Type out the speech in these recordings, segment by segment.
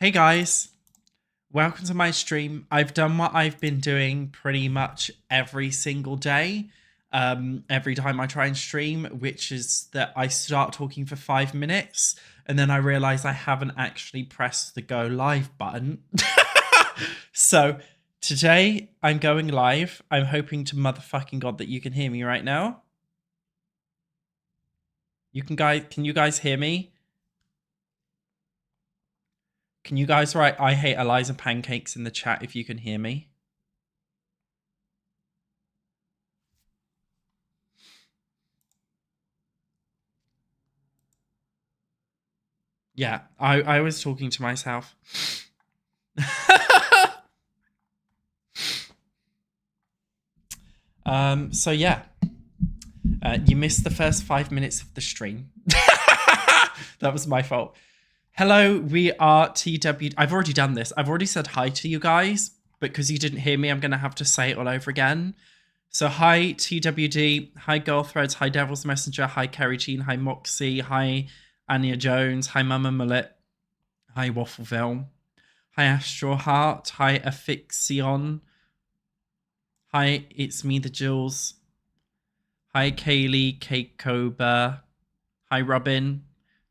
Hey guys, welcome to my stream. I've done what I've been doing pretty much every single day, every time I try and stream, which is that I start talking for 5 minutes and then I realize I haven't actually pressed the go live button. So today I'm going live. I'm hoping to motherfucking God that you can hear me right now. Can you guys hear me? Can you guys write I hate Eliza pancakes in the chat if you can hear me? Yeah, I was talking to myself. So yeah, you missed the first 5 minutes of the stream. That was my fault. Hello, we are TW. I've already done this. I've already said hi to you guys, but because you didn't hear me, I'm going to have to say it all over again. So hi, TWD. Hi, Girlthreads. Hi, Devil's Messenger. Hi, Kerry Jean. Hi, Moxie. Hi, Anya Jones. Hi, Mama Mullet. Hi, Waffleville. Hi, Astral Heart. Hi, Affixion. Hi, it's me, the Jules. Hi, Kaylee. Kate Cobra. Hi, Robin.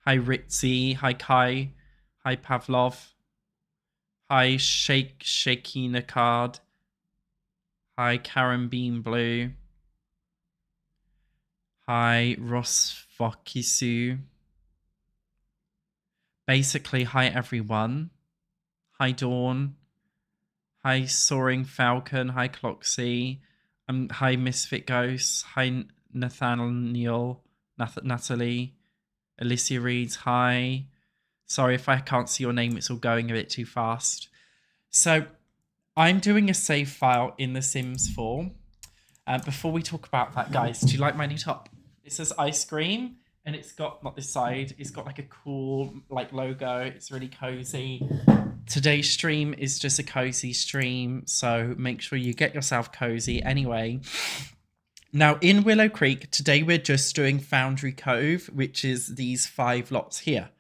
Hi, Ritzy. Hi, Kai. Hi, Pavlov. Hi, Shakina Card. Hi, Karen Bean Blue. Hi, Ross Vokisu. Basically, hi, everyone. Hi, Dawn. Hi, Soaring Falcon. Hi, Cloxy. Hi, Misfit Ghost. Hi, Nathaniel. Natalie. Alicia Reads, hi. Sorry if I can't see your name, it's all going a bit too fast. So, I'm doing a save file in The Sims 4. Before we talk about that, guys, do you like my new top? It says ice cream, and it's got, not this side, it's got like a cool like logo. It's really cozy. Today's stream is just a cozy stream, so make sure you get yourself cozy anyway. Now, in Willow Creek, today we're just doing Foundry Cove, which is these 5 lots here.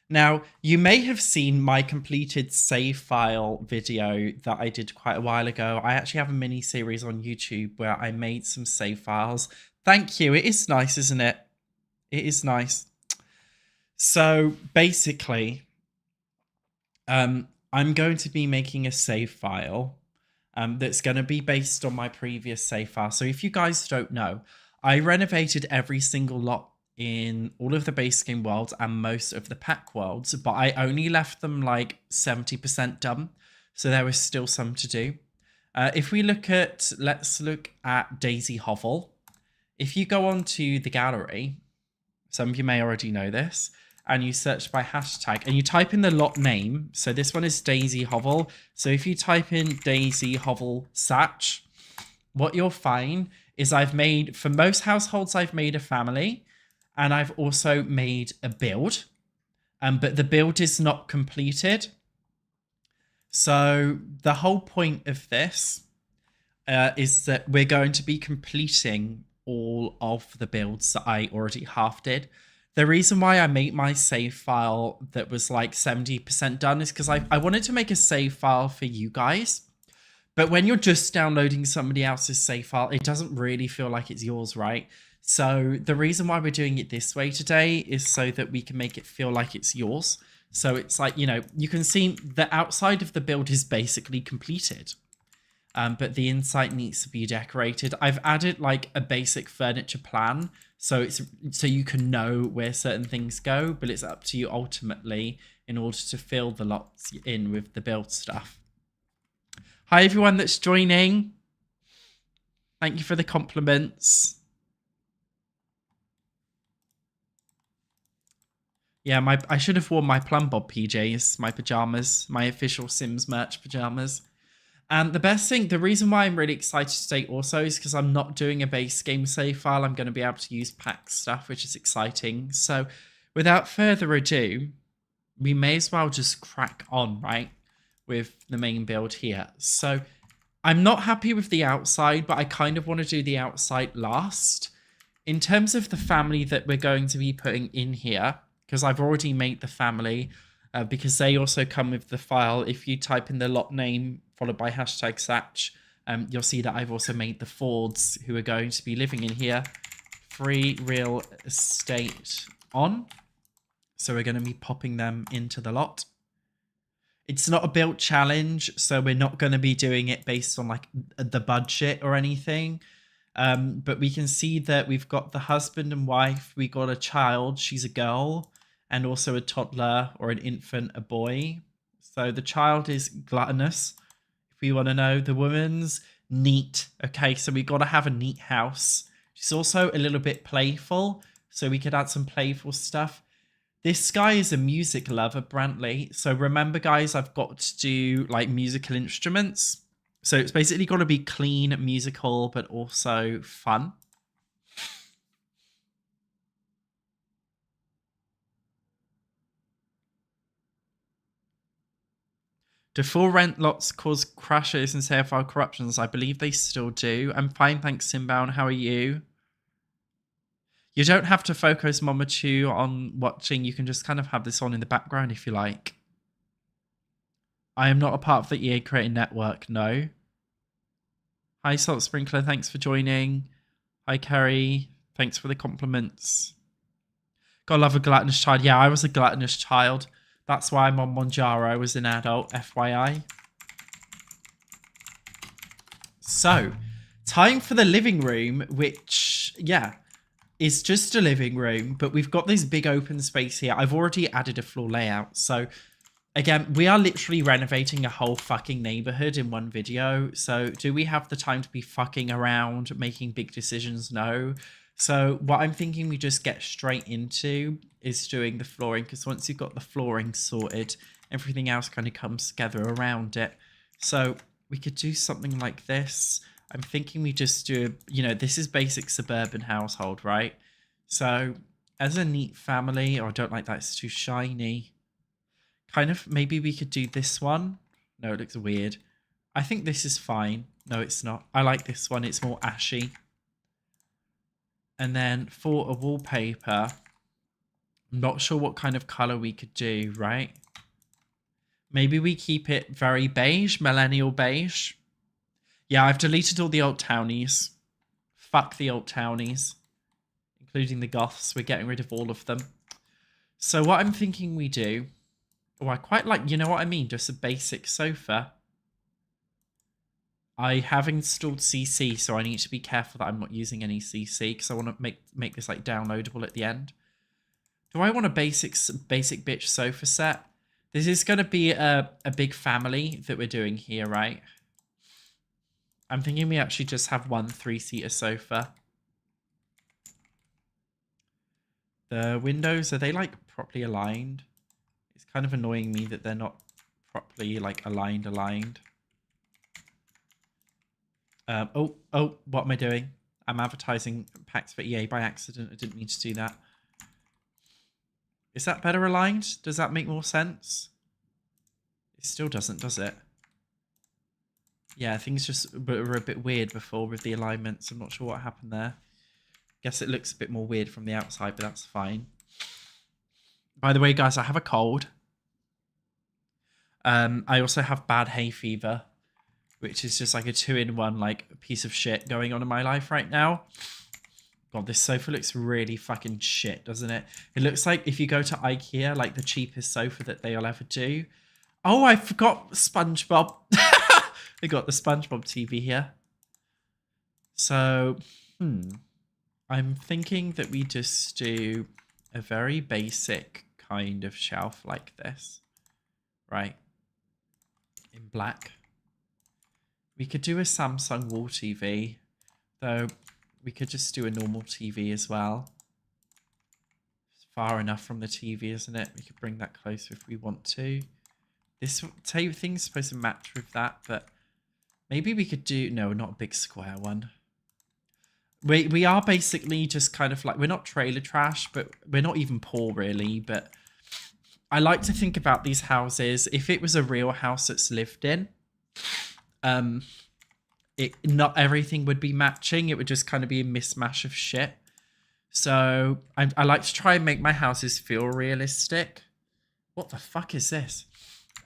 Now, you may have seen my completed save file video that I did quite a while ago. I actually have a mini series on YouTube where I made some save files. Thank you. It is nice, isn't it? It is nice. So basically, I'm going to be making a save file that's going to be based on my previous save file. So if you guys don't know, I renovated every single lot in all of the base game worlds and most of the pack worlds, but I only left them like 70% done. So there was still some to do. If we let's look at Daisy Hovel. If you go onto the gallery, some of you may already know this, and you search by hashtag and you type in the lot name. So this one is Daisy Hovel. So if you type in Daisy Hovel Satch, what you'll find is I've made, for most households, I've made a family and I've also made a build, but the build is not completed. So the whole point of this is that we're going to be completing all of the builds that I already half did. The reason why I made my save file that was like 70% done is because I wanted to make a save file for you guys. But when you're just downloading somebody else's save file, it doesn't really feel like it's yours, right? So the reason why we're doing it this way today is so that we can make it feel like it's yours. So it's like, you know, you can see the outside of the build is basically completed. But the inside needs to be decorated. I've added like a basic furniture plan, so you can know where certain things go, but it's up to you ultimately in order to fill the lots in with the build stuff. Hi everyone that's joining. Thank you for the compliments. Yeah, I should have worn my Plum Bob PJs, my pajamas, my official Sims merch pajamas. And the reason why I'm really excited today also is because I'm not doing a base game save file. I'm going to be able to use pack stuff, which is exciting. So without further ado, we may as well just crack on, right, with the main build here. So I'm not happy with the outside, but I kind of want to do the outside last. In terms of the family that we're going to be putting in here, because I've already made the family, because they also come with the file. If you type in the lot name followed by hashtag Satch, you'll see that I've also made the Fords who are going to be living in here free real estate on. So we're going to be popping them into the lot. It's not a build challenge, so we're not going to be doing it based on like the budget or anything. But we can see that we've got the husband and wife. We got a child, she's a girl, and also a toddler or an infant, a boy. So the child is gluttonous, if we want to know. The woman's neat. Okay, so we got to have a neat house. She's also a little bit playful, so we could add some playful stuff. This guy is a music lover, Brantley. So remember, guys, I've got to do like musical instruments. So it's basically got to be clean, musical, but also fun. Do full rent lots cause crashes and save file corruptions? I believe they still do. I'm fine, thanks, Simbound. How are you? You don't have to focus, Mama 2, on watching. You can just kind of have this on in the background if you like. I am not a part of the EA Creator Network, no. Hi, Salt Sprinkler, thanks for joining. Hi, Kerry. Thanks for the compliments. Gotta love a gluttonous child. Yeah, I was a gluttonous child. That's why I'm on Monjaro as an adult, FYI. So, time for the living room, which, yeah, is just a living room, but we've got this big open space here. I've already added a floor layout. So, again, we are literally renovating a whole fucking neighborhood in one video. So, do we have the time to be fucking around, making big decisions? No. So, what I'm thinking we just get straight into is doing the flooring, because once you've got the flooring sorted, everything else kind of comes together around it. So, we could do something like this. I'm thinking we just do, you know, this is basic suburban household, right? So, as a neat family, oh, I don't like that, it's too shiny. Kind of, maybe we could do this one. No, it looks weird. I think this is fine. No, it's not. I like this one. It's more ashy. And then for a wallpaper, I'm not sure what kind of color we could do, right? Maybe we keep it very beige, millennial beige. Yeah, I've deleted all the old townies. Fuck the old townies. Including the goths. We're getting rid of all of them. So what I'm thinking we do... Oh, I quite like, you know what I mean? Just a basic sofa. I have installed CC, so I need to be careful that I'm not using any CC, because I want to make this like downloadable at the end. Do I want a basic bitch sofa set? This is going to be a big family that we're doing here, right? I'm thinking we actually just have one 3-seater sofa. The windows, are they like properly aligned? It's kind of annoying me that they're not properly like aligned. Oh, what am I doing? I'm advertising packs for EA by accident. I didn't mean to do that. Is that better aligned? Does that make more sense? It still doesn't, does it? Yeah, things just were a bit weird before with the alignments. I'm not sure what happened there. Guess it looks a bit more weird from the outside, but that's fine. By the way, guys, I have a cold. I also have bad hay fever, which is just like a 2-in-1 like piece of shit going on in my life right now. God, this sofa looks really fucking shit, doesn't it? It looks like if you go to IKEA, like the cheapest sofa that they'll ever do. Oh, I forgot SpongeBob. They got the SpongeBob TV here. So, I'm thinking that we just do a very basic kind of shelf like this. Right. In black. We could do a Samsung wall TV, though we could just do a normal TV as well. It's far enough from the TV, isn't it? We could bring that closer if we want to. This thing's supposed to match with that, but maybe we could do... No, not a big square one. We are basically just kind of like... We're not trailer trash, but we're not even poor, really. But I like to think about these houses. If it was a real house that's lived in... not everything would be matching. It would just kind of be a mismatch of shit. So I like to try and make my houses feel realistic. What the fuck is this?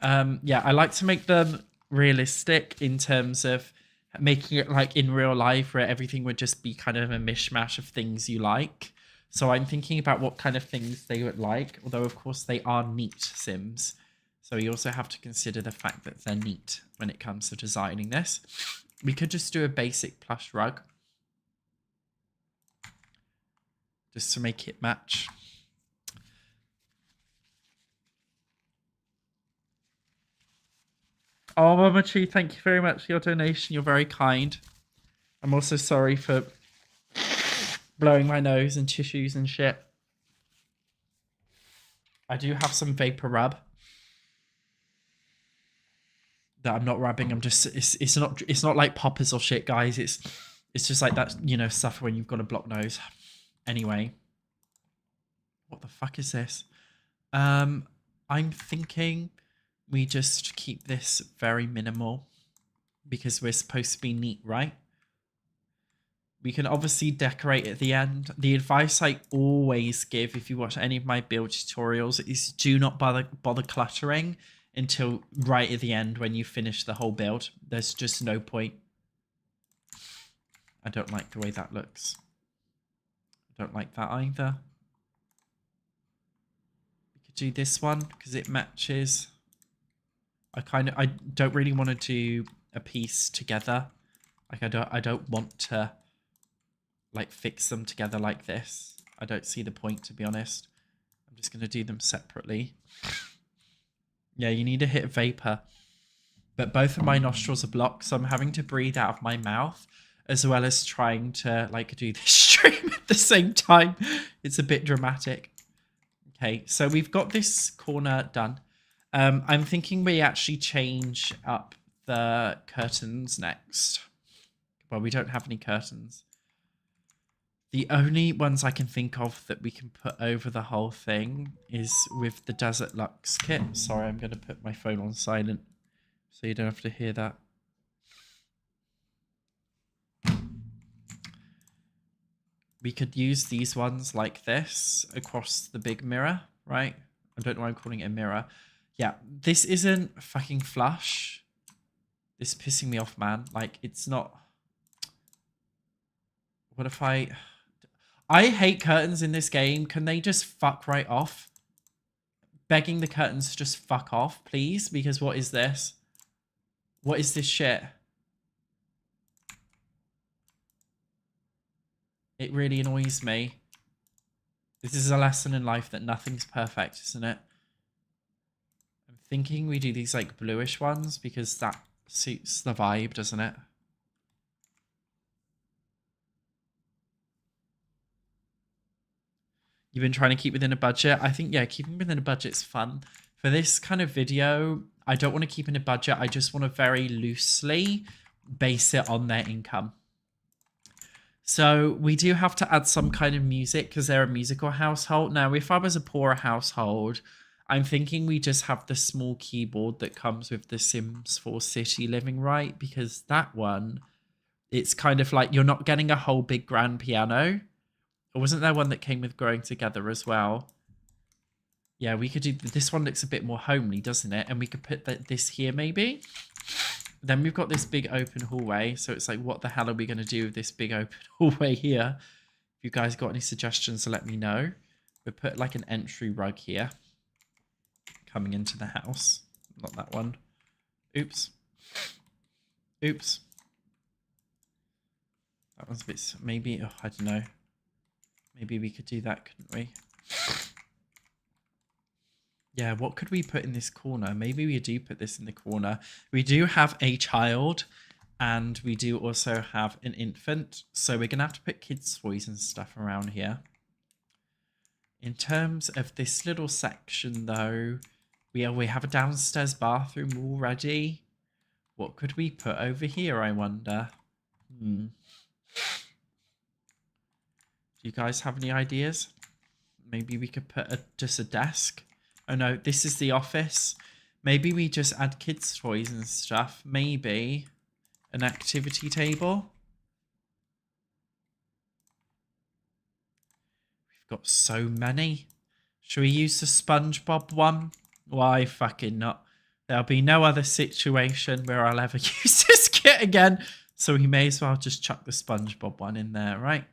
Yeah, I like to make them realistic in terms of making it like in real life where everything would just be kind of a mishmash of things you like. So I'm thinking about what kind of things they would like, although of course they are neat Sims. So you also have to consider the fact that they're neat when it comes to designing this. We could just do a basic plush rug. Just to make it match. Oh, Mama Tree, thank you very much for your donation. You're very kind. I'm also sorry for blowing my nose and tissues and shit. I do have some vapor rub that I'm not rubbing. I'm just it's not like poppers or shit, guys. It's just like that, you know, stuff when you've got a blocked nose. Anyway, what the fuck is this? I'm thinking we just keep this very minimal because we're supposed to be neat, right? We can obviously decorate at the end. The advice I always give if you watch any of my build tutorials is do not bother cluttering until right at the end when you finish the whole build. There's just no point. I don't like the way that looks. I don't like that either. We could do this one because it matches. I don't really want to do a piece together. Like I don't want to like fix them together like this. I don't see the point, to be honest. I'm just going to do them separately. Yeah, you need to hit vapor. But both of my nostrils are blocked, so I'm having to breathe out of my mouth as well as trying to like do this stream at the same time. It's a bit dramatic. Okay, so we've got this corner done. I'm thinking we actually change up the curtains next. Well, we don't have any curtains. The only ones I can think of that we can put over the whole thing is with the Desert Luxe kit. Sorry, I'm going to put my phone on silent so you don't have to hear that. We could use these ones like this across the big mirror, right? I don't know why I'm calling it a mirror. Yeah, this isn't fucking flush. This is pissing me off, man. Like, it's not... What if I hate curtains in this game. Can they just fuck right off? Begging the curtains to just fuck off, please. Because what is this? What is this shit? It really annoys me. This is a lesson in life that nothing's perfect, isn't it? I'm thinking we do these like bluish ones because that suits the vibe, doesn't it? You've been trying to keep within a budget. I think, yeah, keeping within a budget's fun. For this kind of video, I don't want to keep in a budget. I just want to very loosely base it on their income. So we do have to add some kind of music because they're a musical household. Now, if I was a poorer household, I'm thinking we just have the small keyboard that comes with the Sims 4 City Living, right? Because that one, it's kind of like you're not getting a whole big grand piano. Or wasn't there one that came with Growing Together as well? Yeah, we could do... This one looks a bit more homely, doesn't it? And we could put this here, maybe? Then we've got this big open hallway. So it's like, what the hell are we going to do with this big open hallway here? If you guys got any suggestions, let me know. We'll put like an entry rug here. Coming into the house. Not that one. Oops. Oops. That one's a bit... Maybe... Oh, I don't know. Maybe we could do that, couldn't we? Yeah, what could we put in this corner? Maybe we do put this in the corner. We do have a child and we do also have an infant. So we're going to have to put kids' toys and stuff around here. In terms of this little section, though, we have a downstairs bathroom already. What could we put over here, I wonder? Do you guys have any ideas? Maybe we could put just a desk. Oh no, this is the office. Maybe we just add kids' toys and stuff. Maybe an activity table. We've got so many. Should we use the SpongeBob one? Why fucking not? There'll be no other situation where I'll ever use this kit again. So we may as well just chuck the SpongeBob one in there, right?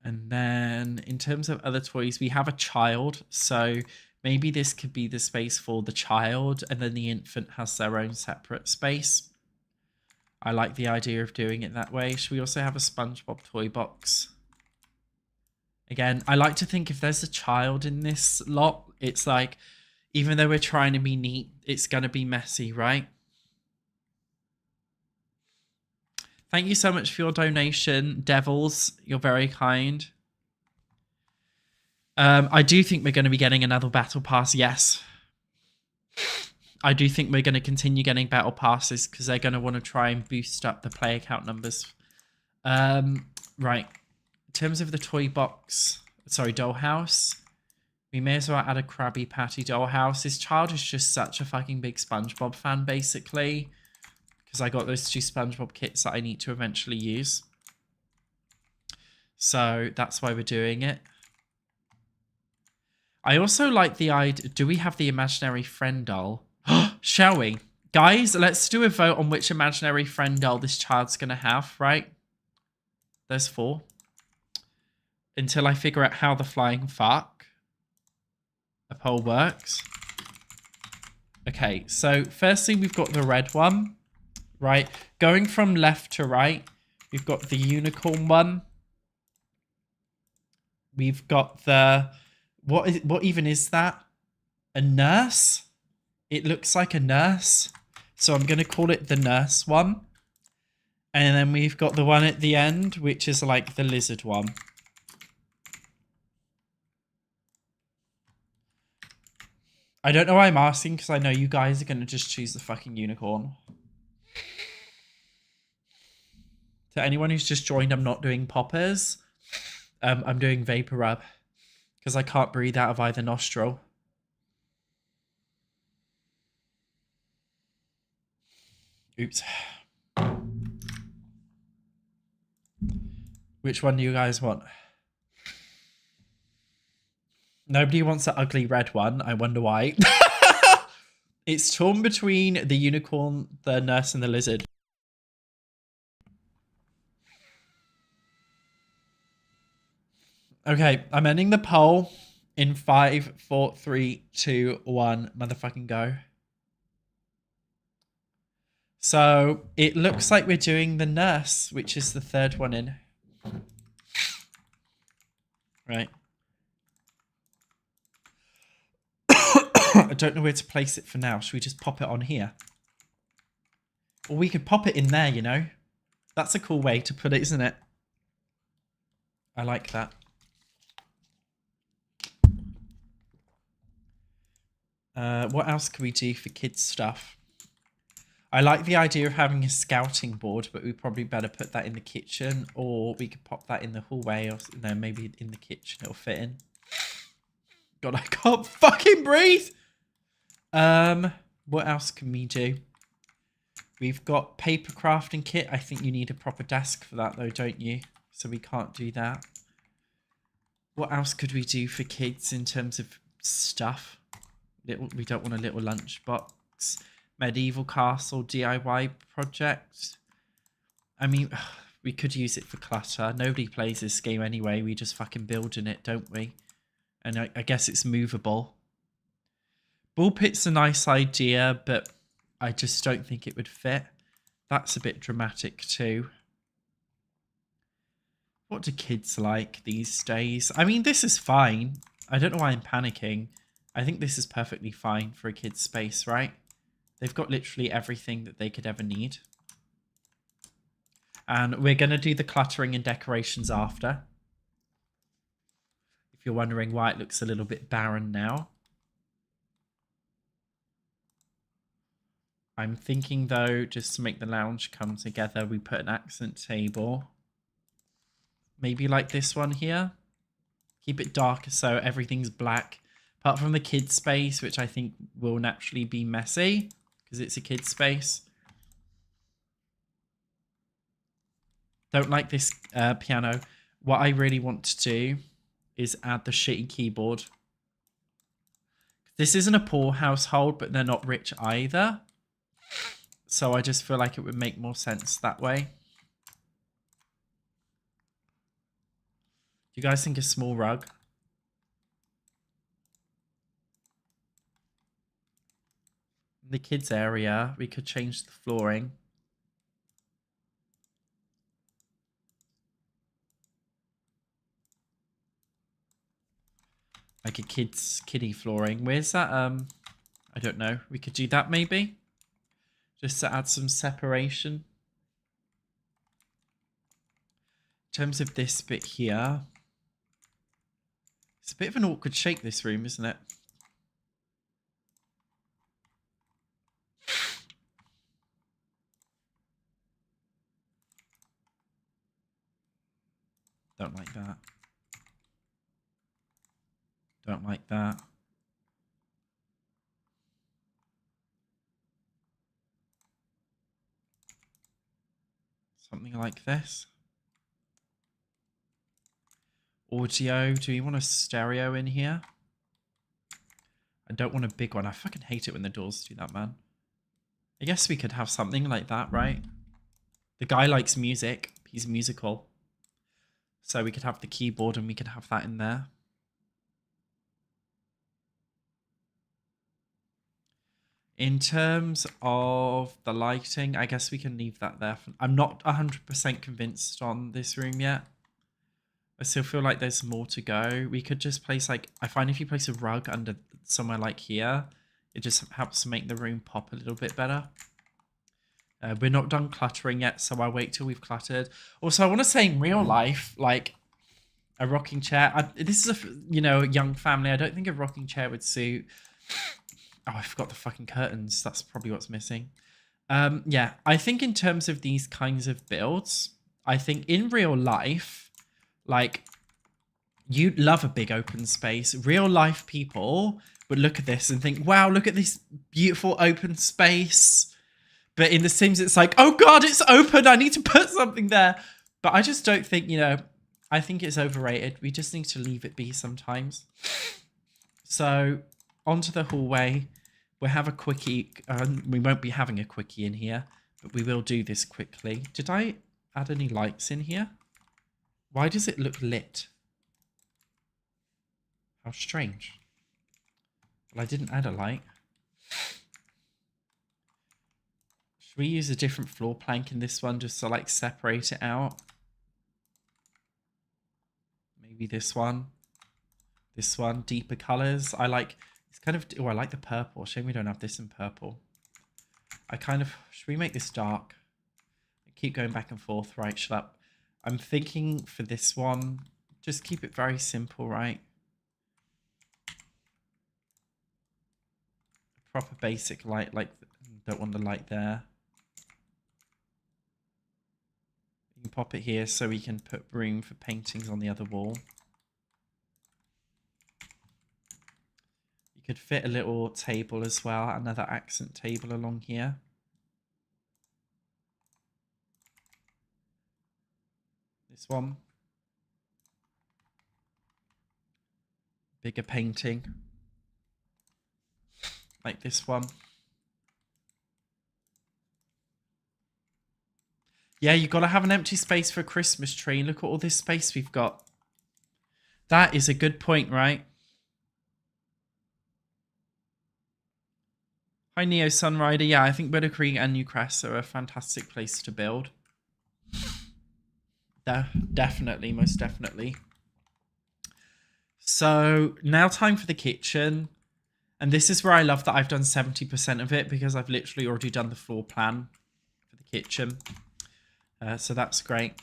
And then in terms of other toys, we have a child. So maybe this could be the space for the child, and then the infant has their own separate space. I like the idea of doing it that way. Should we also have a SpongeBob toy box? Again, I like to think if there's a child in this lot, it's like, even though we're trying to be neat, it's going to be messy, right? Thank you so much for your donation, Devils. You're very kind. I do think we're going to be getting another battle pass, yes. I do think we're going to continue getting battle passes because they're going to want to try and boost up the player count numbers. Right. In terms of the toy box, sorry, dollhouse, we may as well add a Krabby Patty dollhouse. This child is just such a fucking big SpongeBob fan, basically, because I got those 2 SpongeBob kits that I need to eventually use. So that's why we're doing it. I also like the idea. Do we have the imaginary friend doll? Shall we? Guys, let's do a vote on which imaginary friend doll this child's going to have, right? There's 4. Until I figure out how the flying fuck a poll works. Okay, so firstly, we've got the red one, right? Going from left to right, we've got the unicorn one. We've got the... What even is that? A nurse? It looks like a nurse. So I'm going to call it the nurse one. And then we've got the one at the end, which is like the lizard one. I don't know why I'm asking, because I know you guys are going to just choose the fucking unicorn. To anyone who's just joined, I'm not doing poppers. I'm doing vapor rub. Because I can't breathe out of either nostril. Oops. Which one do you guys want? Nobody wants the ugly red one. I wonder why. It's torn between the unicorn, the nurse, and the lizard. Okay, I'm ending the poll in 5, 4, 3, 2, 1. Motherfucking go. So it looks like we're doing the nurse, which is the 3rd one in. Right. I don't know where to place it for now. Should we just pop it on here? Or we could pop it in there, you know? That's a cool way to put it, isn't it? I like that. What else can we do for kids stuff? I like the idea of having a scouting board, but we probably better put that in the kitchen, or we could pop that in the hallway, or no, maybe in the kitchen it'll fit in. God, I can't fucking breathe. What else can we do? We've got paper crafting kit. I think you need a proper desk for that though, don't you? So we can't do that. What else could we do for kids in terms of stuff? We don't want a little lunchbox. Medieval castle DIY project. I mean, we could use it for clutter. Nobody plays this game anyway. We just fucking build in it, don't we? And I guess it's movable. Ball pit's a nice idea, but I just don't think it would fit. That's a bit dramatic too. What do kids like these days? I mean, this is fine. I don't know why I'm panicking. I think this is perfectly fine for a kid's space, right? They've got literally everything that they could ever need. And we're going to do the cluttering and decorations after. If you're wondering why it looks a little bit barren now. I'm thinking, though, just to make the lounge come together, we put an accent table. Maybe like this one here. Keep it darker so everything's black. Apart from the kids' space, which I think will naturally be messy. Because it's a kids' space. Don't like this piano. what I really want to do is add the shitty keyboard. This isn't a poor household, but they're not rich either. So I just feel like it would make more sense that way. Do you guys think a small rug? In the kids area, we could change the flooring. Like a kiddie flooring. Where's that? I don't know. We could do that maybe. Just to add some separation. In terms of this bit here. It's a bit of an awkward shape, this room, isn't it? Don't like that. Don't like that. Something like this. Audio. Do we want a stereo in here? I don't want a big one. I fucking hate it when the doors do that, man. I guess we could have something like that, right? The guy likes music. He's musical. So we could have the keyboard and we could have that in there. In terms of the lighting, I guess we can leave that there. I'm not 100% convinced on this room yet. I still feel like there's more to go. We could just place like, I find if you place a rug under somewhere like here, it just helps to make the room pop a little bit better. We're not done cluttering yet, so I'll wait till we've cluttered. Also, I want to say in real life, like a rocking chair. This is a, you know, a young family. I don't think a rocking chair would suit. Oh, I forgot the fucking curtains. That's probably what's missing. Yeah, I think in terms of these kinds of builds, I think in real life, like, you'd love a big open space. Real life people would look at this and think, wow, look at this beautiful open space. But in The Sims, it's like, oh God, it's open. I need to put something there. But I just don't think, you know, I think it's overrated. We just need to leave it be sometimes. So onto the hallway. We'll have a quickie. We won't be having a quickie in here, but we will do this quickly. Did I add any lights in here? Why does it look lit? How strange. Well, I didn't add a light. Should we use a different floor plank in this one just to like separate it out? Maybe this one. This one, deeper colors. I like, it's kind of, oh, I like the purple. Shame we don't have this in purple. I kind of, should we make this dark? I keep going back and forth, right? Shut up. I'm thinking for this one, just keep it very simple, right? A proper basic light, like, don't want the light there. You can pop it here so we can put room for paintings on the other wall. You could fit a little table as well, another accent table along here. This one. Bigger painting. Like this one. Yeah, you've got to have an empty space for a Christmas tree. Look at all this space we've got. That is a good point, right? Hi, Neo Sunrider. Yeah, I think Willow Creek and Newcrest are a fantastic place to build. Definitely, most definitely. So now time for the kitchen. And this is where I love that I've done 70% of it because I've literally already done the floor plan for the kitchen. So that's great.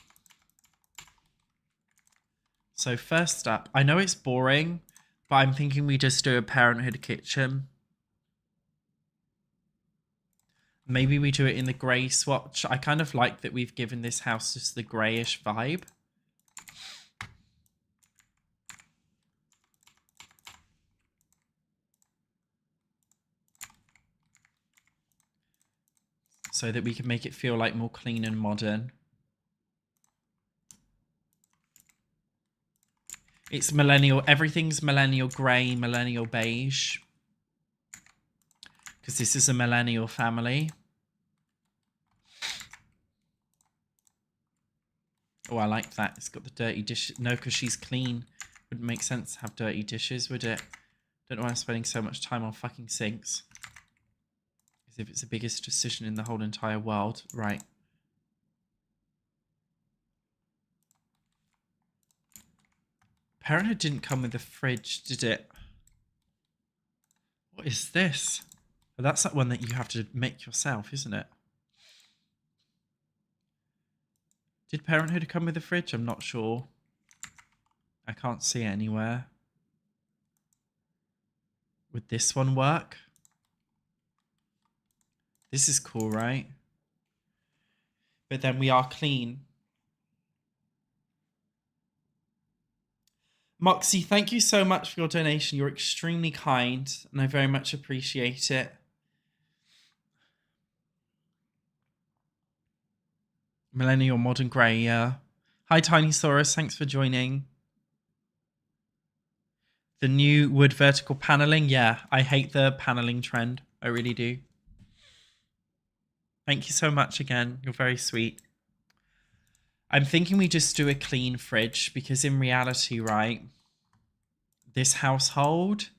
So first up, I know it's boring, but I'm thinking we just do a parenthood kitchen. Maybe we do it in the grey swatch. I kind of like that we've given this house just the greyish vibe. So that we can make it feel like more clean and modern. It's millennial. Everything's millennial grey, millennial beige. Because this is a millennial family. Oh, I like that. It's got the dirty dish. No, because she's clean. Wouldn't make sense to have dirty dishes, would it? Don't know why I'm spending so much time on fucking sinks. As if it's the biggest decision in the whole entire world. Right. Parenthood didn't come with a fridge, did it? What is this? Oh, that's that one that you have to make yourself, isn't it? Did Parenthood come with a fridge? I'm not sure. I can't see it anywhere. Would this one work? This is cool, right? But then we are clean. Moxie, thank you so much for your donation. You're extremely kind, and I very much appreciate it. Millennial Modern Grey, yeah. Hi, Tiny Saurus. Thanks for joining. The new wood vertical paneling. Yeah, I hate the paneling trend. I really do. Thank you so much again. You're very sweet. I'm thinking we just do a clean fridge because in reality, right, this household,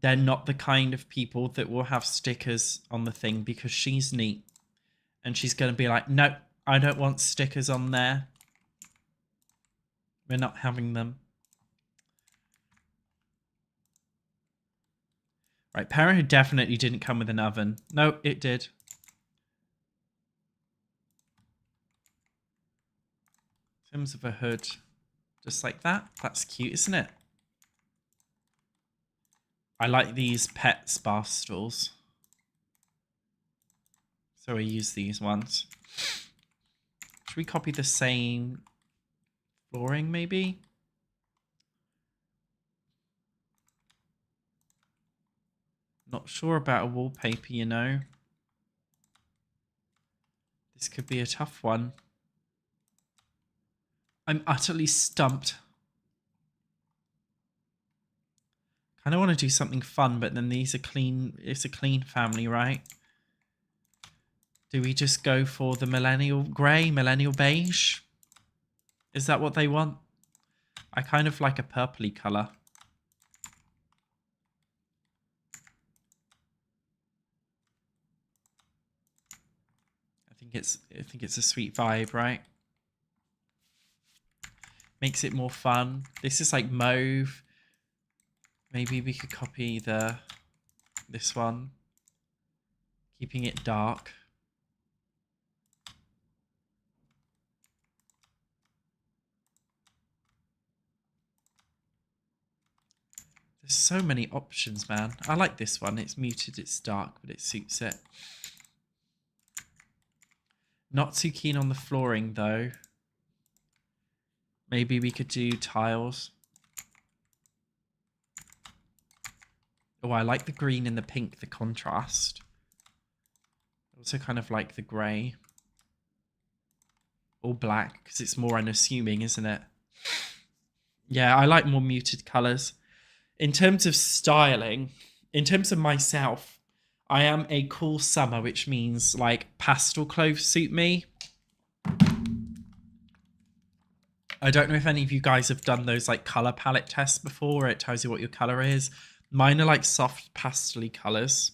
they're not the kind of people that will have stickers on the thing because she's neat. And she's going to be like, no, I don't want stickers on there. We're not having them. Right, Parenthood definitely didn't come with an oven. No, it did. In terms of a hood, just like that. That's cute, isn't it? I like these pet bar stools. So I use these ones. Should we copy the same flooring, maybe? Not sure about a wallpaper, you know. This could be a tough one. I'm utterly stumped. Kind of want to do something fun, but then these are clean. It's a clean family, right? Do we just go for the millennial grey, millennial beige? Is that what they want? I kind of like a purpley colour. I think it's a sweet vibe, right? Makes it more fun. This is like mauve. Maybe we could copy this one. Keeping it dark. There's so many options, man. I like this one. It's muted, it's dark, but it suits it. Not too keen on the flooring, though. Maybe we could do tiles. Oh, I like the green and the pink, the contrast. Also kind of like the grey. Or black, because it's more unassuming, isn't it? Yeah, I like more muted colours. In terms of styling, in terms of myself, I am a cool summer, which means like pastel clothes suit me. I don't know if any of you guys have done those like colour palette tests before, where it tells you what your colour is. Mine are like soft pastel-y colours.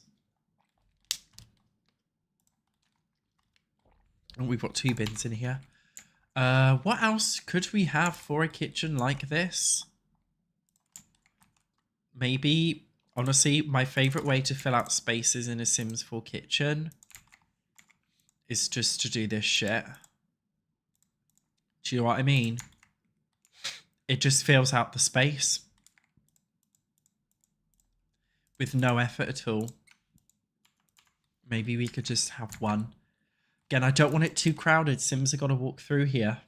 And we've got 2 bins in here. What else could we have for a kitchen like this? Maybe, honestly, my favourite way to fill out spaces in a Sims 4 kitchen is just to do this shit. Do you know what I mean? It just fills out the space. With no effort at all. Maybe we could just have one. Again, I don't want it too crowded. Sims have got to walk through here.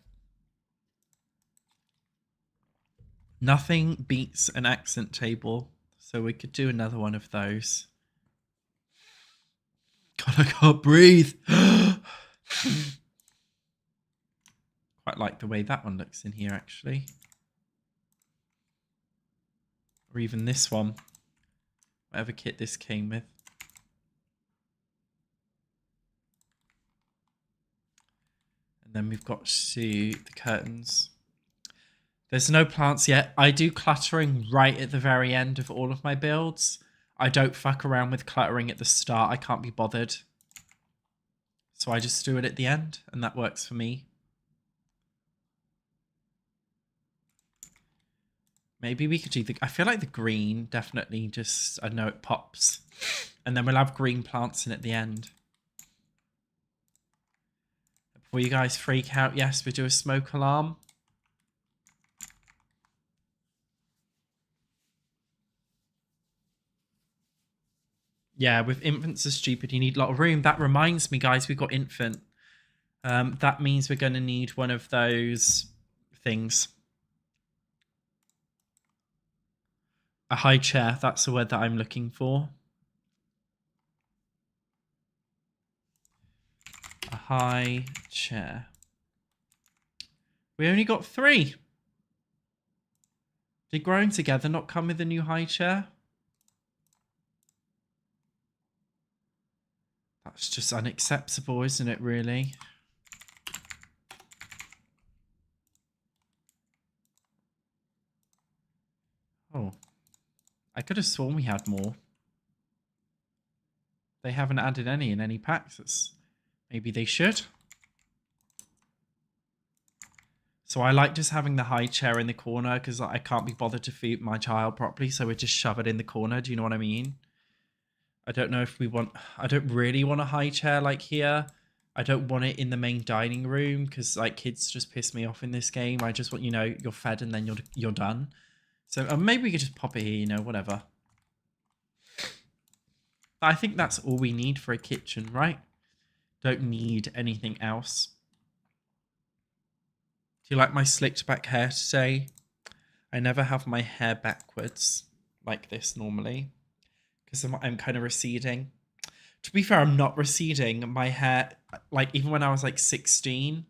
Nothing beats an accent table. So we could do another one of those. God, I can't breathe. Quite like the way that one looks in here, actually. Or even this one. Whatever kit this came with. And then we've got the curtains. There's no plants yet. I do cluttering right at the very end of all of my builds. I don't fuck around with cluttering at the start. I can't be bothered. So I just do it at the end, and that works for me. Maybe we could do the... I feel like the green definitely just... I know it pops. And then we'll have green plants in at the end. Before you guys freak out, yes, we do a smoke alarm. Yeah, with infants are stupid, you need a lot of room. That reminds me, guys, we've got infant. That means we're going to need one of those things. A high chair, that's the word that I'm looking for. A high chair. We only got 3. Did growing together not come with a new high chair? That's just unacceptable, isn't it, really? Oh. I could have sworn we had more. They haven't added any in any packs. Maybe they should. So I like just having the high chair in the corner because I can't be bothered to feed my child properly. So we just shove it in the corner. Do you know what I mean? I don't know if we want... I don't really want a high chair like here. I don't want it in the main dining room because like kids just piss me off in this game. I just want, you know, you're fed and then you're done. So maybe we could just pop it here, you know, whatever. I think that's all we need for a kitchen, right? Don't need anything else. Do you like my slicked back hair today? I never have my hair backwards like this normally because I'm kind of receding. To be fair, I'm not receding. My hair, like even when I was like 16,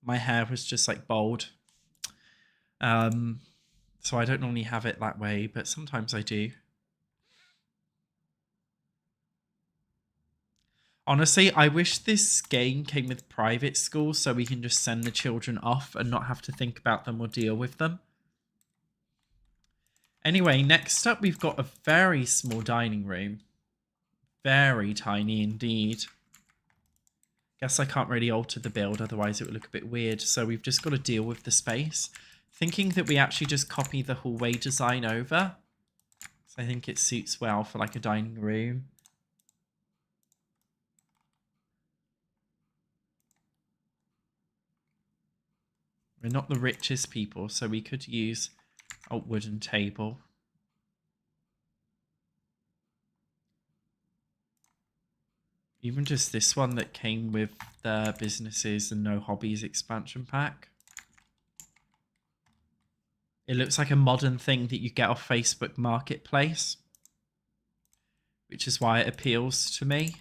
my hair was just like bald. So I don't normally have it that way, but sometimes I do. Honestly, I wish this game came with private schools so we can just send the children off and not have to think about them or deal with them. Anyway, next up we've got a very small dining room. Very tiny indeed. Guess I can't really alter the build, otherwise it would look a bit weird. So we've just got to deal with the space. Thinking that we actually just copy the hallway design over. So I think it suits well for like a dining room. We're not the richest people, so we could use a wooden table. Even just this one that came with the businesses and no hobbies expansion pack. It looks like a modern thing that you get off Facebook Marketplace, which is why it appeals to me.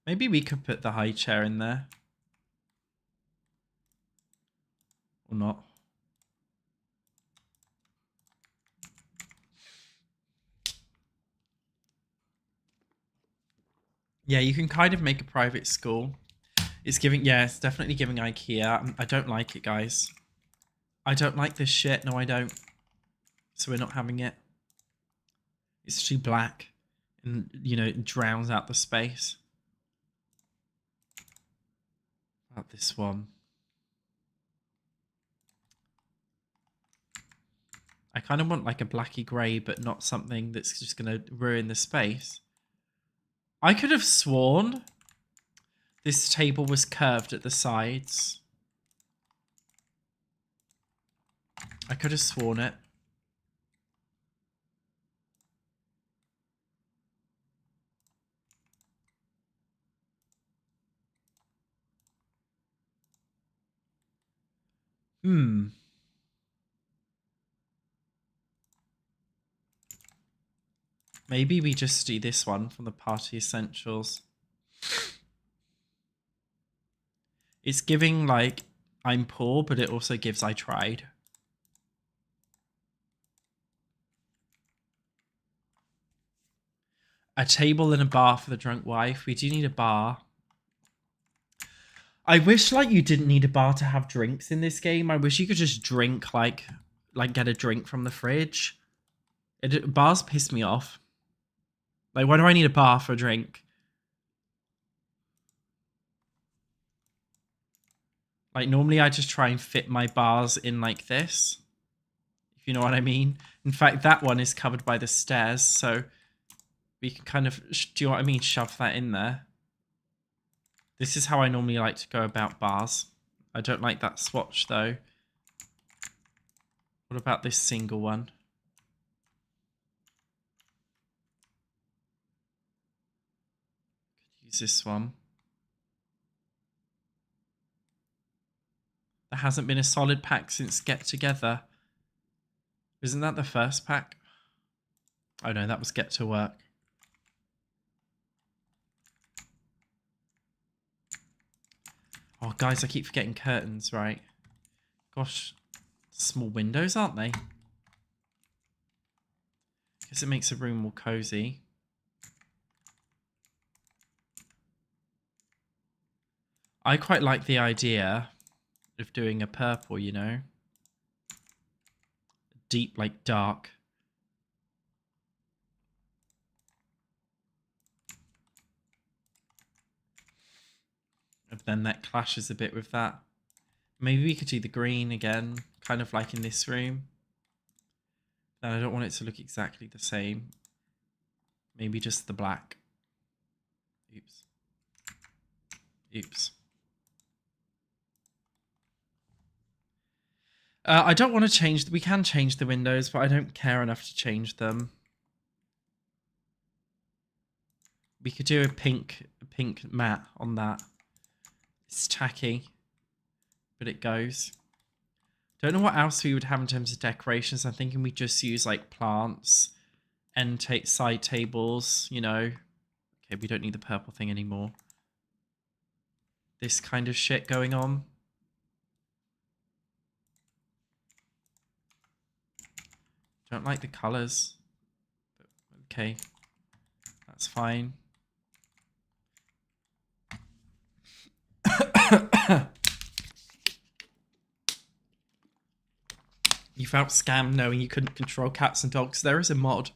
Maybe we could put the high chair in there. Or not. Yeah, you can kind of make a private school. It's giving, yeah, it's definitely giving IKEA. I don't like it, guys. I don't like this shit. No, I don't. So we're not having it. It's too black. And, you know, it drowns out the space. About this one. I kind of want like a blacky grey, but not something that's just going to ruin the space. I could have sworn this table was curved at the sides. I could have sworn it. Maybe we just do this one from the Party Essentials. It's giving like I'm poor, but it also gives I tried. A table and a bar for the drunk wife. We do need a bar. I wish, like, you didn't need a bar to have drinks in this game. I wish you could just drink, like get a drink from the fridge. Bars piss me off. Like, why do I need a bar for a drink? Like, normally I just try and fit my bars in like this. If you know what I mean. In fact, that one is covered by the stairs, so we can kind of, do you know what I mean? Shove that in there. This is how I normally like to go about bars. I don't like that swatch, though. What about this single one? Could use this one. There hasn't been a solid pack since Get Together. Isn't that the first pack? Oh no, that was Get to Work. Oh guys, I keep forgetting curtains, right? Gosh, small windows, aren't they? Guess it makes a room more cozy. I quite like the idea of doing a purple, you know? Deep, like dark. And then that clashes a bit with that. Maybe we could do the green again, kind of like in this room. Then I don't want it to look exactly the same. Maybe just the black. Oops. Oops. I don't want to change. We can change the windows, but I don't care enough to change them. We could do a pink matte on that. It's tacky, but it goes. Don't know what else we would have in terms of decorations. I'm thinking we just use like plants and side tables, you know. Okay, we don't need the purple thing anymore. This kind of shit going on. Don't like the colors. Okay, that's fine. You felt scammed knowing you couldn't control cats and dogs. There is a mod.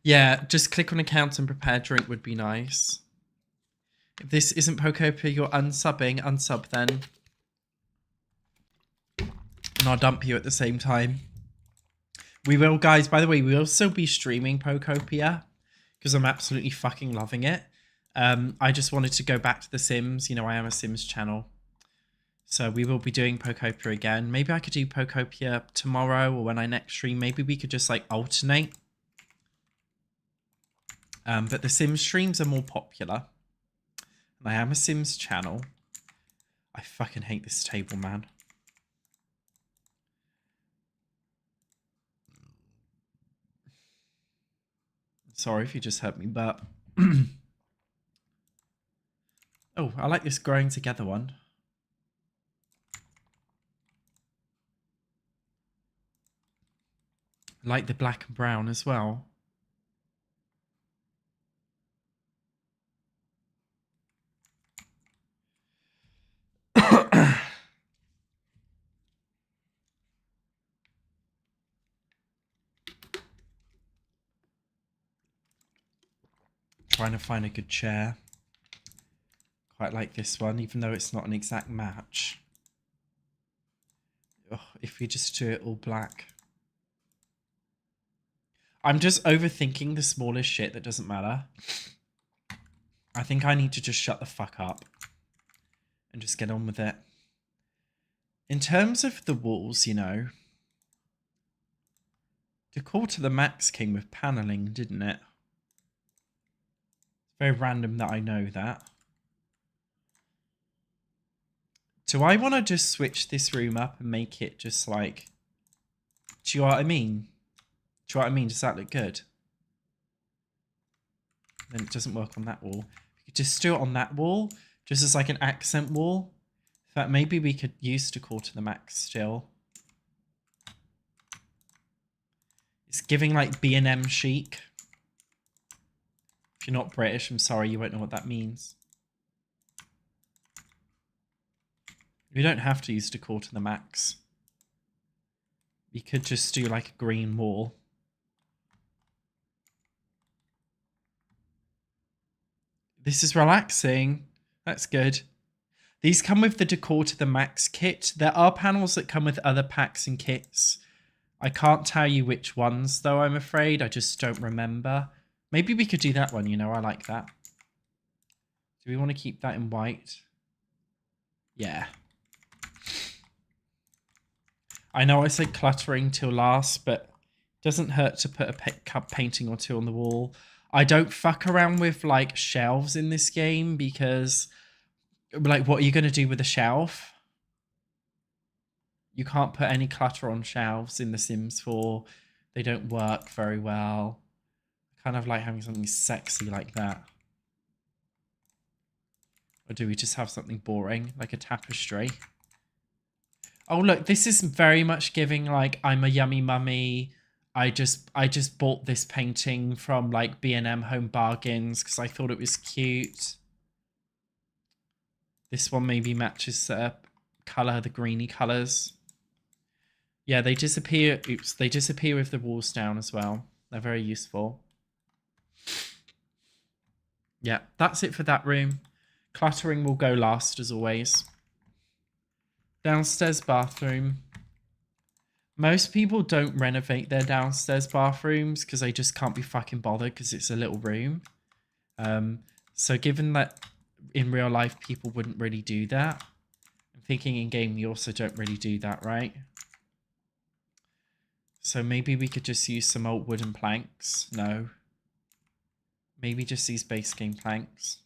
Yeah, just click on account and prepare drink would be nice. If this isn't Pokopia, you're unsubbing. Unsub then. And I'll dump you at the same time. We will, guys, by the way, we will still be streaming Pokopia because I'm absolutely fucking loving it. I just wanted to go back to The Sims. You know, I am a Sims channel. So we will be doing Pokopia again. Maybe I could do Pokopia tomorrow or when I next stream. Maybe we could just like alternate. But the Sims streams are more popular. And I am a Sims channel. I fucking hate this table, man. Sorry if you just heard me burp. Oh, I like this growing together one. I like the black and brown as well. Trying to find a good chair. Quite like this one, even though it's not an exact match. Ugh, if we just do it all black. I'm just overthinking the smallest shit that doesn't matter. I think I need to just shut the fuck up and just get on with it. In terms of the walls, you know, decor to the max came with paneling, didn't it? It's very random that I know that. Do I want to just switch this room up and make it just like... Do you know what I mean? Do you know what I mean? Does that look good? Then it doesn't work on that wall. You could just do it on that wall. just as like an accent wall that maybe we could use decor to the max still. It's giving like B&M chic. If you're not British, I'm sorry, you won't know what that means. We don't have to use decor to the max. We could just do like a green wall. This is relaxing. That's good. These come with the decor to the max kit. There are panels that come with other packs and kits. I can't tell you which ones though, I'm afraid. I just don't remember. Maybe we could do that one, you know, I like that. Do we want to keep that in white? Yeah. I know I said cluttering till last, but it doesn't hurt to put a cup painting or two on the wall. I don't fuck around with like shelves in this game because like what are you going to do with a shelf? You can't put any clutter on shelves in The Sims 4. They don't work very well. I kind of like having something sexy like that. Or do we just have something boring like a tapestry? Oh look, this is very much giving like I'm a yummy mummy. I just bought this painting from like B&M Home Bargains because I thought it was cute. This one maybe matches the colour, the greeny colours. Yeah, they disappear. Oops, they disappear with the walls down as well. They're very useful. Yeah, that's it for that room. Cluttering will go last as always. Downstairs bathroom. Most people don't renovate their downstairs bathrooms because they just can't be fucking bothered because it's a little room. So given that in real life people wouldn't really do that, I'm thinking in game we also don't really do that, right? So maybe we could just use some old wooden planks. No. Maybe just these base game planks.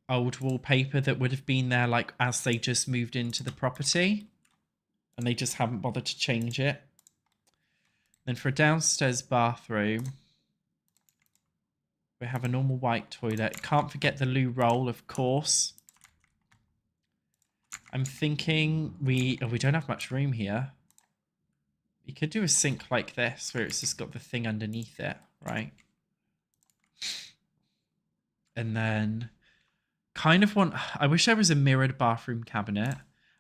Old wallpaper that would have been there like as they just moved into the property. And they just haven't bothered to change it. Then for a downstairs bathroom, we have a normal white toilet. Can't forget the loo roll, of course. I'm thinking we don't have much room here. We could do a sink like this where it's just got the thing underneath it, right? And then kind of want, I wish there was a mirrored bathroom cabinet.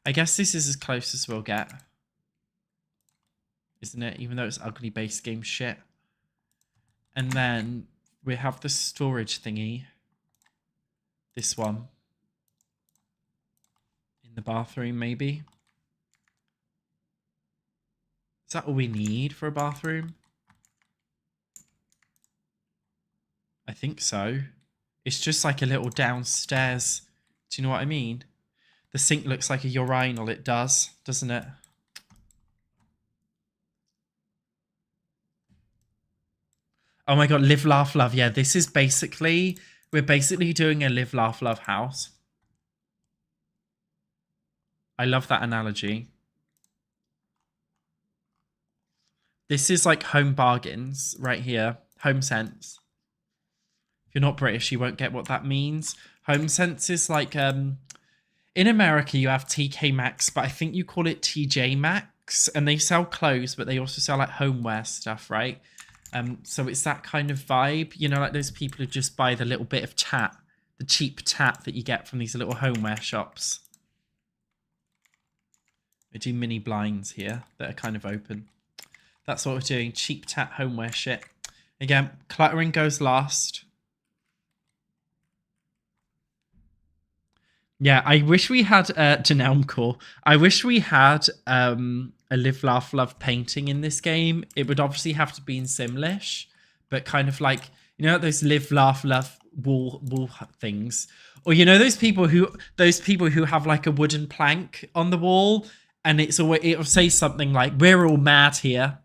I guess this is as close as we'll get. Isn't it? Even though it's ugly base game shit. And then we have the storage thingy. This one. In the bathroom, maybe. Is that all we need for a bathroom? I think so. It's just like a little downstairs. Do you know what I mean? The sink looks like a urinal. It does, doesn't it? Oh my god, live, laugh, love. Yeah, this is basically, we're basically doing a live, laugh, love house. I love that analogy. This is like Home Bargains right here. Home Sense. If you're not British, you won't get what that means. Home Sense is like, in America, you have TK Maxx, but I think you call it TJ Maxx. And they sell clothes, but they also sell like homeware stuff, right? So it's that kind of vibe. You know, like those people who just buy the little bit of tat, the cheap tat that you get from these little homeware shops. We do mini blinds here that are kind of open. That's what we're doing. Cheap tat homeware shit. Again, cluttering goes last. Yeah, I wish we had Denelmcore. I wish we had a Live, Laugh, Love painting in this game. It would obviously have to be in Simlish, but kind of like, you know, those Live, Laugh, Love wall things. Or you know those people who have like a wooden plank on the wall and it'll say something like, "We're all mad here.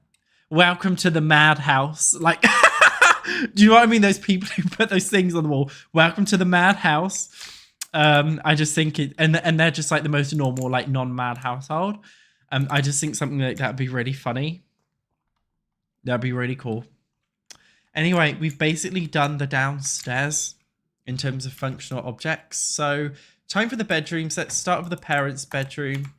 Welcome to the madhouse." Like, do you know what I mean? Those people who put those things on the wall. Welcome to the madhouse. I just think it, and they're just like the most normal, like non-mad household. I just think something like that would be really funny. That'd be really cool. Anyway, we've basically done the downstairs in terms of functional objects. So time for the bedrooms. Let's start with the parents' bedroom.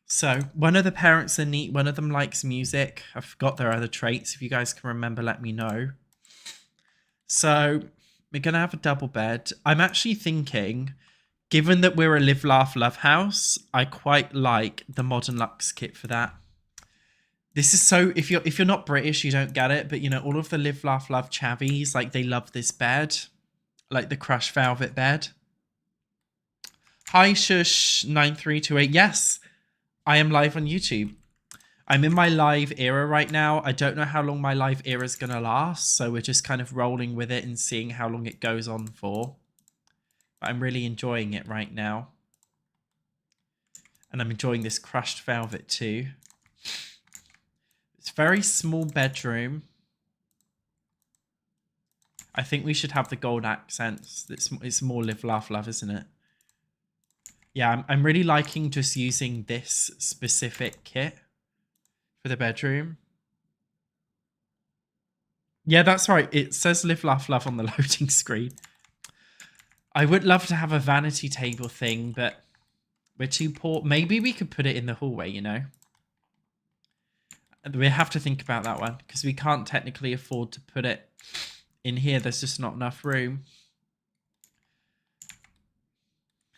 So one of the parents are neat. One of them likes music. I forgot their other traits. If you guys can remember, let me know. So we're going to have a double bed. I'm actually thinking, given that we're a live, laugh, love house, I quite like the Modern Luxe kit for that. This is so, if you're not British, you don't get it. But, you know, all of the live, laugh, love chavies, like, they love this bed. Like the crushed velvet bed. Hi, Shush9328. Yes, I am live on YouTube. I'm in my live era right now. I don't know how long my live era is going to last. So we're just kind of rolling with it and seeing how long it goes on for. But I'm really enjoying it right now. And I'm enjoying this crushed velvet too. It's a very small bedroom. I think we should have the gold accents. It's more live, laugh, love, isn't it? Yeah, I'm really liking just using this specific kit for the bedroom. Yeah, that's right. It says live, laugh, love on the loading screen. I would love to have a vanity table thing, but we're too poor. Maybe we could put it in the hallway, you know? We have to think about that one because we can't technically afford to put it in here. There's just not enough room.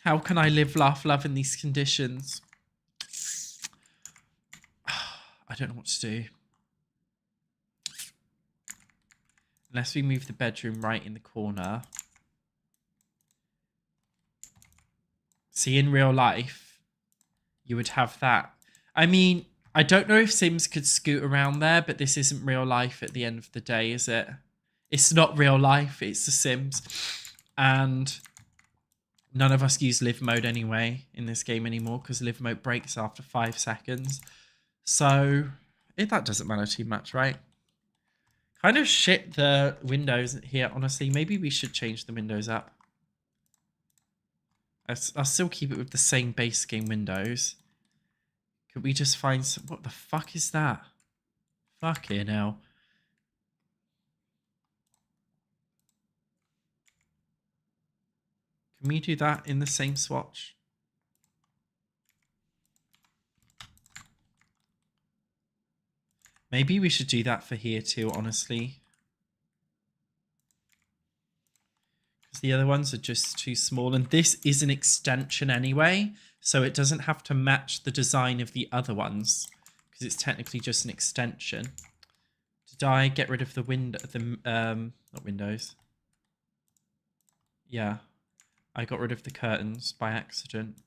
How can I live, laugh, love in these conditions? I don't know what to do. Unless we move the bedroom right in the corner. See, in real life, you would have that. I mean, I don't know if Sims could scoot around there, but this isn't real life at the end of the day, is it? It's not real life, it's The Sims. And none of us use live mode anyway in this game anymore because live mode breaks after 5 seconds. So that doesn't matter too much, right? Kind of shit the windows here, honestly. Maybe we should change the windows up. I'll still keep it with the same base game windows. Could we just find some... What the fuck is that? Fucking hell. Can we do that in the same swatch? Maybe we should do that for here too, honestly. Because the other ones are just too small. And this is an extension anyway. So it doesn't have to match the design of the other ones. Because it's technically just an extension. Did I get rid of the window? Not windows. Yeah. I got rid of the curtains by accident.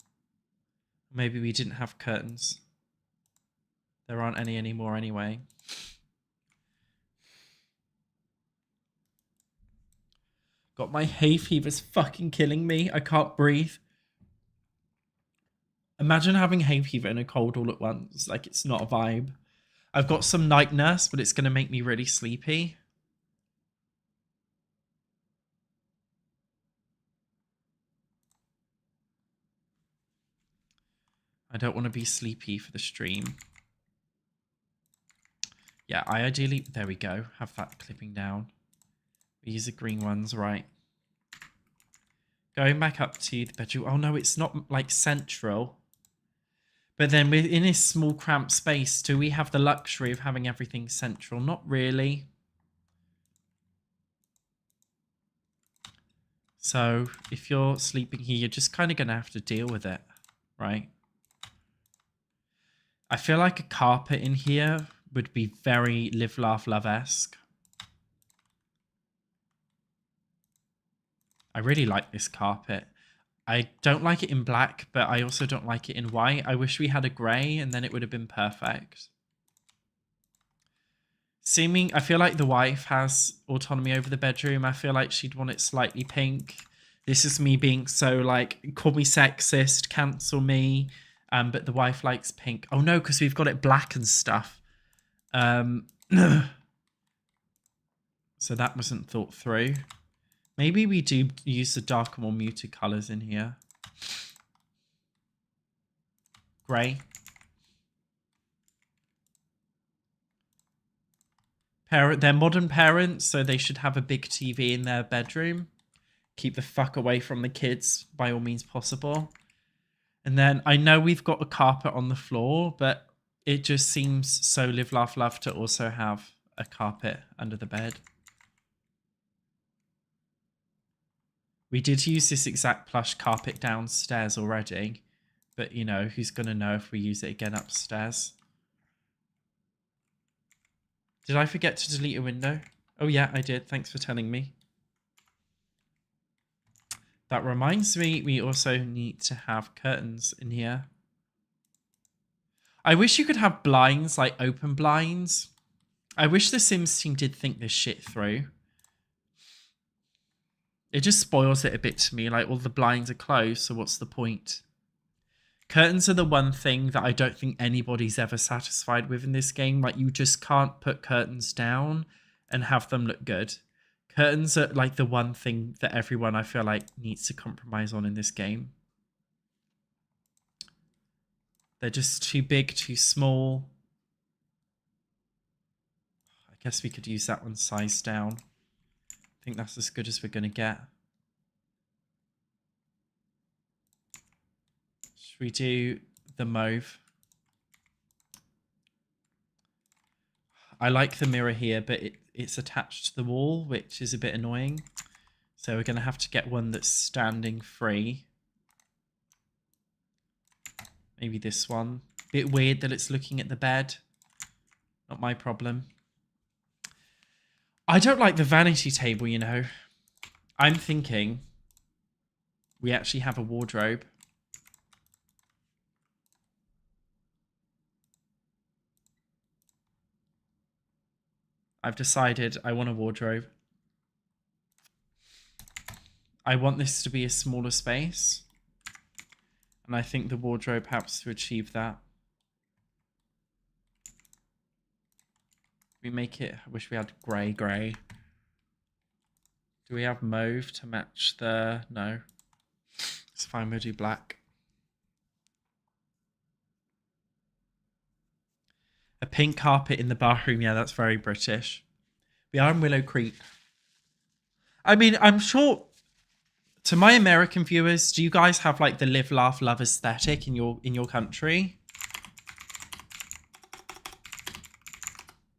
Maybe we didn't have curtains. There aren't any anymore anyway. Got my hay fever's fucking killing me. I can't breathe. Imagine having hay fever and a cold all at once. Like, it's not a vibe. I've got some night nurse, but it's going to make me really sleepy. I don't want to be sleepy for the stream. Yeah, I ideally... There we go. Have that clipping down. We use the green ones, right. Going back up to the bedroom. Oh, no, it's not, like, central. But then within this small cramped space, do we have the luxury of having everything central? Not really. So if you're sleeping here, you're just kind of going to have to deal with it, right? I feel like a carpet in here would be very live, laugh, love-esque. I really like this carpet. I don't like it in black, but I also don't like it in white. I wish we had a grey and then it would have been perfect. I feel like the wife has autonomy over the bedroom. I feel like she'd want it slightly pink. This is me being so, like, call me sexist, cancel me. But the wife likes pink. Oh no, because we've got it black and stuff. So that wasn't thought through. Maybe we do use the darker, more muted colours in here. Grey. They're modern parents, so they should have a big TV in their bedroom. Keep the fuck away from the kids by all means possible. And then I know we've got a carpet on the floor, but it just seems so live, laugh, love to also have a carpet under the bed. We did use this exact plush carpet downstairs already, but you know, who's going to know if we use it again upstairs? Did I forget to delete a window? Oh yeah, I did. Thanks for telling me. That reminds me, we also need to have curtains in here. I wish you could have blinds, like open blinds. I wish the Sims team did think this shit through. It just spoils it a bit to me, like all the blinds are closed, so what's the point? Curtains are the one thing that I don't think anybody's ever satisfied with in this game. Like, you just can't put curtains down and have them look good. Curtains are like the one thing that everyone, I feel like, needs to compromise on in this game. They're just too big, too small. I guess we could use that one size down. I think that's as good as we're going to get. Should we do the mauve? I like the mirror here, but it's attached to the wall, which is a bit annoying. So we're going to have to get one that's standing free. Maybe this one. Bit weird that it's looking at the bed. Not my problem. I don't like the vanity table, you know. I'm thinking we actually have a wardrobe. I've decided I want a wardrobe. I want this to be a smaller space. And I think the wardrobe helps to achieve that. We make it, I wish we had grey. Do we have mauve to match the, no. It's fine, we'll do black. A pink carpet in the bathroom, yeah, that's very British. We are in Willow Creek. I mean, I'm sure, to my American viewers, do you guys have like the live, laugh, love aesthetic in your country?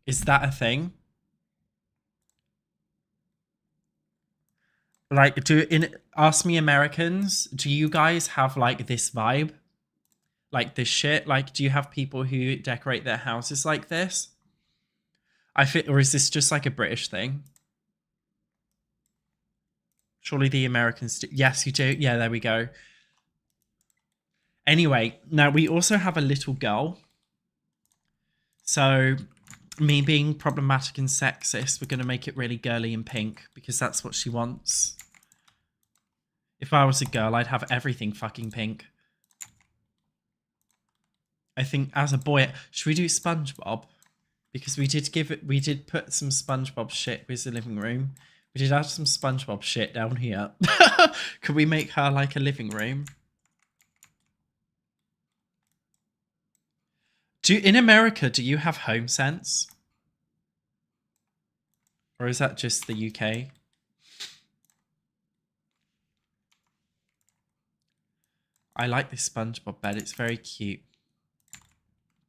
Is that a thing? Like, ask me Americans, do you guys have like this vibe? Like this shit? Like, do you have people who decorate their houses like this? I feel, or is this just like a British thing? Surely the Americans do. Yes, you do. Yeah, there we go. Anyway, now we also have a little girl. So, me being problematic and sexist, we're going to make it really girly and pink because that's what she wants. If I was a girl, I'd have everything fucking pink. I think as a boy, should we do SpongeBob? Because we did put some SpongeBob shit with the living room. We did add some SpongeBob shit down here. Could we make her like a living room? In America, do you have HomeSense? Or is that just the UK? I like this SpongeBob bed. It's very cute.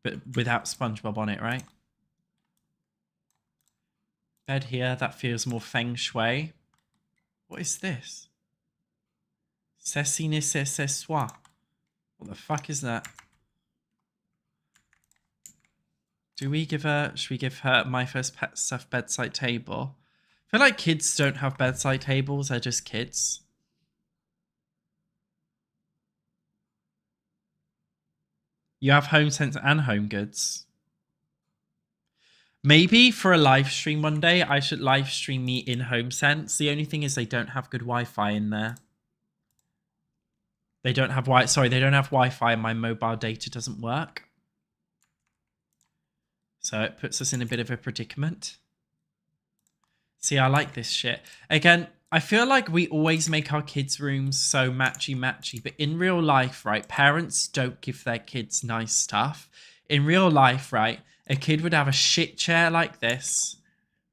But without SpongeBob on it, right? Bed here, that feels more feng shui. What is this? Ceci ne ce soit. What the fuck is that? Should we give her my first pet stuff bedside table? I feel like kids don't have bedside tables, they're just kids. You have HomeSense and Home Goods. Maybe for a live stream one day, I should live stream me in HomeSense. The only thing is they don't have good Wi-Fi in there. They don't have they don't have Wi-Fi and my mobile data doesn't work. So it puts us in a bit of a predicament. See, I like this shit. Again, I feel like we always make our kids' rooms so matchy-matchy, but in real life, right, parents don't give their kids nice stuff. In real life, right, a kid would have a shit chair like this,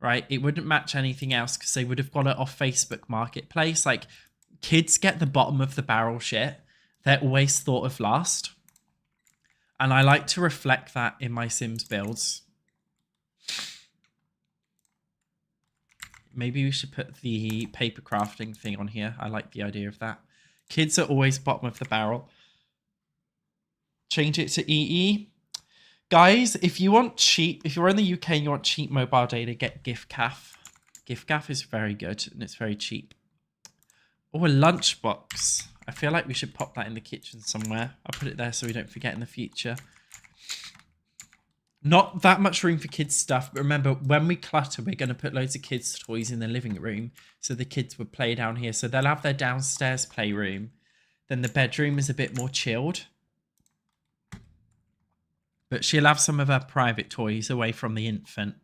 right? It wouldn't match anything else because they would have got it off Facebook Marketplace. Like, kids get the bottom of the barrel shit. They're always thought of last. And I like to reflect that in my Sims builds. Maybe we should put the paper crafting thing on here. I like the idea of that. Kids are always bottom of the barrel. Change it to EE. Guys, if you want cheap, if you're in the UK and you want cheap mobile data, get GiftGaff. GiftGaff is very good and it's very cheap. Oh, a lunchbox. I feel like we should pop that in the kitchen somewhere. I'll put it there so we don't forget in the future. Not that much room for kids' stuff, but remember, when we clutter, we're going to put loads of kids' toys in the living room so the kids would play down here. So they'll have their downstairs playroom. Then the bedroom is a bit more chilled. But she'll have some of her private toys away from the infant.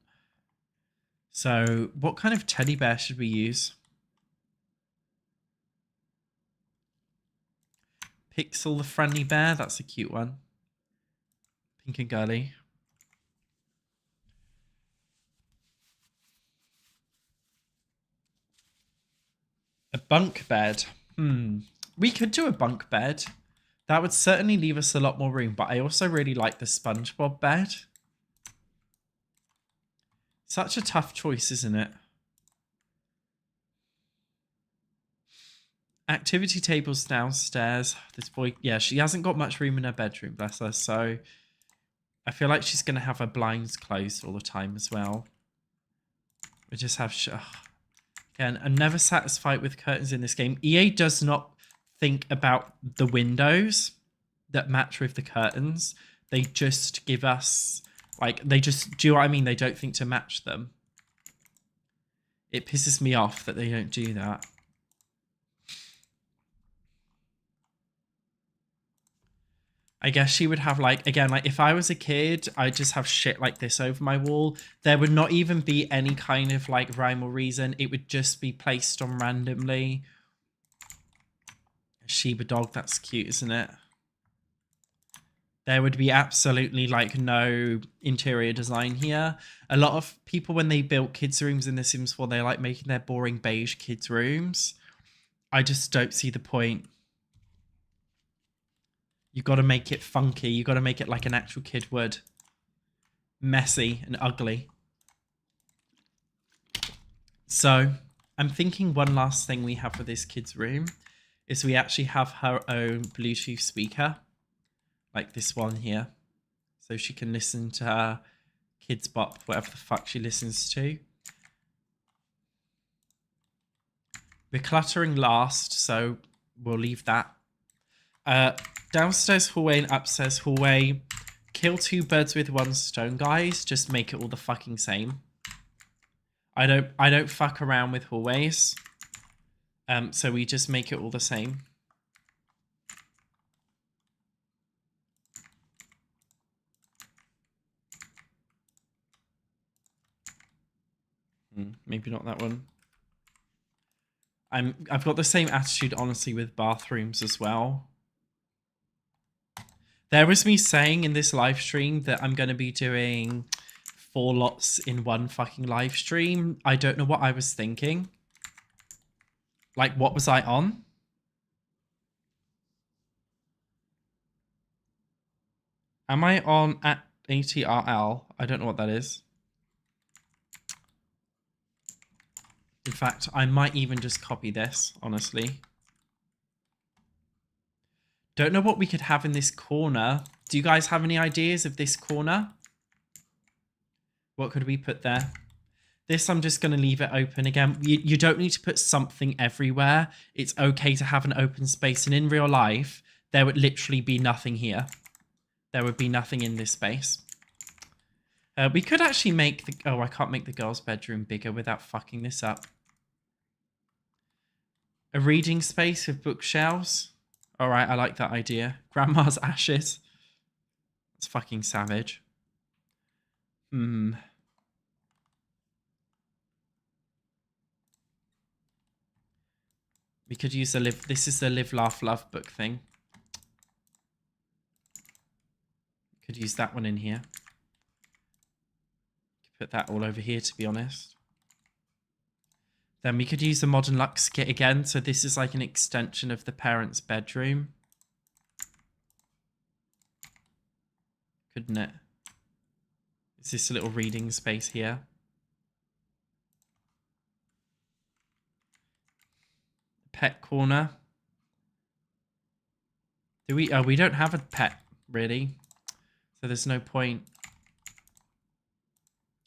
So what kind of teddy bear should we use? Pixel the friendly bear. That's a cute one. Pink and girly. A bunk bed. We could do a bunk bed. That would certainly leave us a lot more room, but I also really like the SpongeBob bed. Such a tough choice, isn't it? Activity tables downstairs. This boy, yeah, she hasn't got much room in her bedroom, bless her. So I feel like she's going to have her blinds closed all the time as well. We just have... Again, I'm never satisfied with curtains in this game. EA does not think about the windows that match with the curtains. They just give us, like, they just, do you know what I mean? They don't think to match them. It pisses me off that they don't do that. I guess she would have, like, again, like, if I was a kid, I'd just have shit like this over my wall. There would not even be any kind of, like, rhyme or reason. It would just be placed on randomly. A Shiba dog, that's cute, isn't it? There would be absolutely, like, no interior design here. A lot of people, when they built kids' rooms in The Sims 4, they like making their boring beige kids' rooms. I just don't see the point. You got to make it funky. You got to make it like an actual kid would. Messy and ugly. So I'm thinking one last thing we have for this kid's room is we actually have her own Bluetooth speaker. Like this one here. So she can listen to her kids bop, whatever the fuck she listens to. We're cluttering last, so we'll leave that. Downstairs hallway and upstairs hallway. Kill two birds with one stone, guys. Just make it all the fucking same. I don't fuck around with hallways. So we just make it all the same. Maybe not that one. I've got the same attitude, honestly, with bathrooms as well. There was me saying in this live stream that I'm going to be doing 4 lots in one fucking live stream. I don't know what I was thinking. Like, what was I on? Am I on at ATRL? I don't know what that is. In fact, I might even just copy this, honestly. Don't know what we could have in this corner. Do you guys have any ideas of this corner? What could we put there? This, I'm just going to leave it open again. You don't need to put something everywhere. It's okay to have an open space. And in real life, there would literally be nothing here. There would be nothing in this space. We could actually make the... Oh, I can't make the girls' bedroom bigger without fucking this up. A reading space with bookshelves. All right, I like that idea. Grandma's ashes. It's fucking savage. We could use the live... This is the live, laugh, love book thing. Could use that one in here. Could put that all over here, to be honest. Then we could use the Modern Luxe kit again. So this is like an extension of the parents' bedroom. Couldn't it? Is this a little reading space here? Pet corner. Do we? Oh, we don't have a pet, really. So there's no point.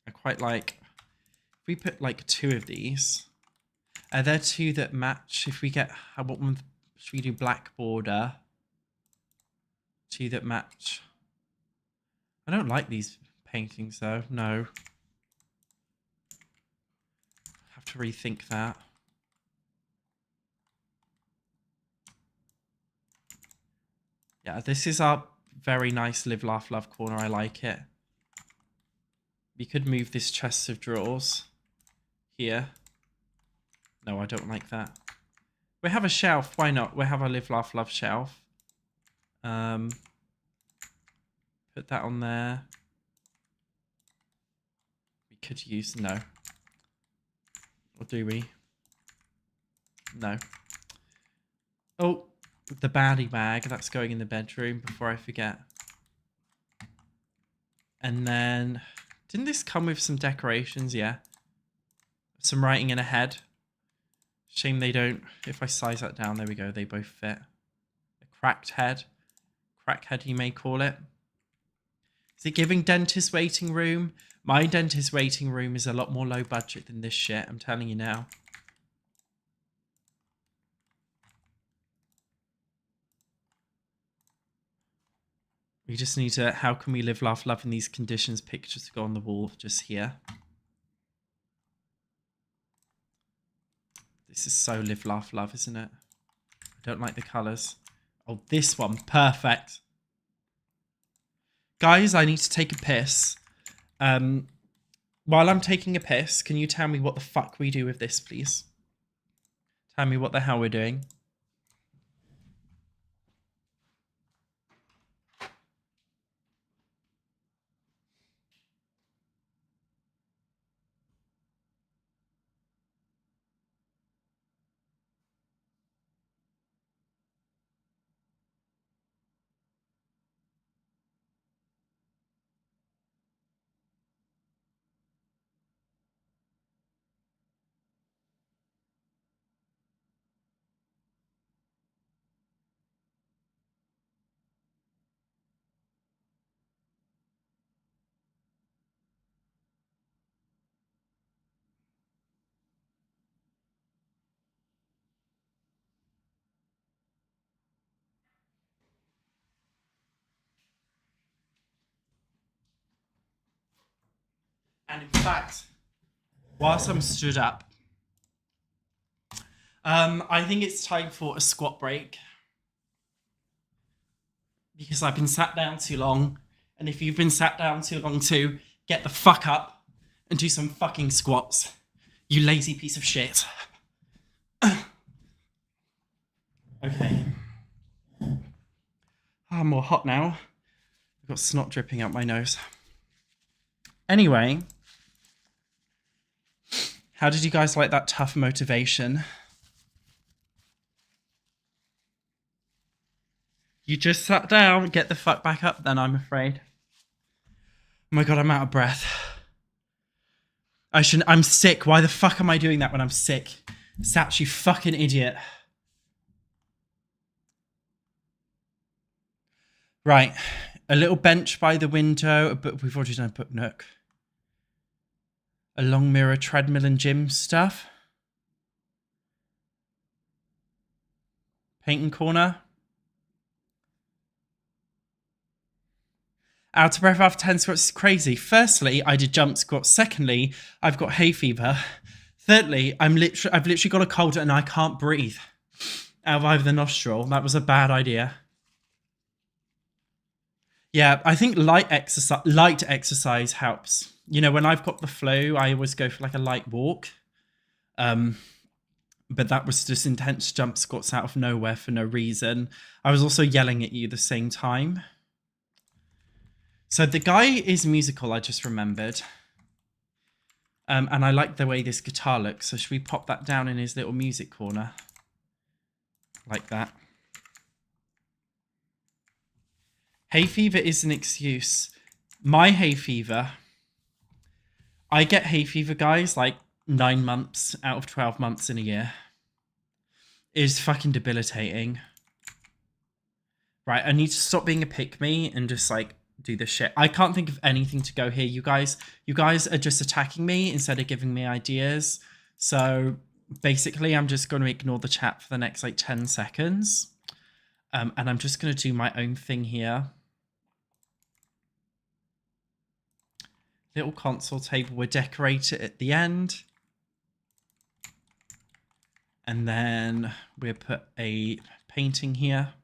I quite like... If we put like 2 of these... Are there 2 that match? If we get... What one should we do? Black border. 2 that match. I don't like these paintings though. No. Have to rethink that. Yeah, this is our very nice Live, Laugh, Love corner. I like it. We could move this chest of drawers here. No, I don't like that. We have a shelf. Why not? We have a Live, Laugh, Love shelf. Put that on there. We could use... No. Or do we? No. Oh, the baddie bag. That's going in the bedroom before I forget. And then... Didn't this come with some decorations? Yeah. Some writing in a head. Shame they don't... If I size that down, there we go. They both fit. A cracked head. Crackhead, you may call it. Is it giving dentist waiting room? My dentist waiting room is a lot more low budget than this shit. I'm telling you now. We just need to... How can we live, laugh, love in these conditions? Pictures to go on the wall just here. This is so live, laugh, love, isn't it? I don't like the colours. Oh, this one. Perfect. Guys, I need to take a piss. While I'm taking a piss, can you tell me what the fuck we do with this, please? Tell me what the hell we're doing. And in fact, whilst I'm stood up, I think it's time for a squat break. Because I've been sat down too long. And if you've been sat down too long too, get the fuck up and do some fucking squats. You lazy piece of shit. Okay. Oh, I'm more hot now. I've got snot dripping out my nose. Anyway... How did you guys like that tough motivation? You just sat down, get the fuck back up then, I'm afraid. Oh my god, I'm out of breath. I'm sick. Why the fuck am I doing that when I'm sick? Satch, you fucking idiot. Right. A little bench by the window, but we've already done a book nook. A long mirror, treadmill and gym stuff. Painting corner. Out of breath after 10 squats is crazy. Firstly, I did jump squats. Secondly, I've got hay fever. Thirdly, I've literally got a cold and I can't breathe out of either nostril. That was a bad idea. Yeah, I think light exercise helps. You know, when I've got the flu, I always go for like a light walk. But that was just intense jump squats out of nowhere for no reason. I was also yelling at you the same time. So the guy is musical, I just remembered. And I like the way this guitar looks. So should we pop that down in his little music corner? Like that. Hay fever is an excuse. My hay fever... I get hay fever, guys, like 9 months out of 12 months in a year. It's fucking debilitating. Right, I need to stop being a pick-me and just, like, do this shit. I can't think of anything to go here, you guys. You guys are just attacking me instead of giving me ideas. So, basically, I'm just going to ignore the chat for the next, like, 10 seconds. And I'm just going to do my own thing here. Little console table. We'll decorate it at the end. And then we'll put a painting here.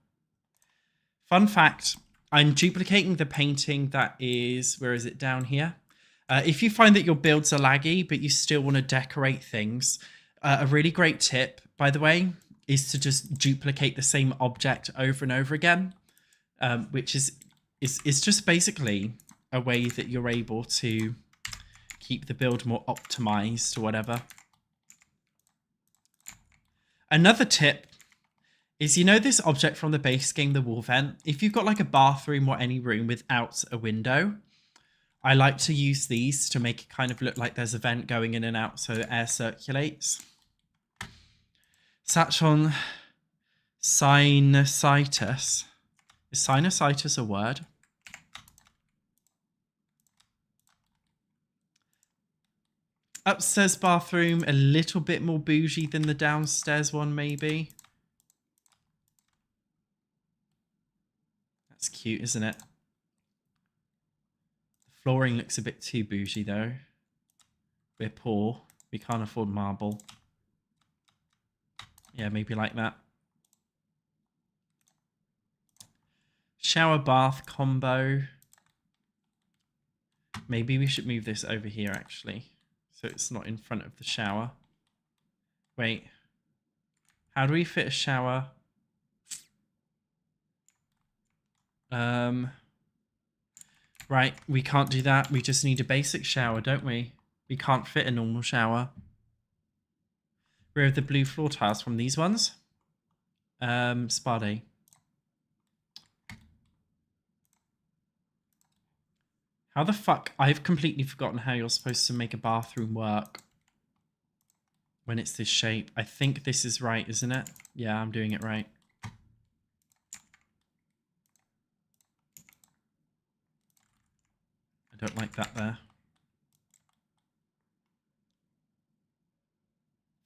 Fun fact, I'm duplicating the painting that is, where is it, down here? If you find that your builds are laggy, but you still want to decorate things, a really great tip, by the way, is to just duplicate the same object over and over again, which is just basically a way that you're able to keep the build more optimized or whatever. Another tip is, you know this object from the base game, the wall vent? If you've got like a bathroom or any room without a window, I like to use these to make it kind of look like there's a vent going in and out so air circulates. SatchOnSims. Is sinusitis a word? Upstairs bathroom, a little bit more bougie than the downstairs one, maybe. That's cute, isn't it? The flooring looks a bit too bougie, though. We're poor. We can't afford marble. Yeah, maybe like that. Shower bath combo. Maybe we should move this over here, actually. So it's not in front of the shower. Wait. How do we fit a shower? Right, we can't do that. We just need a basic shower, don't we? We can't fit a normal shower. Where are the blue floor tiles from? These ones? Spa day. How the fuck? I've completely forgotten how you're supposed to make a bathroom work when it's this shape. I think this is right, isn't it? Yeah, I'm doing it right. I don't like that there.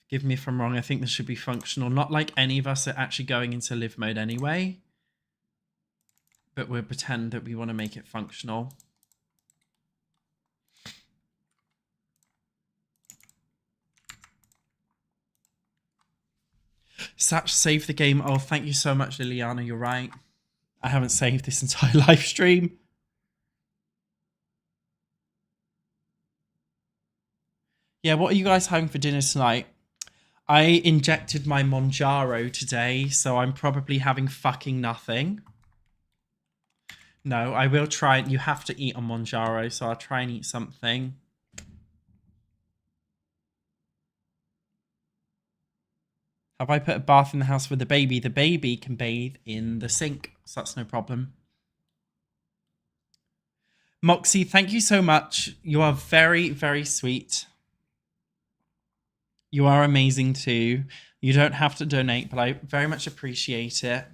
Forgive me if I'm wrong. I think this should be functional. Not like any of us are actually going into live mode anyway. But we'll pretend that we want to make it functional. Satch saved the game. Oh, thank you so much, Liliana. You're right. I haven't saved this entire live stream. Yeah, what are you guys having for dinner tonight? I injected my Monjaro today, so I'm probably having fucking nothing. No, I will try. You have to eat on Monjaro, so I'll try and eat something. Have I put a bath in the house for the baby? The baby can bathe in the sink, so that's no problem. Moxie, thank you so much. You are very, very sweet. You are amazing too. You don't have to donate, but I very much appreciate it.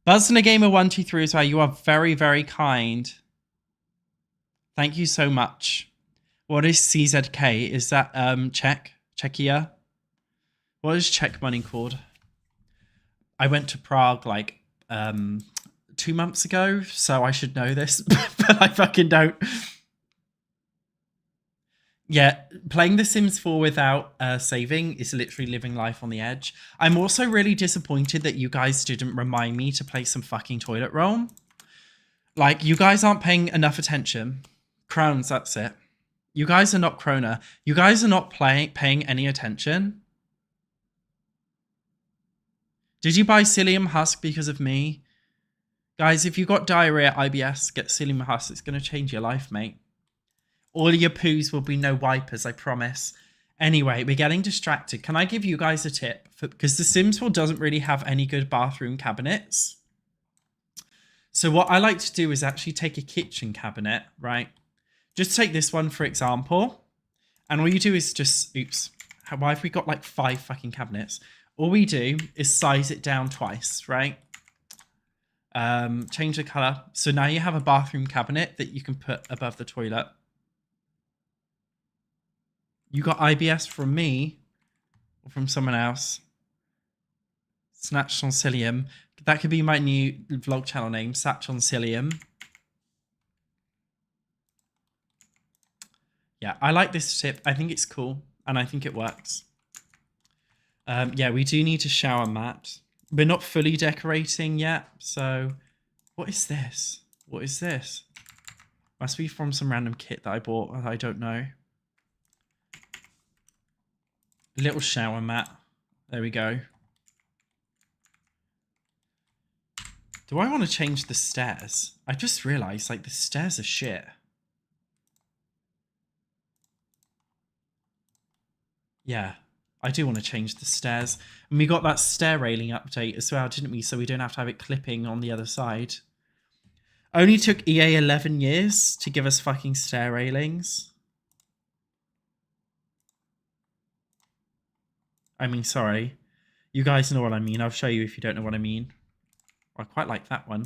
Buzzner Gamer 123 as well. You are very, very kind. Thank you so much. What is CZK? Is that Czechia? What is Czech money called? I went to Prague like 2 months ago, so I should know this, but I fucking don't. Yeah, playing The Sims 4 without saving is literally living life on the edge. I'm also really disappointed that you guys didn't remind me to play some fucking toilet roll. Like, you guys aren't paying enough attention. Crones, that's it. You guys are not Krona. You guys are not paying any attention. Did you buy psyllium husk because of me? Guys, if you got diarrhea, IBS, get psyllium husk. It's going to change your life, mate. All your poos will be no wipers, I promise. Anyway, we're getting distracted. Can I give you guys a tip? Because the Sims 4 doesn't really have any good bathroom cabinets. So what I like to do is actually take a kitchen cabinet, right? Just take this one, for example. And all you do is just, oops, why have we got like 5 fucking cabinets? All we do is size it down twice, right? Change the color. So now you have a bathroom cabinet that you can put above the toilet. You got IBS from me or from someone else. SatchOnSims. That could be my new vlog channel name, SatchOnSims. Yeah, I like this tip. I think it's cool and I think it works. Yeah, we do need a shower mat. We're not fully decorating yet, so what is this? What is this? Must be from some random kit that I bought. I don't know. Little shower mat. There we go. Do I want to change the stairs? I just realized, like, the stairs are shit. Yeah, I do want to change the stairs. And we got that stair railing update as well, didn't we? So we don't have to have it clipping on the other side. Only took EA 11 years to give us fucking stair railings. I mean, sorry. You guys know what I mean. I'll show you if you don't know what I mean. I quite like that one.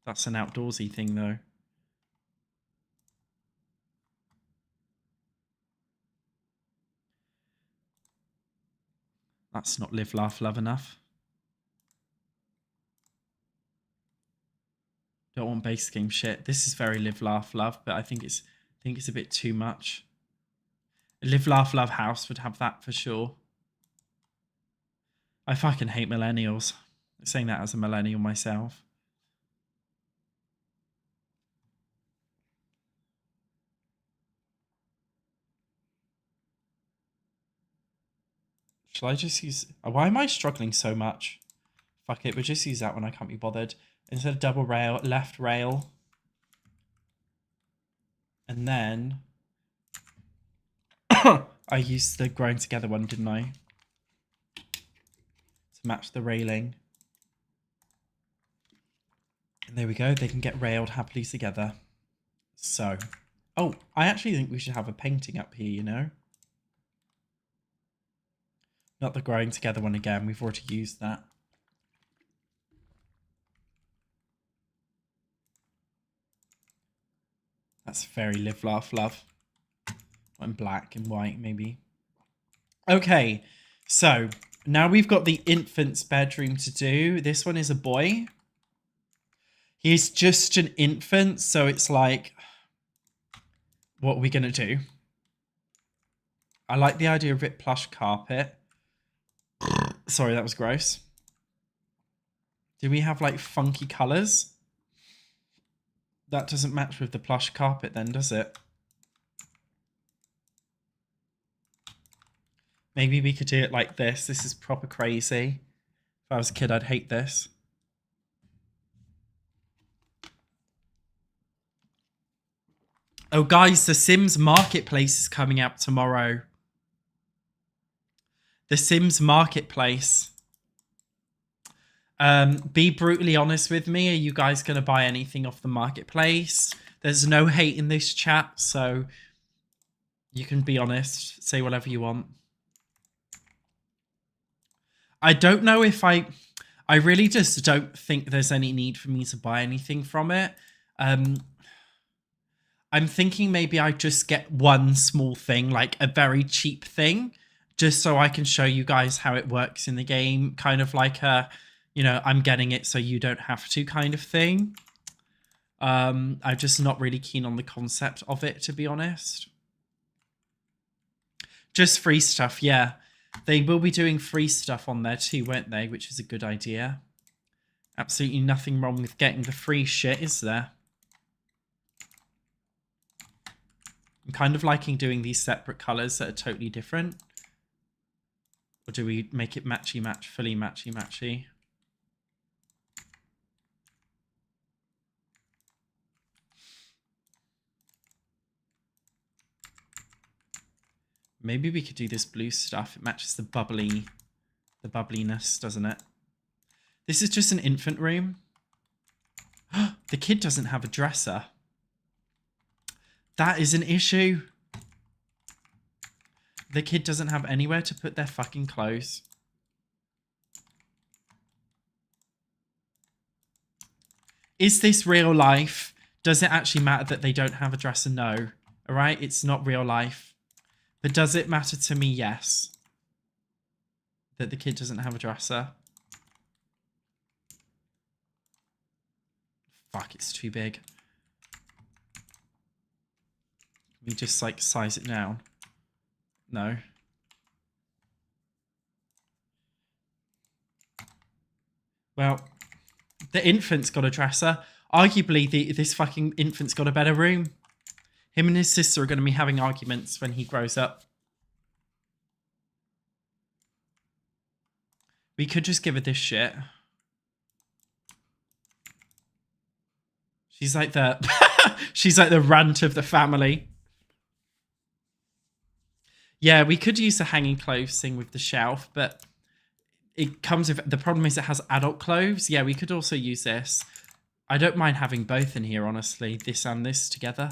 That's an outdoorsy thing, though. That's not live, laugh, love enough. Don't want base game shit. This is very live, laugh, love, but I think it's a bit too much. A live, laugh, love house would have that for sure. I fucking hate millennials. I'm saying that as a millennial myself. Shall I just use... Why am I struggling so much? Fuck it, we'll just use that one. I can't be bothered. Instead of double rail, left rail. And then... I used the grown together one, didn't I? To match the railing. And there we go. They can get railed happily together. So... Oh, I actually think we should have a painting up here, you know? Not the growing together one again. We've already used that. That's very live, laugh, love. And black and white, maybe. Okay, so now we've got the infant's bedroom to do. This one is a boy. He's just an infant, so it's like, what are we going to do? I like the idea of it plush carpet. Sorry, that was gross. Do we have like funky colours? That doesn't match with the plush carpet then, does it? Maybe we could do it like this. This is proper crazy. If I was a kid, I'd hate this. Oh, guys, the Sims Marketplace is coming out tomorrow. The Sims Marketplace. Be brutally honest with me. Are you guys going to buy anything off the Marketplace? There's no hate in this chat, so you can be honest. Say whatever you want. I don't know if I really just don't think there's any need for me to buy anything from it. I'm thinking maybe I just get one small thing, like a very cheap thing, just so I can show you guys how it works in the game. Kind of like a, you know, I'm getting it so you don't have to kind of thing. I'm just not really keen on the concept of it, to be honest. Just free stuff, yeah. They will be doing free stuff on there too, won't they? Which is a good idea. Absolutely nothing wrong with getting the free shit, is there? I'm kind of liking doing these separate colours that are totally different. Or do we make it matchy-match, fully matchy-matchy? Maybe we could do this blue stuff. It matches the bubbliness, doesn't it? This is just an infant room. The kid doesn't have a dresser. That is an issue. The kid doesn't have anywhere to put their fucking clothes. Is this real life? Does it actually matter that they don't have a dresser? No. All right, it's not real life. But does it matter to me? Yes. That the kid doesn't have a dresser. Fuck, it's too big. We just like size it down. No. Well, the infant's got a dresser. Arguably, this fucking infant's got a better room. Him and his sister are going to be having arguments when he grows up. We could just give her this shit. She's like the she's like the runt of the family. Yeah, we could use the hanging clothes thing with the shelf, but it comes with the problem is it has adult clothes. Yeah, we could also use this. I don't mind having both in here, honestly, this and this together.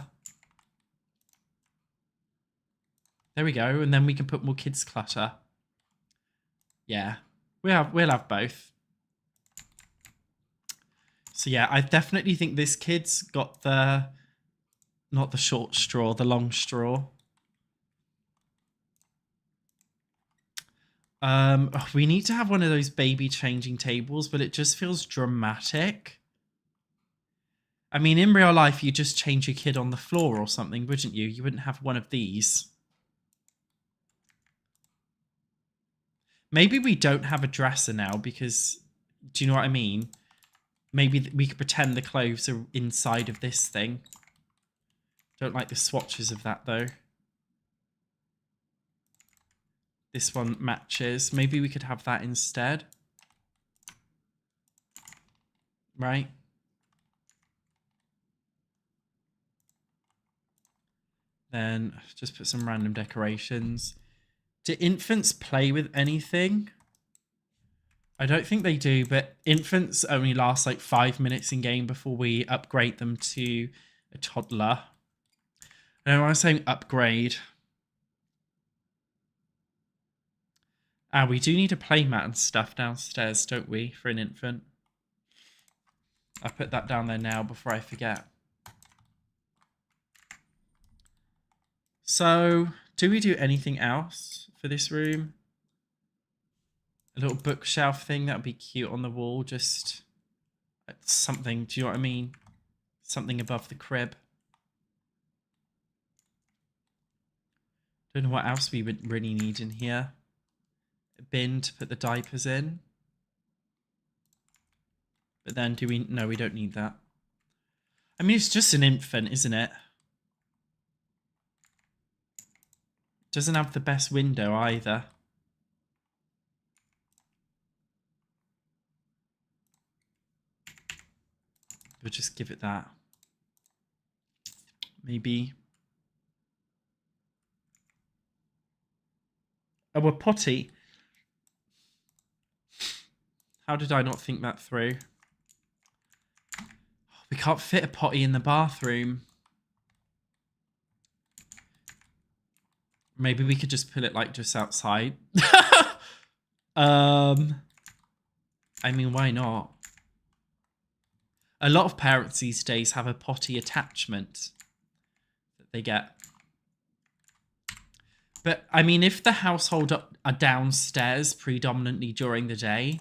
There we go, and then we can put more kids' clutter. Yeah, we'll have both. So yeah, I definitely think this kid's got the not the short straw, the long straw. We need to have one of those baby changing tables, but it just feels dramatic. I mean, in real life, you just change your kid on the floor or something, wouldn't you? You wouldn't have one of these. Maybe we don't have a dresser now because, do you know what I mean? Maybe we could pretend the clothes are inside of this thing. Don't like the swatches of that, though. This one matches. Maybe we could have that instead. Right? Then just put some random decorations. Do infants play with anything? I don't think they do, but infants only last like 5 minutes in game before we upgrade them to a toddler. And when I'm saying upgrade, we do need a playmat and stuff downstairs, don't we, for an infant? I'll put that down there now before I forget. So, do we do anything else for this room? A little bookshelf thing, that would be cute on the wall, just something, do you know what I mean? Something above the crib. Don't know what else we would really need in here. A bin to put the diapers in. But then do we... No, we don't need that. I mean, it's just an infant, isn't it? Doesn't have the best window either. We'll just give it that. Maybe. Oh, a potty. How did I not think that through? We can't fit a potty in the bathroom. Maybe we could just put it like just outside. I mean, why not? A lot of parents these days have a potty attachment that they get. But, I mean, if the household are downstairs predominantly during the day,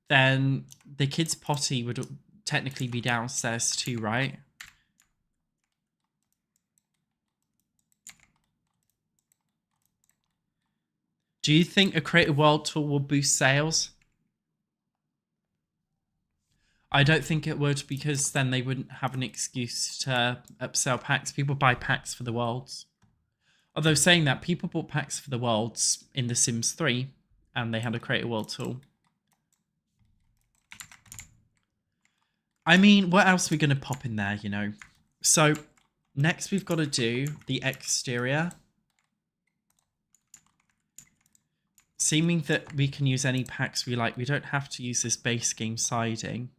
then the kids' potty would technically be downstairs too, right? Do you think a Creative World tool will boost sales? I don't think it would, because then they wouldn't have an excuse to upsell packs. People buy packs for the worlds. Although saying that, people bought packs for the worlds in The Sims 3 and they had a Creative World tool. I mean, what else are we going to pop in there, you know? So next we've got to do the exterior. Seeming that we can use any packs we like. We don't have to use this base game siding.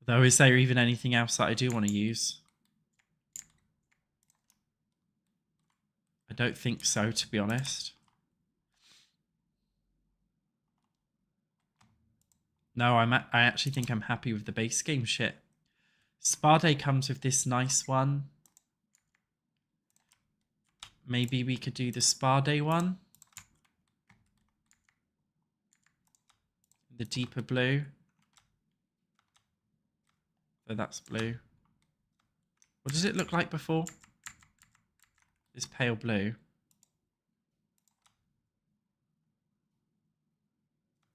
Though, is there even anything else that I do want to use? I don't think so, to be honest. No, I actually think I'm happy with the base game shit. Spa Day comes with this nice one. Maybe we could do the Spa Day one. The deeper blue. So that's blue. What does it look like before? This pale blue.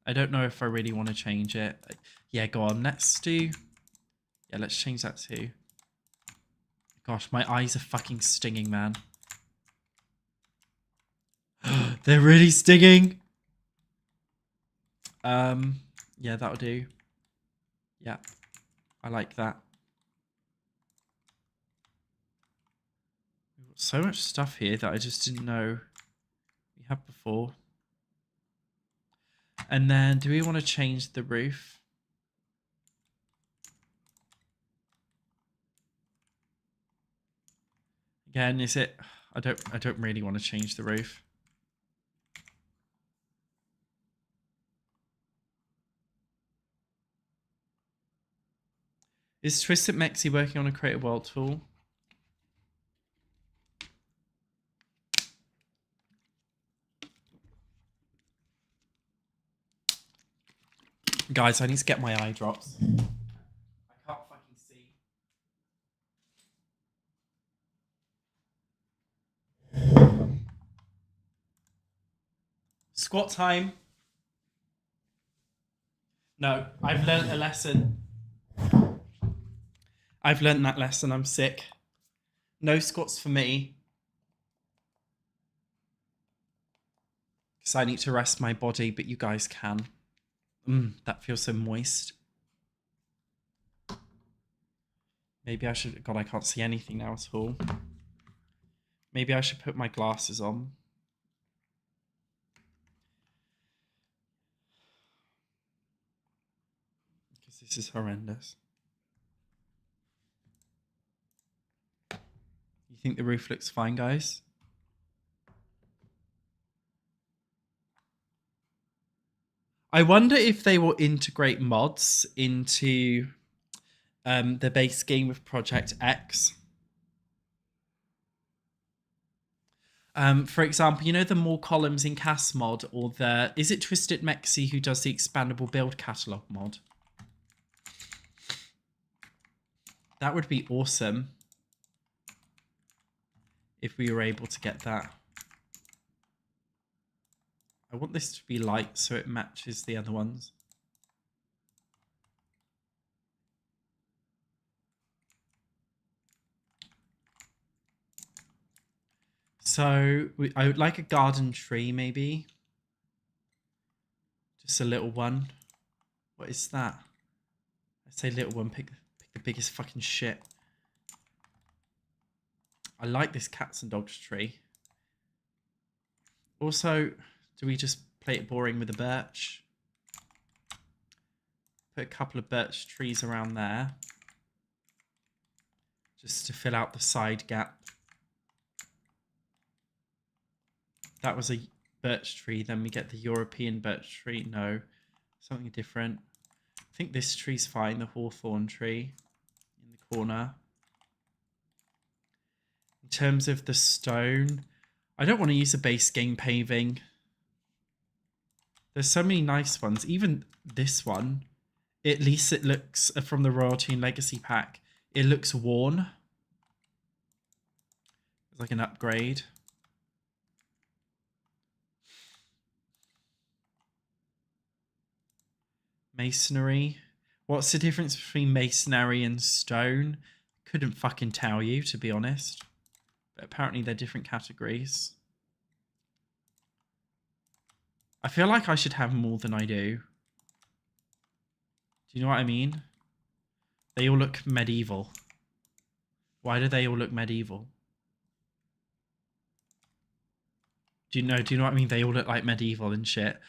I don't know if I really want to change it. Yeah, go on. Let's do... Yeah, let's change that too. Gosh, my eyes are fucking stinging, man. They're really stinging. Yeah, that'll do. Yeah, I like that. We've got so much stuff here that I just didn't know we had before. And then, do we want to change the roof? Again, is it? I don't really want to change the roof. Is Twisted Mexi working on a Create a World tool? Guys, I need to get my eye drops. I can't fucking see. Squat time. No, I've learned a lesson. I've learned that lesson. I'm sick. No squats for me. Because I need to rest my body, but you guys can. That feels so moist. Maybe I should... God, I can't see anything now at all. Maybe I should put my glasses on. Because this is horrendous. You think the roof looks fine, guys? I wonder if they will integrate mods into the base game with Project X. For example, you know the more columns in CAS mod, or the... Is it Twisted Mexi who does the expandable build catalog mod? That would be awesome if we were able to get that. I want this to be light so it matches the other ones. So I would like a garden tree, maybe. Just a little one. What is that? I say little one, pick the biggest fucking shit. I like this cats and dogs tree. Also, do we just play it boring with a birch? Put a couple of birch trees around there. Just to fill out the side gap. That was a birch tree. Then we get the European birch tree. No, something different. I think this tree's fine. The hawthorn tree in the corner. In terms of the stone, I don't want to use a base game paving. There's so many nice ones. Even this one, at least it looks, from the Royalty and Legacy pack, it looks worn. It's like an upgrade. Masonry. What's the difference between masonry and stone? Couldn't fucking tell you, to be honest. But apparently they're different categories. I feel like I should have more than I do. Do you know what I mean? They all look medieval. Why do they all look medieval? Do you know what I mean? They all look like medieval and shit.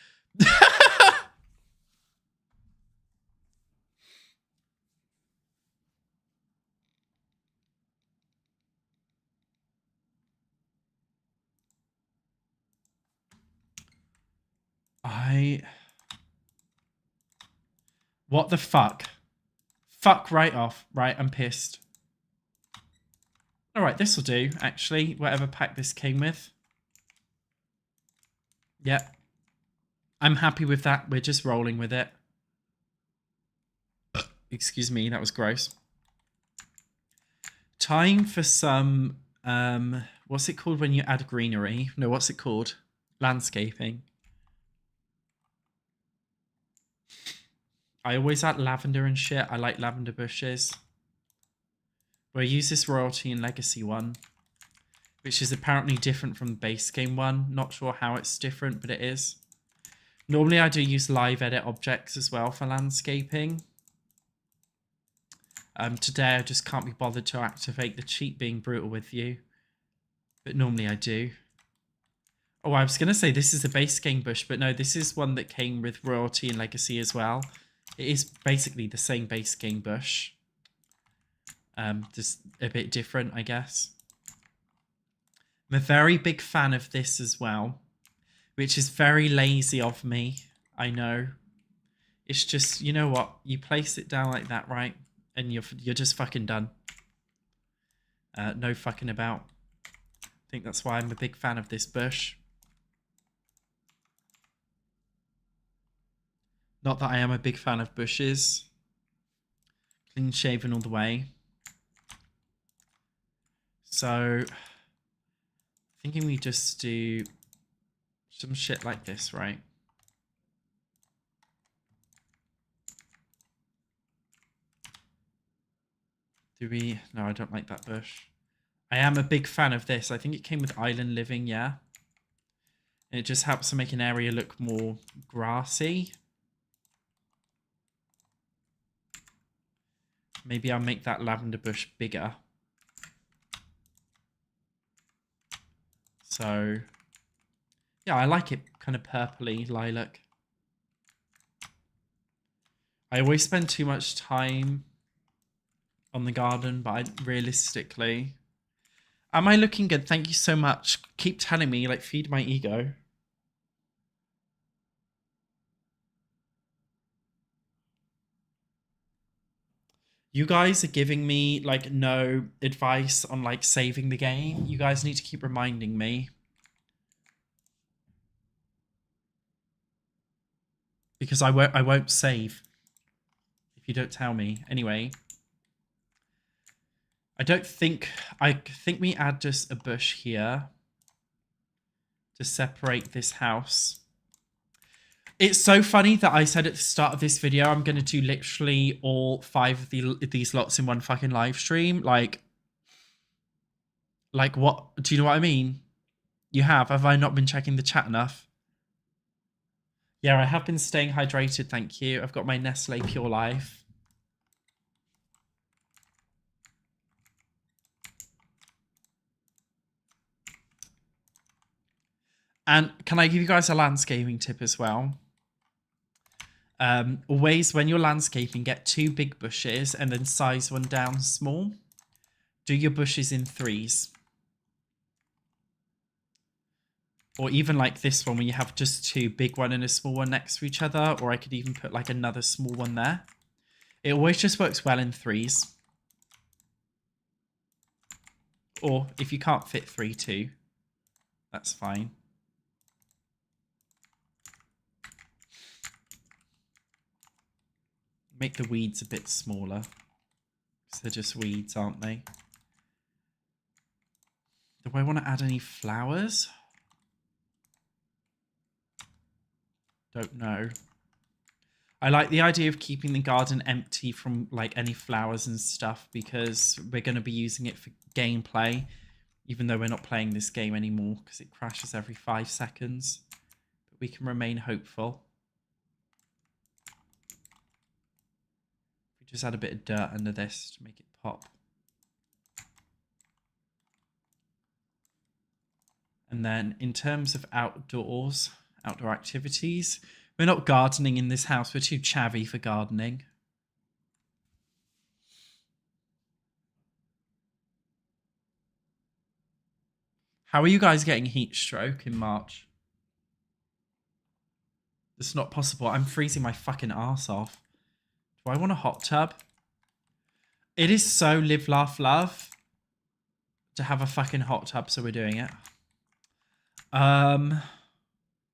What the fuck? Fuck right off. Right, I'm pissed. Alright, this will do, actually. Whatever pack this came with. Yep. I'm happy with that. We're just rolling with it. Excuse me, that was gross. Time for some... what's it called when you add greenery? No, what's it called? Landscaping. I always add lavender and shit. I like lavender bushes. We'll use this Royalty and Legacy one, which is apparently different from the base game one. Not sure how it's different, but it is. Normally I do use live edit objects as well for landscaping. Today I just can't be bothered to activate the cheat, being brutal with you. But normally I do. Oh, I was going to say this is a base game bush, but no, this is one that came with Royalty and Legacy as well. It is basically the same base game bush. Just a bit different, I guess. I'm a very big fan of this as well, which is very lazy of me. I know. It's just, you know what? You place it down like that, right? And you're just fucking done. No fucking about. I think that's why I'm a big fan of this bush. Not that I am a big fan of bushes. Clean shaven all the way. So, thinking we just do some shit like this, right? Do we? No, I don't like that bush. I am a big fan of this. I think it came with Island Living, yeah. And it just helps to make an area look more grassy. Maybe I'll make that lavender bush bigger. So, yeah, I like it kind of purpley, lilac. I always spend too much time on the garden, but realistically... Am I looking good? Thank you so much. Keep telling me, like, feed my ego. You guys are giving me, like, no advice on, like, saving the game. You guys need to keep reminding me. Because I won't save if you don't tell me. Anyway. I think we add just a bush here to separate this house. It's so funny that I said at the start of this video I'm going to do literally all 5 of these lots in one fucking live stream. Like what? Do you know what I mean? You have? Have I not been checking the chat enough? Yeah, I have been staying hydrated, thank you. I've got my Nestle Pure Life. And can I give you guys a landscaping tip as well? Always, when you're landscaping, get 2 big bushes and then size one down small. Do your bushes in 3s. Or even like this one, where you have just 2 big one and a small one next to each other. Or I could even put like another small one there. It always just works well in 3s. Or if you can't fit 3 too, that's fine. Make the weeds a bit smaller. Because they're just weeds, aren't they? Do I want to add any flowers? Don't know. I like the idea of keeping the garden empty from like any flowers and stuff, because we're going to be using it for gameplay, even though we're not playing this game anymore because it crashes every 5 seconds. But we can remain hopeful. We just add a bit of dirt under this to make it pop. And then in terms of outdoor activities, we're not gardening in this house. We're too chavvy for gardening. How are you guys getting heat stroke in March? It's not possible. I'm freezing my fucking arse off. Do I want a hot tub? It is so live, laugh, love to have a fucking hot tub, so we're doing it.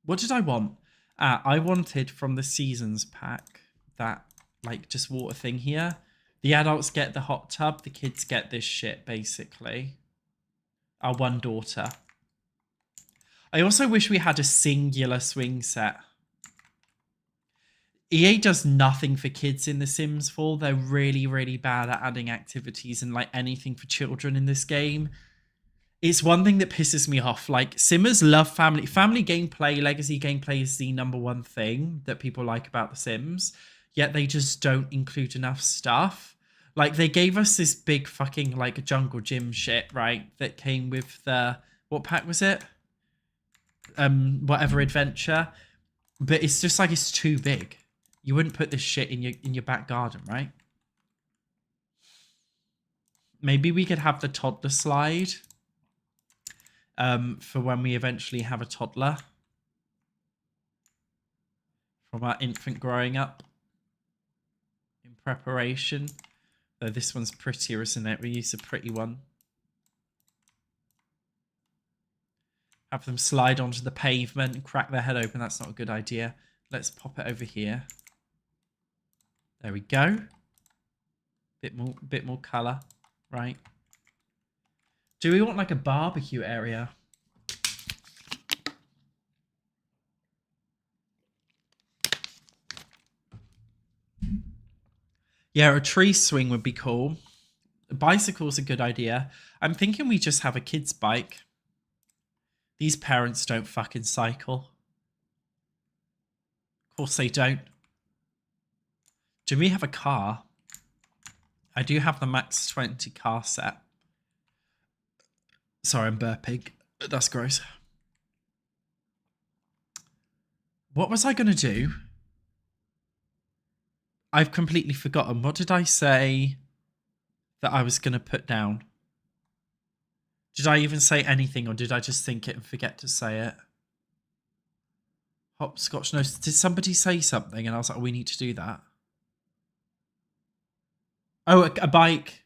What did I want? I wanted from the seasons pack that like just water thing here. The adults get the hot tub, the kids get this shit basically. Our one daughter. I also wish we had a singular swing set. EA does nothing for kids in The Sims 4. They're really, really bad at adding activities and like anything for children in this game. It's one thing that pisses me off. Like, Simmers love family. Family gameplay, legacy gameplay is the #1 thing that people like about The Sims. Yet they just don't include enough stuff. Like, they gave us this big fucking, like, jungle gym shit, right? That came with the... What pack was it? Whatever adventure. But it's just like, it's too big. You wouldn't put this shit in your back garden, right? Maybe we could have the toddler slide for when we eventually have a toddler. From our infant growing up. In preparation. Though this one's prettier, isn't it? We use a pretty one. Have them slide onto the pavement and crack their head open. That's not a good idea. Let's pop it over here. There we go. Bit more colour, right? Do we want like a barbecue area? Yeah, a tree swing would be cool. A bicycle's a good idea. I'm thinking we just have a kid's bike. These parents don't fucking cycle. Of course they don't. Do we have a car? I do have the max 20 car set. Sorry, I'm burping. That's gross. What was I going to do? I've completely forgotten. What did I say that I was going to put down? Did I even say anything, or did I just think it and forget to say it? Hopscotch. No, did somebody say something? And I was like, oh, we need to do that. Oh, a bike.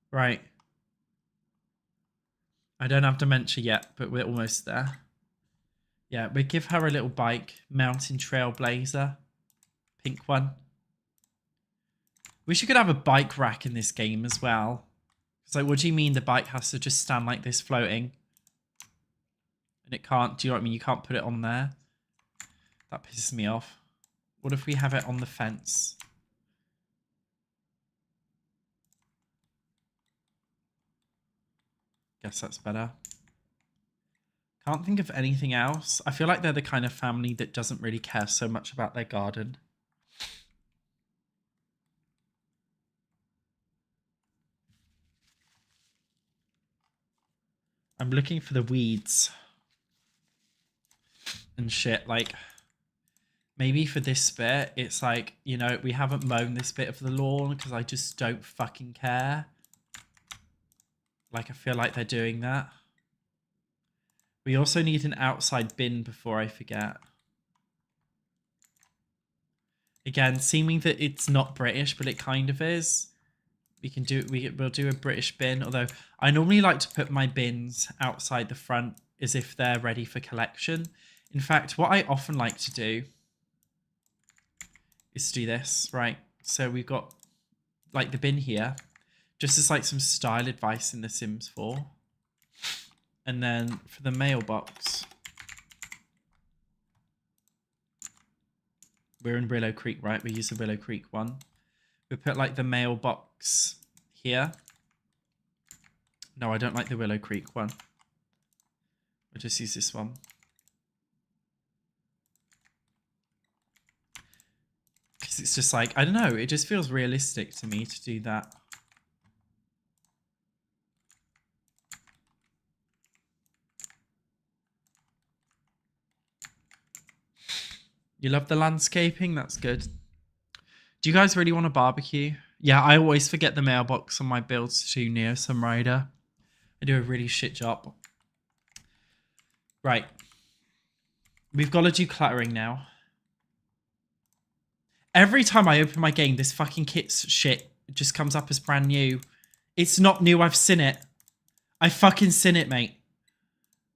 Right. I don't have dementia yet, but we're almost there. Yeah, we give her a little bike. Mountain Trailblazer. Pink one. Wish you could have a bike rack in this game as well. It's like, what do you mean the bike has to just stand like this floating? And it can't, do you know what I mean? You can't put it on there. That pisses me off. What if we have it on the fence? Guess that's better. Can't think of anything else. I feel like they're the kind of family that doesn't really care so much about their garden. I'm looking for the weeds and shit. Like, maybe for this bit, it's like, you know, we haven't mown this bit of the lawn because I just don't fucking care. Like, I feel like they're doing that. We also need an outside bin before I forget. Again, seeming that it's not British, but it kind of is. We can do, we'll do a British bin, although I normally like to put my bins outside the front as if they're ready for collection. In fact, what I often like to do is to do this, right? So we've got like the bin here, just as like some style advice in The Sims 4. And then for the mailbox, we're in Willow Creek, right? We use the Willow Creek one. We put like the mailbox here. No, I don't like the Willow Creek one. We'll just use this one. Because it's just like, I don't know, it just feels realistic to me to do that. You love the landscaping? That's good. Do you guys really want a barbecue? Yeah, I always forget the mailbox on my builds too near some rider. I do a really shit job. Right. We've got to do cluttering now. Every time I open my game, this fucking kit's shit just comes up as brand new. It's not new, I've seen it. I fucking seen it, mate.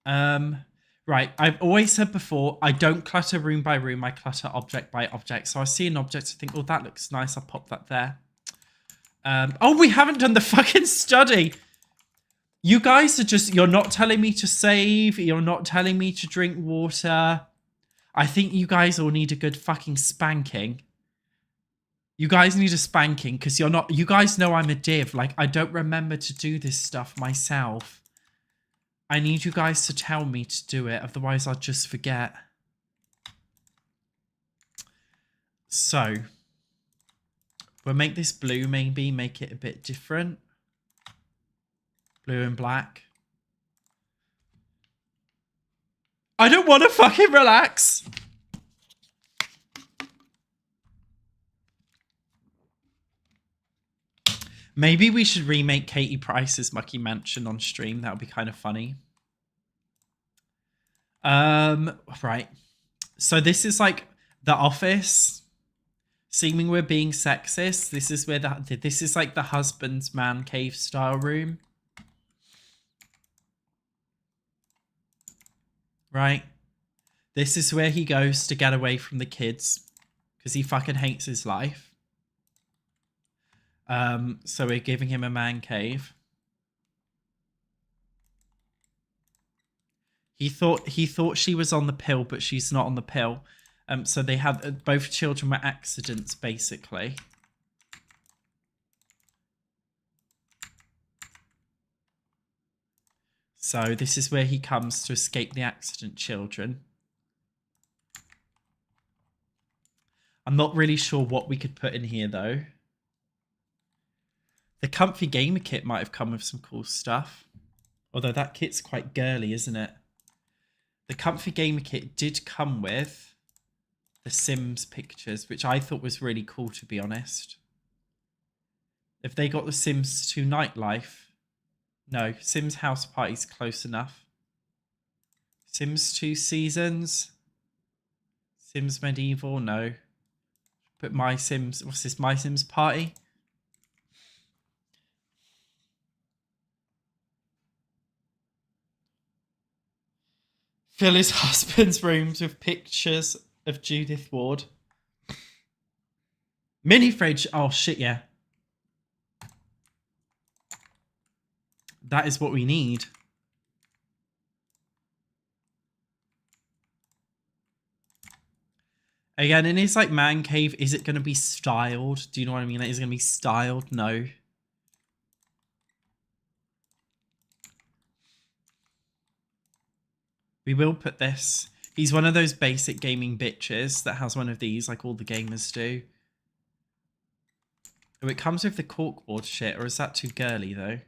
Right, I've always said before, I don't clutter room by room, I clutter object by object. So I see an object, I think, oh, that looks nice, I'll pop that there. Oh, we haven't done the fucking study. You guys are just, you're not telling me to save, you're not telling me to drink water. I think you guys all need a good fucking spanking. You guys need a spanking because you're not, you guys know I'm a div. Like, I don't remember to do this stuff myself. I need you guys to tell me to do it, otherwise I'll just forget. So, we'll make this blue, maybe make it a bit different. Blue and black. I don't want to fucking relax. Maybe we should remake Katie Price's Mucky Mansion on stream. That would be kind of funny. Right. So this is like the office. Seeming we're being sexist. This is where this is like the husband's man cave style room. Right. This is where he goes to get away from the kids because he fucking hates his life. So we're giving him a man cave. He thought she was on the pill, but she's not on the pill. So they had both children were accidents, basically. So this is where he comes to escape the accident children. I'm not really sure what we could put in here, though. The comfy gamer kit might have come with some cool stuff. Although that kit's quite girly, isn't it? The comfy gamer kit did come with the Sims pictures, which I thought was really cool, to be honest. If they got the Sims 2 nightlife... No, Sims House Party's close enough. Sims 2 Seasons? Sims Medieval? No. Put My Sims... What's this? My Sims Party? Fill his husband's rooms with pictures of Judith Ward. Mini fridge. Oh, shit, yeah. That is what we need. Again, in his like man cave, is it going to be styled? Do you know what I mean? Like, is it going to be styled? No. We will put this. He's one of those basic gaming bitches that has one of these, like all the gamers do. Oh, it comes with the corkboard shit, or is that too girly, though?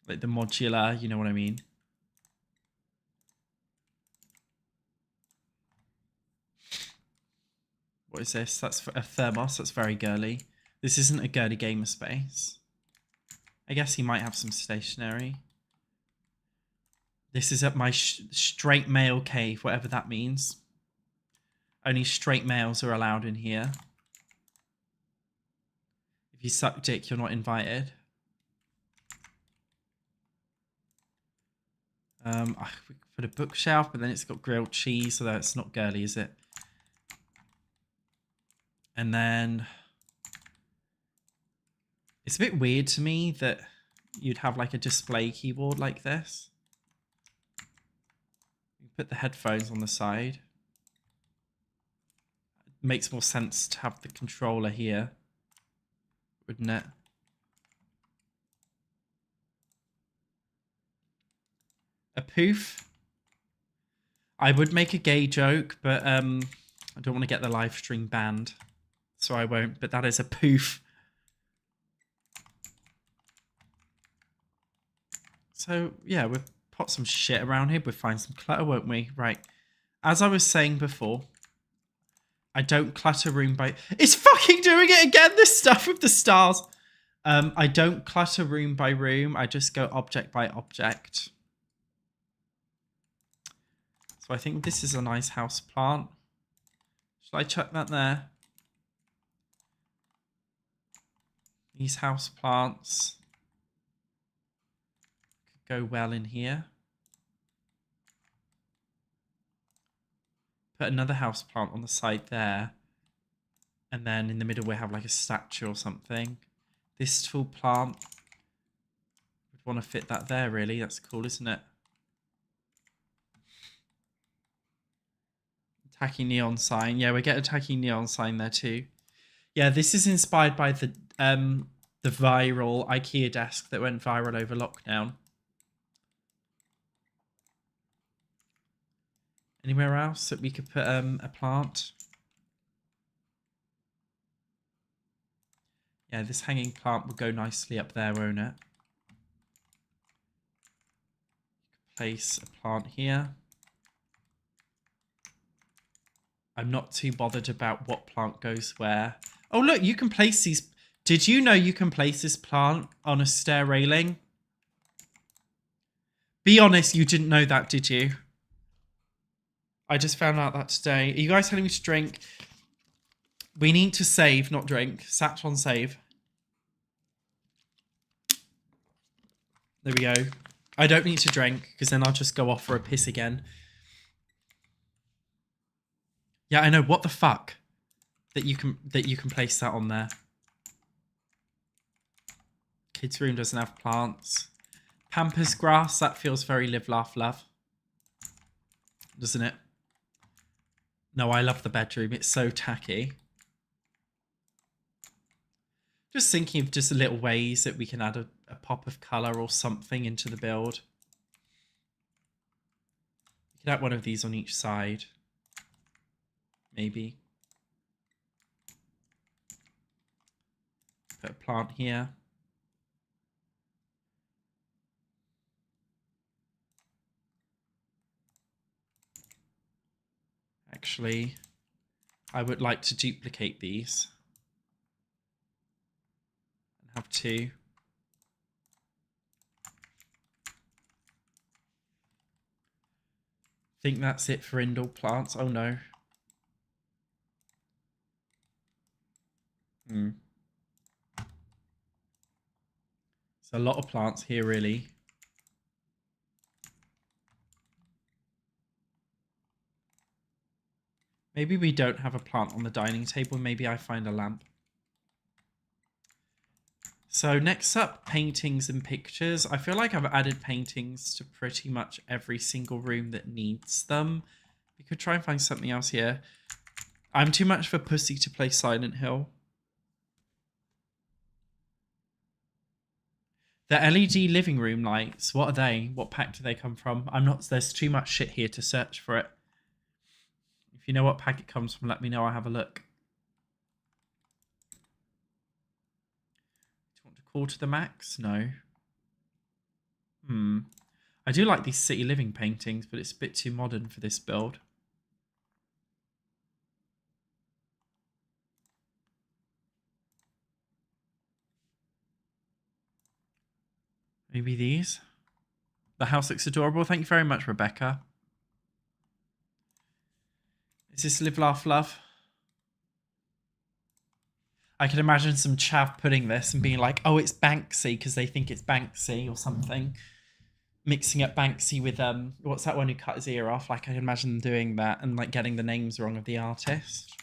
Like the modular, you know what I mean? What is this? That's a thermos. That's very girly. This isn't a girly gamer space. I guess he might have some stationery. This is at my straight male cave, whatever that means. Only straight males are allowed in here. If you suck dick, you're not invited. I could put a bookshelf, but then it's got grilled cheese, although it's not girly, is it? And then it's a bit weird to me that you'd have like a display keyboard like this. You put the headphones on the side. It makes more sense to have the controller here, wouldn't it? A poof. I would make a gay joke, but I don't want to get the live stream banned, so I won't. But that is a poof. So, yeah, we'll put some shit around here. We'll find some clutter, won't we? Right. As I was saying before, I don't clutter room by... It's fucking doing it again, this stuff with the stars. I don't clutter room by room. I just go object by object. So I think this is a nice house plant. Shall I chuck that there? These house plants could go well in here. Put another house plant on the side there. And then in the middle we have like a statue or something. This tall plant. Would want to fit that there really. That's cool, isn't it? Tacky neon sign. Yeah, we get a tacky neon sign there too. Yeah, this is inspired by the viral IKEA desk that went viral over lockdown. Anywhere else that we could put a plant? Yeah, this hanging plant will go nicely up there, won't it? Place a plant here. I'm not too bothered about what plant goes where. Oh, look, you can place these. Did you know you can place this plant on a stair railing? Be honest, you didn't know that, did you? I just found out that today. Are you guys telling me to drink? We need to save, not drink. Sat on save. There we go. I don't need to drink because then I'll just go off for a piss again. Yeah, I know. What the fuck? That you can place that on there. Kids' room doesn't have plants. Pampas grass. That feels very live, laugh, love. Doesn't it? No, I love the bedroom. It's so tacky. Just thinking of just little ways that we can add a pop of colour or something into the build. We could add one of these on each side. Maybe. Put a plant here. Actually, I would like to duplicate these. And have two. Think that's it for indoor plants. Oh no. There's a lot of plants here, really. Maybe we don't have a plant on the dining table. Maybe I find a lamp. So next up, paintings and pictures. I feel like I've added paintings to pretty much every single room that needs them. We could try and find something else here. I'm too much of a pussy to play Silent Hill. The LED living room lights, what are they? What pack do they come from? There's too much shit here to search for it. If you know what pack it comes from, let me know. I'll have a look. Do you want to call to the max? No. I do like these city living paintings, but it's a bit too modern for this build. Maybe these. The house looks adorable. Thank you very much, Rebecca. Is this Live, Laugh, Love? I can imagine some chav putting this and being like, oh, it's Banksy because they think it's Banksy or something. Mixing up Banksy with, what's that one who cut his ear off? Like, I can imagine them doing that and like getting the names wrong of the artist.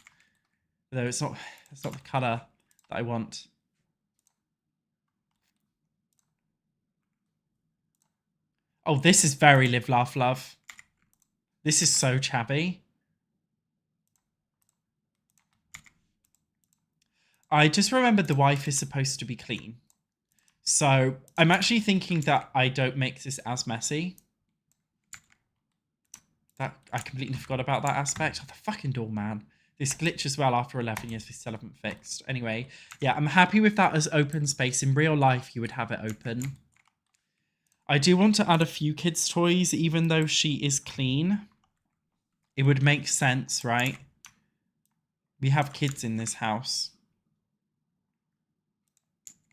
Though it's not the colour that I want. Oh, this is very Live, Laugh, Love. This is so chabby. I just remembered the wife is supposed to be clean. So I'm actually thinking that I don't make this as messy. That I completely forgot about that aspect. Oh, the fucking door, man. This glitch as well after 11 years we still haven't fixed. Anyway, yeah, I'm happy with that as open space. In real life, you would have it open. I do want to add a few kids' toys, even though she is clean. It would make sense, right? We have kids in this house.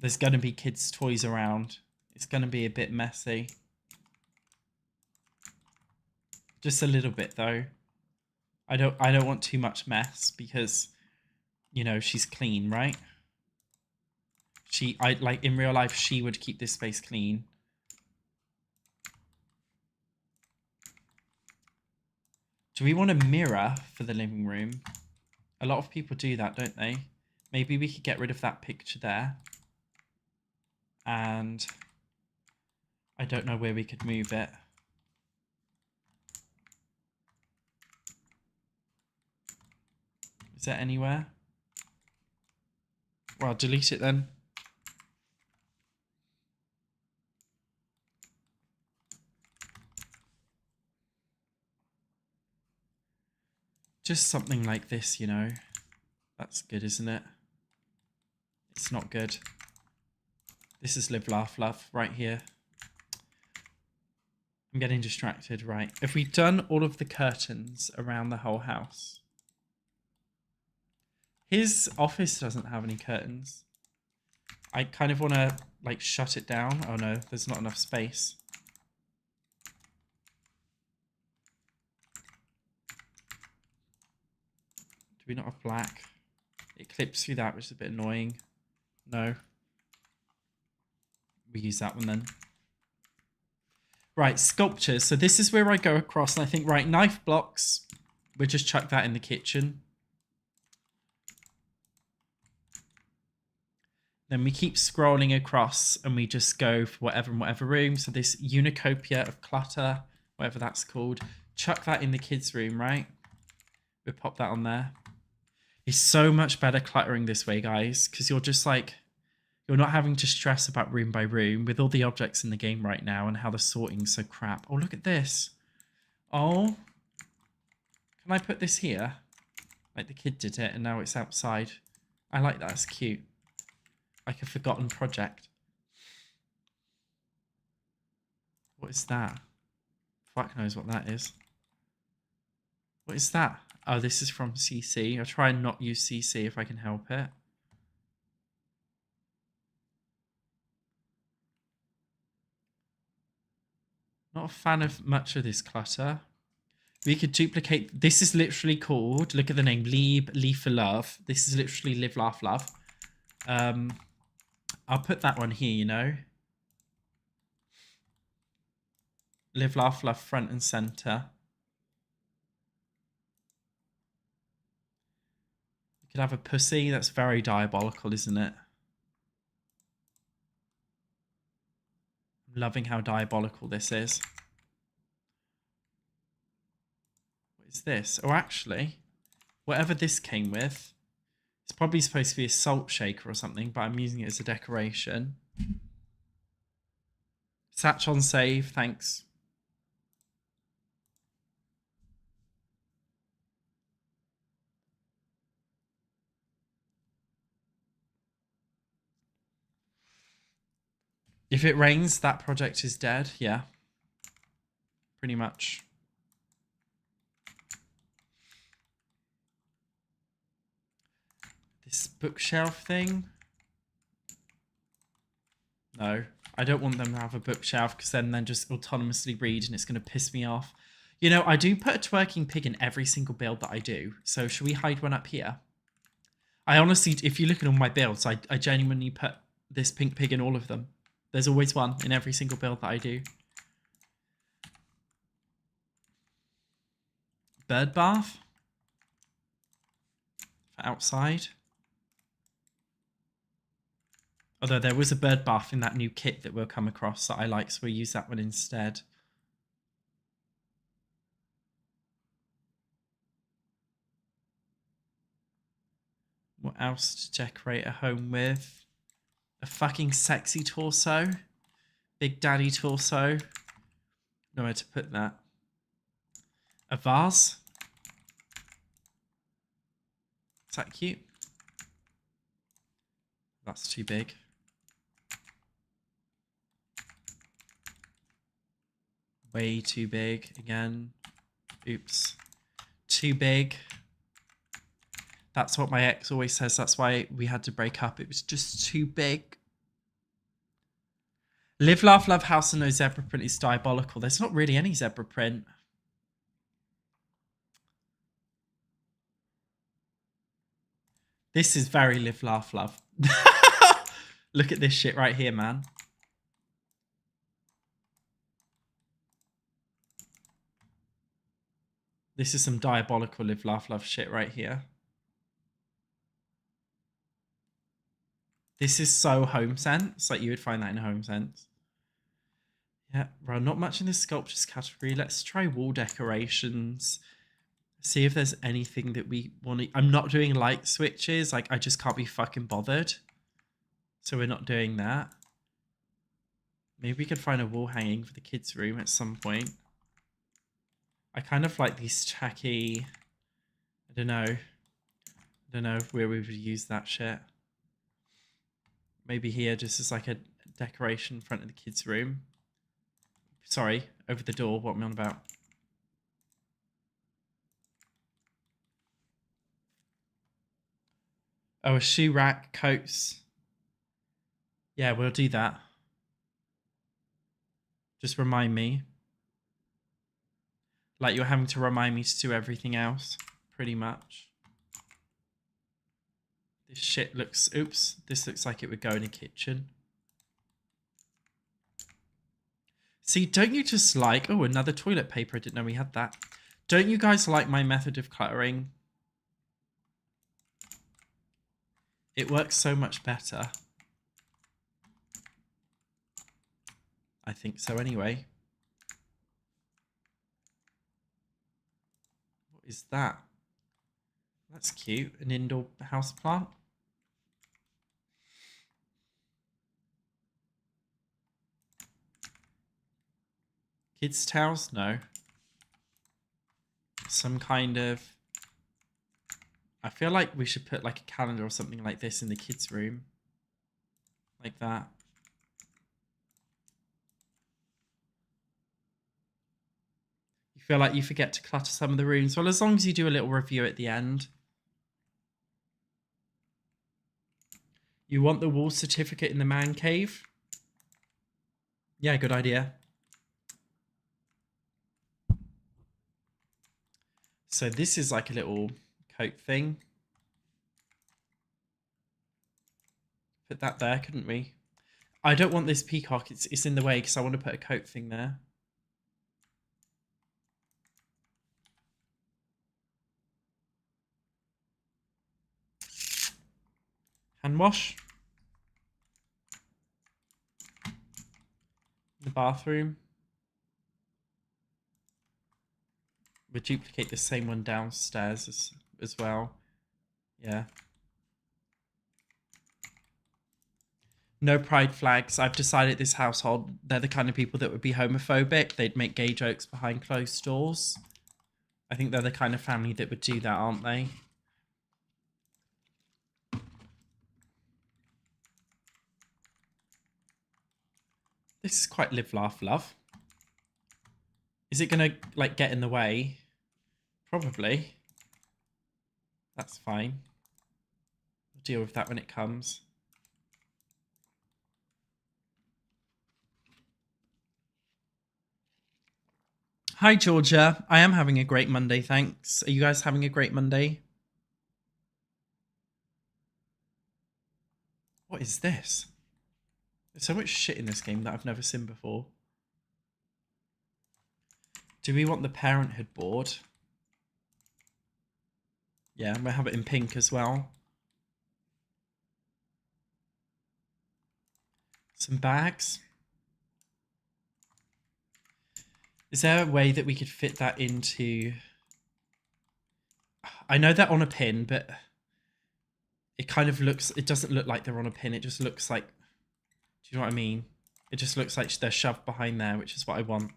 There's going to be kids' toys around. It's going to be a bit messy. Just a little bit, though. I don't want too much mess because, you know, she's clean, right? Like in real life, she would keep this space clean. Do we want a mirror for the living room? A lot of people do that, don't they? Maybe we could get rid of that picture there. And I don't know where we could move it. Is there anywhere? Well, delete it then. Just something like this, you know. That's good, isn't it? It's not good. This is live, laugh, love right here. I'm getting distracted, right? Have we done all of the curtains around the whole house? His office doesn't have any curtains. I kind of want to, like, shut it down. Oh no, there's not enough space. Do we not have black? It clips through that, which is a bit annoying. No. We use that one then. Right, sculptures. So this is where I go across and I think, right, knife blocks. We'll just chuck that in the kitchen. Then we keep scrolling across and we just go for whatever in whatever room. So this unicopia of clutter, whatever that's called. Chuck that in the kids' room, right? We'll pop that on there. It's so much better cluttering this way, guys, because you're just like, you're not having to stress about room by room with all the objects in the game right now and how the sorting's so crap. Oh, look at this. Oh, can I put this here? Like the kid did it and now it's outside. I like that, it's cute. Like a forgotten project. What is that? Fuck knows what that is. What is that? Oh, this is from CC. I'll try and not use CC if I can help it. Not a fan of much of this clutter. We could duplicate. This is literally called, look at the name, Leave for Love. This is literally Live, Laugh, Love. I'll put that one here, you know. Live, Laugh, Love, front and center. You could have a pussy. That's very diabolical, isn't it? I'm loving how diabolical this is. What is this? Oh, actually, whatever this came with, it's probably supposed to be a salt shaker or something, but I'm using it as a decoration. SatchOnSims, thanks. If it rains, that project is dead. Yeah. Pretty much. This bookshelf thing. No. I don't want them to have a bookshelf because then they just autonomously read and it's going to piss me off. You know, I do put a twerking pig in every single build that I do. So should we hide one up here? I honestly, if you look at all my builds, I genuinely put this pink pig in all of them. There's always one in every single build that I do. Bird bath. For outside. Although there was a bird bath in that new kit that we'll come across that I like, so we'll use that one instead. What else to decorate a home with? A fucking sexy torso. Big daddy torso. Nowhere to put that. A vase. Is that cute? That's too big. Way too big again. Oops. Too big. That's what my ex always says. That's why we had to break up. It was just too big. Live, laugh, love, house and no zebra print is diabolical. There's not really any zebra print. This is very live, laugh, love. Look at this shit right here, man. This is some diabolical live, laugh, love shit right here. This is so Home Sense. Like, you would find that in Home Sense. Yeah, well, not much in the sculptures category. Let's try wall decorations. See if there's anything that we want to... I'm not doing light switches. Like, I just can't be fucking bothered. So we're not doing that. Maybe we could find a wall hanging for the kids' room at some point. I kind of like these tacky... I don't know where we would use that shit. Maybe here, just as like a decoration in front of the kids' room. Sorry, over the door. What am I on about? Oh, a shoe rack, coats. Yeah, we'll do that. Just remind me. Like you're having to remind me to do everything else, pretty much. This shit looks... Oops. This looks like it would go in a kitchen. See, don't you just like... Oh, another toilet paper. I didn't know we had that. Don't you guys like my method of cluttering? It works so much better. I think so anyway. What is that? That's cute. An indoor house plant. Kids' towels? No. Some kind of... I feel like we should put like a calendar or something like this in the kids' room. Like that. You feel like you forget to clutter some of the rooms? Well, as long as you do a little review at the end. You want the wall certificate in the man cave? Yeah, good idea. So this is like a little coat thing. Put that there, couldn't we? I don't want this peacock. It's in the way because I want to put a coat thing there. Hand wash. The bathroom. We'll duplicate the same one downstairs as well. Yeah. No pride flags. I've decided this household, they're the kind of people that would be homophobic. They'd make gay jokes behind closed doors. I think they're the kind of family that would do that, aren't they? This is quite live, laugh, love. Is it going to, like, get in the way? Probably. That's fine. We'll deal with that when it comes. Hi, Georgia. I am having a great Monday, thanks. Are you guys having a great Monday? What is this? There's so much shit in this game that I've never seen before. Do we want the Parenthood board? Yeah, I'm going to have it in pink as well. Some bags. Is there a way that we could fit that into... I know they're on a pin, but it kind of looks... It doesn't look like they're on a pin. It just looks like... Do you know what I mean? It just looks like they're shoved behind there, which is what I want.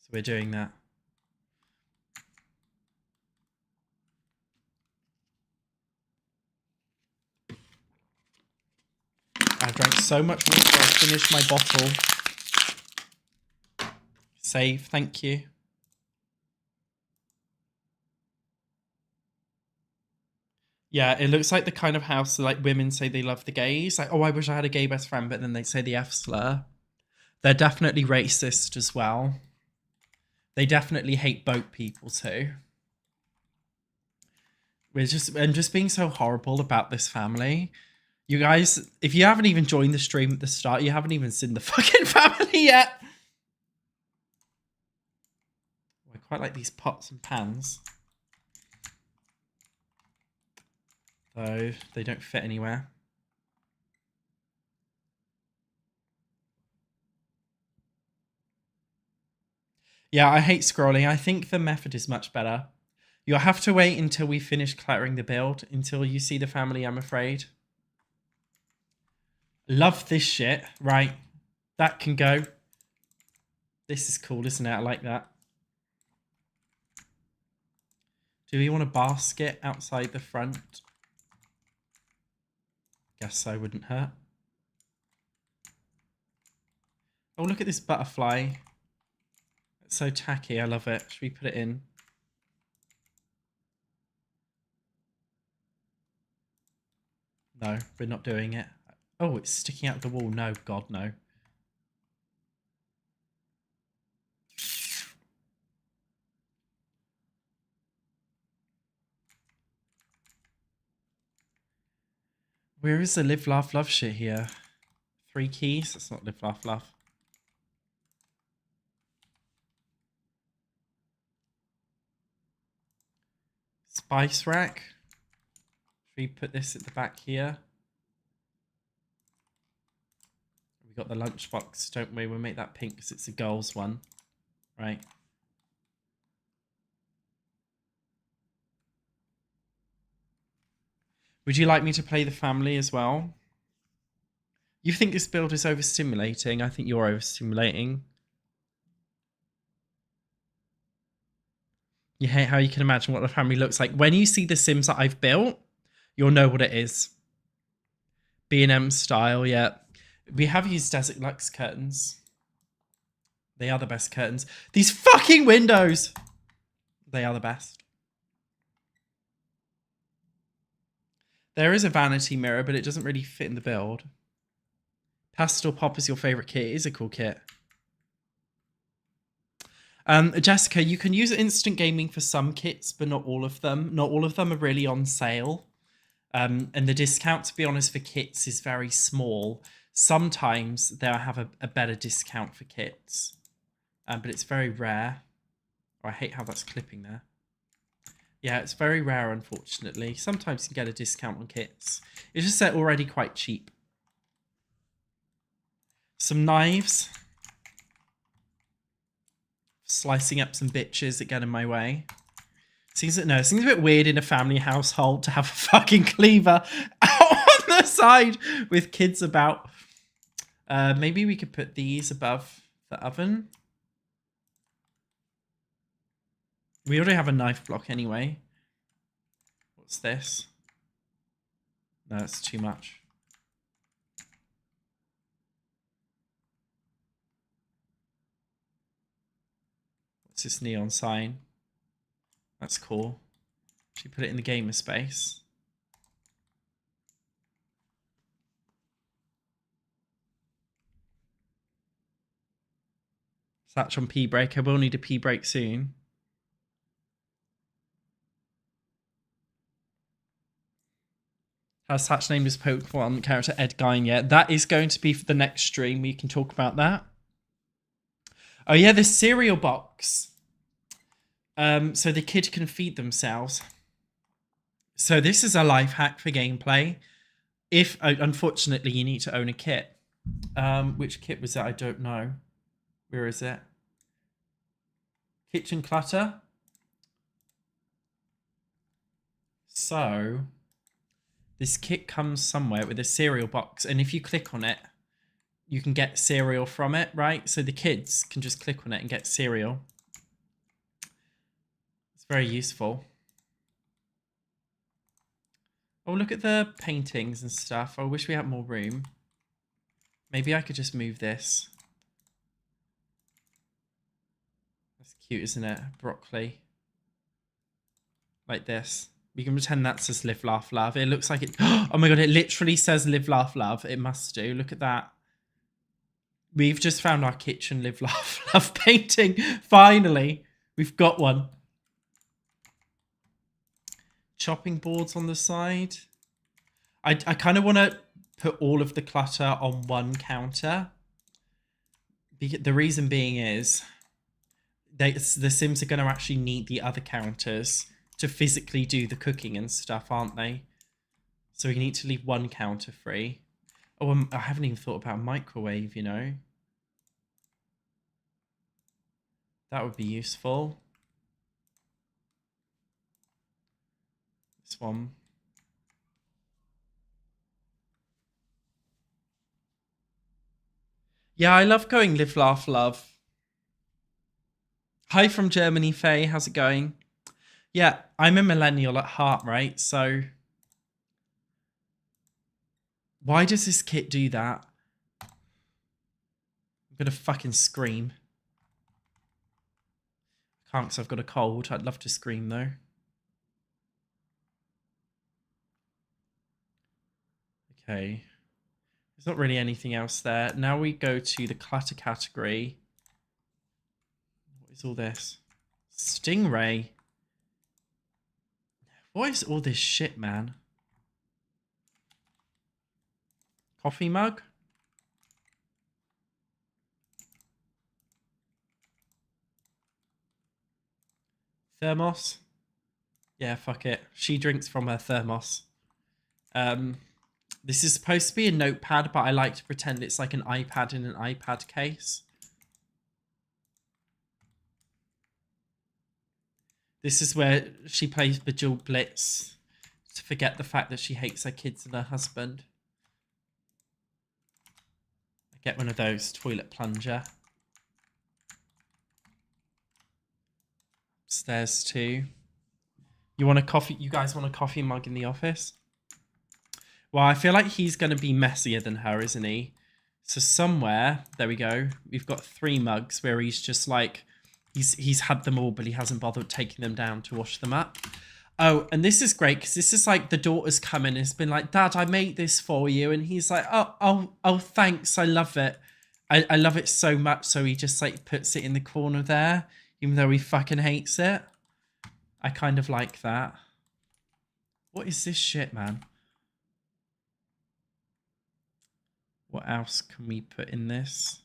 So we're doing that. I drank so much water, I finished my bottle. Save, thank you. Yeah, it looks like the kind of house like women say they love the gays. Like, oh, I wish I had a gay best friend, but then they say the F slur. They're definitely racist as well. They definitely hate boat people too. I'm just being so horrible about this family. You guys, if you haven't even joined the stream at the start, you haven't even seen the fucking family yet. I quite like these pots and pans. Though they don't fit anywhere. Yeah, I hate scrolling. I think the method is much better. You'll have to wait until we finish cluttering the build, until you see the family, I'm afraid. Love this shit. Right. That can go. This is cool, isn't it? I like that. Do we want a basket outside the front? Guess so, wouldn't hurt. Oh, look at this butterfly. It's so tacky. I love it. Should we put it in? No, we're not doing it. Oh, it's sticking out the wall. No, God, no. Where is the live, laugh, love shit here? 3 keys? That's not live, laugh, love. Spice rack. Should we put this at the back here? We got the lunchbox, don't we? We'll make that pink because it's a girls one. Right. Would you like me to play the family as well? You think this build is overstimulating? I think you're overstimulating. You hate how you can imagine what the family looks like. When you see the Sims that I've built, you'll know what it is. B&M style, yeah. We have used Desert Lux curtains. They are the best curtains. These fucking windows! They are the best. There is a vanity mirror, but it doesn't really fit in the build. Pastel Pop is your favourite kit. It is a cool kit. Jessica, you can use Instant Gaming for some kits, but not all of them. Not all of them are really on sale. And the discount, to be honest, for kits is very small. Sometimes they'll have a better discount for kits. But it's very rare. Oh, I hate how that's clipping there. Yeah, it's very rare, unfortunately. Sometimes you can get a discount on kits. It's just they're already quite cheap. Some knives. Slicing up some bitches that get in my way. Seems a bit weird in a family household to have a fucking cleaver out on the side with kids about. Maybe we could put these above the oven. We already have a knife block anyway. What's this? No, it's too much. What's this neon sign? That's cool. Should we put it in the gamer space? Satch on pee break. I will need a pee break soon. Has Satch named his Pokemon character Ed Gein yet? That is going to be for the next stream. We can talk about that. Oh yeah, the cereal box. So the kid can feed themselves. So this is a life hack for gameplay. If unfortunately you need to own a kit. Which kit was that? I don't know. Where is it? Kitchen clutter. So this kit comes somewhere with a cereal box, and if you click on it, you can get cereal from it, right? So the kids can just click on it and get cereal. It's very useful. Oh, look at the paintings and stuff. I wish we had more room. Maybe I could just move this. Cute, isn't it? Broccoli. Like this. We can pretend that says live, laugh, love. It looks like it. Oh my god, it literally says live, laugh, love. It must do. Look at that. We've just found our kitchen live, laugh, love painting. Finally. We've got one. Chopping boards on the side. I kind of want to put all of the clutter on one counter. The reason being is the Sims are going to actually need the other counters to physically do the cooking and stuff, aren't they? So we need to leave one counter free. Oh, I haven't even thought about a microwave, you know. That would be useful. This one. Yeah, I love going live, laugh, love. Hi from Germany, Faye. How's it going? Yeah, I'm a millennial at heart, right? So why does this kit do that? I'm gonna fucking scream. Can't because I've got a cold. I'd love to scream though. Okay. There's not really anything else there. Now we go to the clutter category. What is all this? Stingray. What is all this shit, man? Coffee mug? Thermos? Yeah, fuck it. She drinks from her thermos. This is supposed to be a notepad, but I like to pretend it's like an iPad in an iPad case. This is where she plays Bejeweled Blitz to forget the fact that she hates her kids and her husband. I get one of those, toilet plunger. Upstairs too. You want a coffee? You guys want a coffee mug in the office? Well, I feel like he's going to be messier than her, isn't he? So somewhere, there we go. We've got 3 mugs where he's just like, he's had them all, but he hasn't bothered taking them down to wash them up. Oh, and this is great because this is like the daughter's come in and has been like, Dad, I made this for you. And he's like, oh, thanks. I love it. I love it so much. So he just like puts it in the corner there, even though he fucking hates it. I kind of like that. What is this shit, man? What else can we put in this?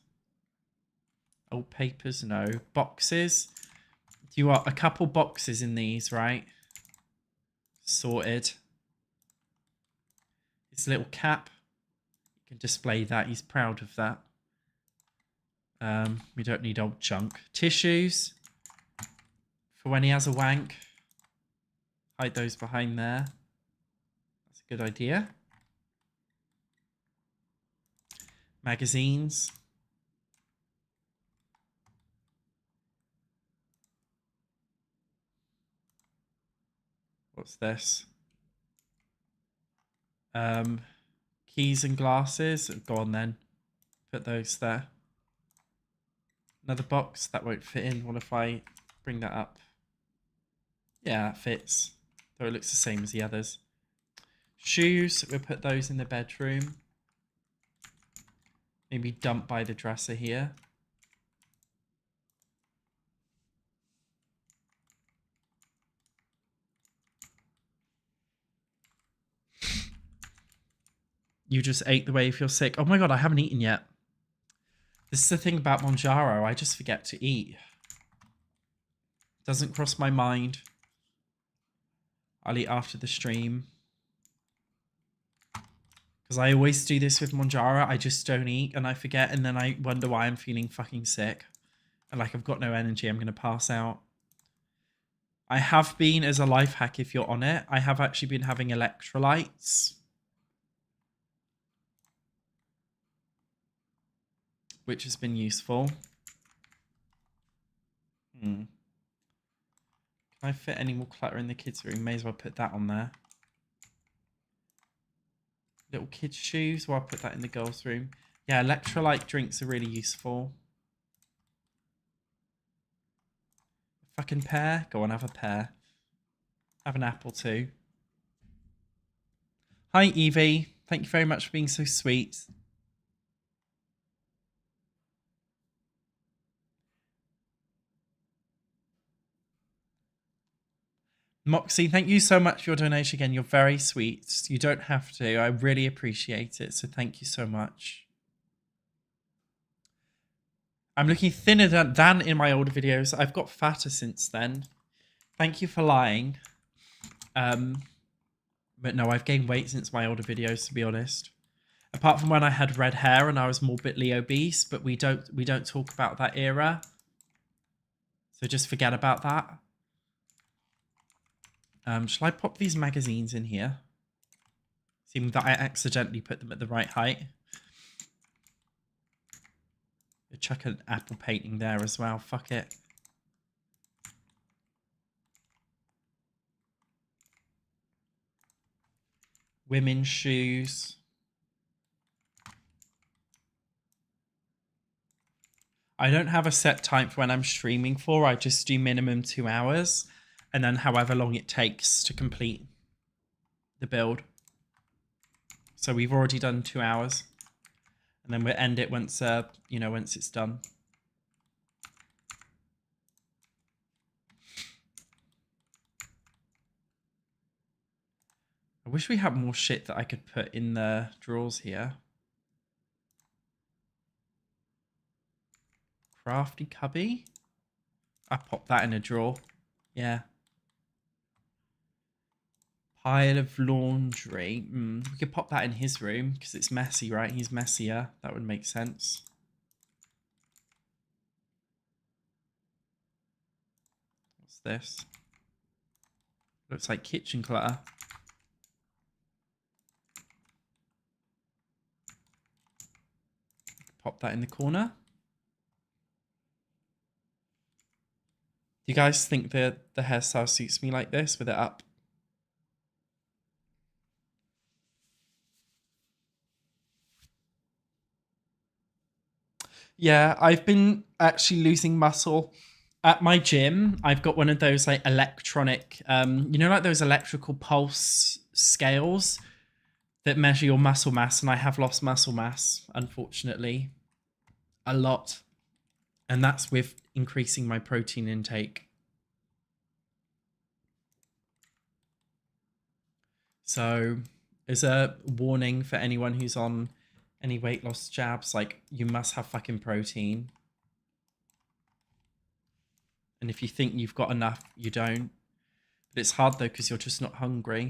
Old papers, no. Boxes. You want a couple boxes in these, right? Sorted. His little cap. You can display that. He's proud of that. We don't need old junk. Tissues. For when he has a wank. Hide those behind there. That's a good idea. Magazines. What's this? Keys and glasses. Go on then. Put those there. Another box. That won't fit in. What if I bring that up? Yeah, that fits. Though it looks the same as the others. Shoes. We'll put those in the bedroom. Maybe dump by the dresser here. You just ate the way you feel sick. Oh my god, I haven't eaten yet. This is the thing about Monjaro. I just forget to eat. Doesn't cross my mind. I'll eat after the stream. Because I always do this with Monjaro. I just don't eat and I forget. And then I wonder why I'm feeling fucking sick. And like I've got no energy. I'm going to pass out. I have been, as a life hack if you're on it, I have actually been having electrolytes. Which has been useful. Can I fit any more clutter in the kids' room? May as well put that on there. Little kids' shoes. Well, I'll put that in the girls' room. Yeah, electrolyte drinks are really useful. Fucking pear. Go on, have a pear. Have an apple too. Hi, Evie. Thank you very much for being so sweet. Moxie, thank you so much for your donation again. You're very sweet. You don't have to. I really appreciate it. So thank you so much. I'm looking thinner than in my older videos. I've got fatter since then. Thank you for lying. But no, I've gained weight since my older videos, to be honest. Apart from when I had red hair and I was morbidly obese, but we don't talk about that era. So just forget about that. Shall I pop these magazines in here? Seeing that I accidentally put them at the right height. I'll chuck an apple painting there as well. Fuck it. Women's shoes. I don't have a set time for when I'm streaming for. I just do minimum 2 hours. And then however long it takes to complete the build. So we've already done 2 hours. And then we'll end it once, once it's done. I wish we had more shit that I could put in the drawers here. Crafty cubby. I popped that in a drawer. Yeah. Pile of laundry. We could pop that in his room because it's messy, right? He's messier. That would make sense. What's this? Looks like kitchen clutter. Pop that in the corner. Do you guys think the hairstyle suits me like this with it up? Yeah, I've been actually losing muscle. At my gym, I've got one of those like electronic, like those electrical pulse scales that measure your muscle mass, and I have lost muscle mass, unfortunately, a lot. And that's with increasing my protein intake. So, as a warning for anyone who's on any weight loss jabs, like, you must have fucking protein. And if you think you've got enough, you don't. But it's hard though, because you're just not hungry.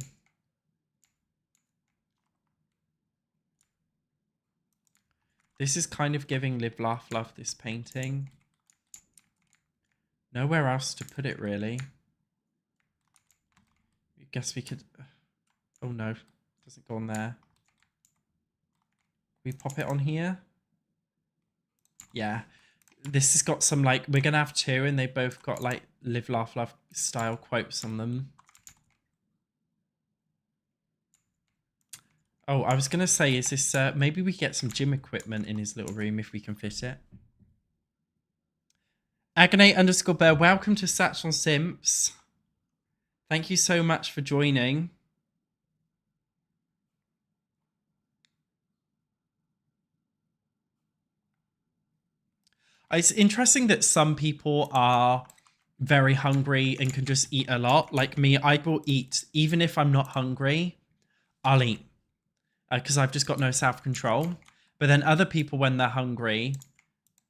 This is kind of giving Live, Laugh, Love, this painting. Nowhere else to put it, really. I guess we could... Oh no, doesn't go on there. We pop it on here? Yeah. This has got some, like, we're going to have 2, and they both got, like, Live, Laugh, Love style quotes on them. Oh, I was going to say, is this, maybe we get some gym equipment in his little room if we can fit it. Agonate_bear, welcome to SatchOnSims. Thank you so much for joining. It's interesting that some people are very hungry and can just eat a lot. Like me, I will eat. Even if I'm not hungry, I'll eat. Because I've just got no self-control. But then other people, when they're hungry,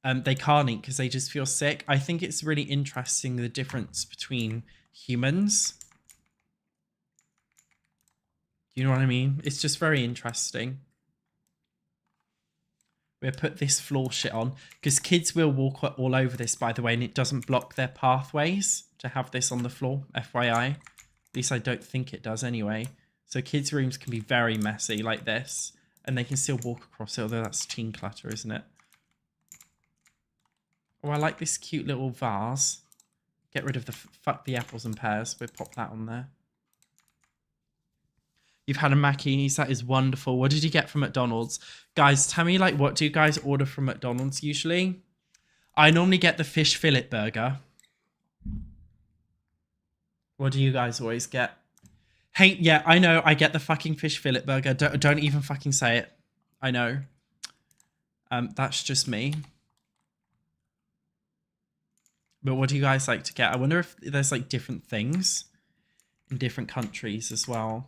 they can't eat because they just feel sick. I think it's really interesting, the difference between humans. You know what I mean? It's just very interesting. We'll put this floor shit on because kids will walk all over this, by the way, and it doesn't block their pathways to have this on the floor, FYI. At least I don't think it does anyway. So kids' rooms can be very messy like this, and they can still walk across it, although that's teen clutter, isn't it? Oh, I like this cute little vase. Get rid of the fuck the apples and pears. We'll pop that on there. You've had a Mackey's. That is wonderful. What did you get from McDonald's? Guys, tell me, like, what do you guys order from McDonald's usually? I normally get the fish fillet burger. What do you guys always get? Hey, yeah, I know. I get the fucking fish fillet burger. Don't even fucking say it. I know. That's just me. But what do you guys like to get? I wonder if there's like different things in different countries as well.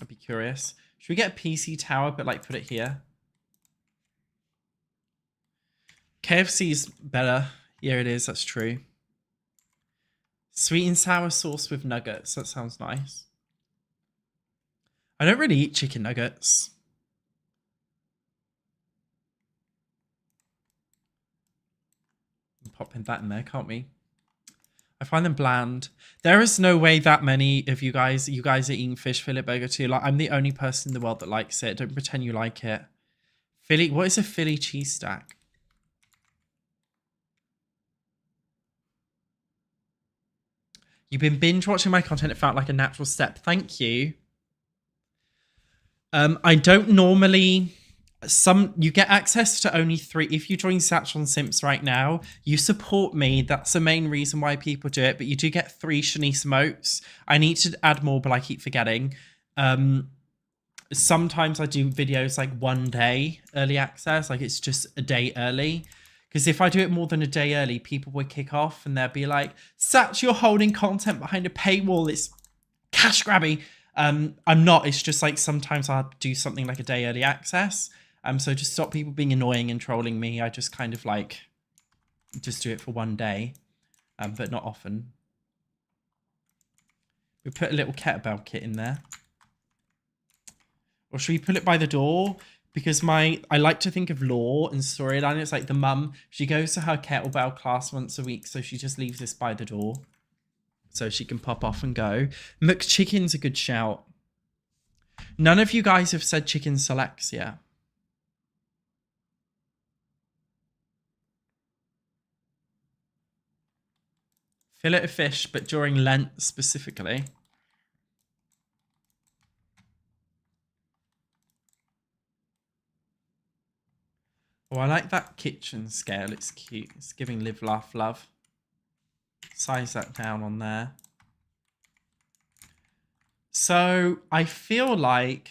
I'd be curious. Should we get a PC tower, but like put it here? KFC's better. Yeah, it is. That's true. Sweet and sour sauce with nuggets. That sounds nice. I don't really eat chicken nuggets. Pop in that in there, can't we? I find them bland. There is no way that many of you guys are eating fish fillet burger too. Like, I'm the only person in the world that likes it. Don't pretend you like it. Philly, what is a Philly cheese stack? You've been binge watching my content. It felt like a natural step. Thank you. I don't normally... You get access to only 3. If you join SatchOnSims right now, you support me. That's the main reason why people do it. But you do get 3 Shanice emotes. I need to add more, but I keep forgetting. Sometimes I do videos like 1 day early access. Like it's just a day early. Because if I do it more than a day early, people will kick off and they'll be like, Satch, you're holding content behind a paywall. It's cash grabby. I'm not. It's just like sometimes I'll do something like a day early access. So just stop people being annoying and trolling me. I just kind of like just do it for 1 day, but not often. We put a little kettlebell kit in there. Or should we put it by the door? Because I like to think of lore and storyline. It's like the mum, she goes to her kettlebell class once a week, so she just leaves this by the door. So she can pop off and go. McChicken's a good shout. None of you guys have said chicken selects yet. Fillet of fish, but during Lent specifically. Oh, I like that kitchen scale. It's cute. It's giving live, laugh, love. Size that down on there. So I feel like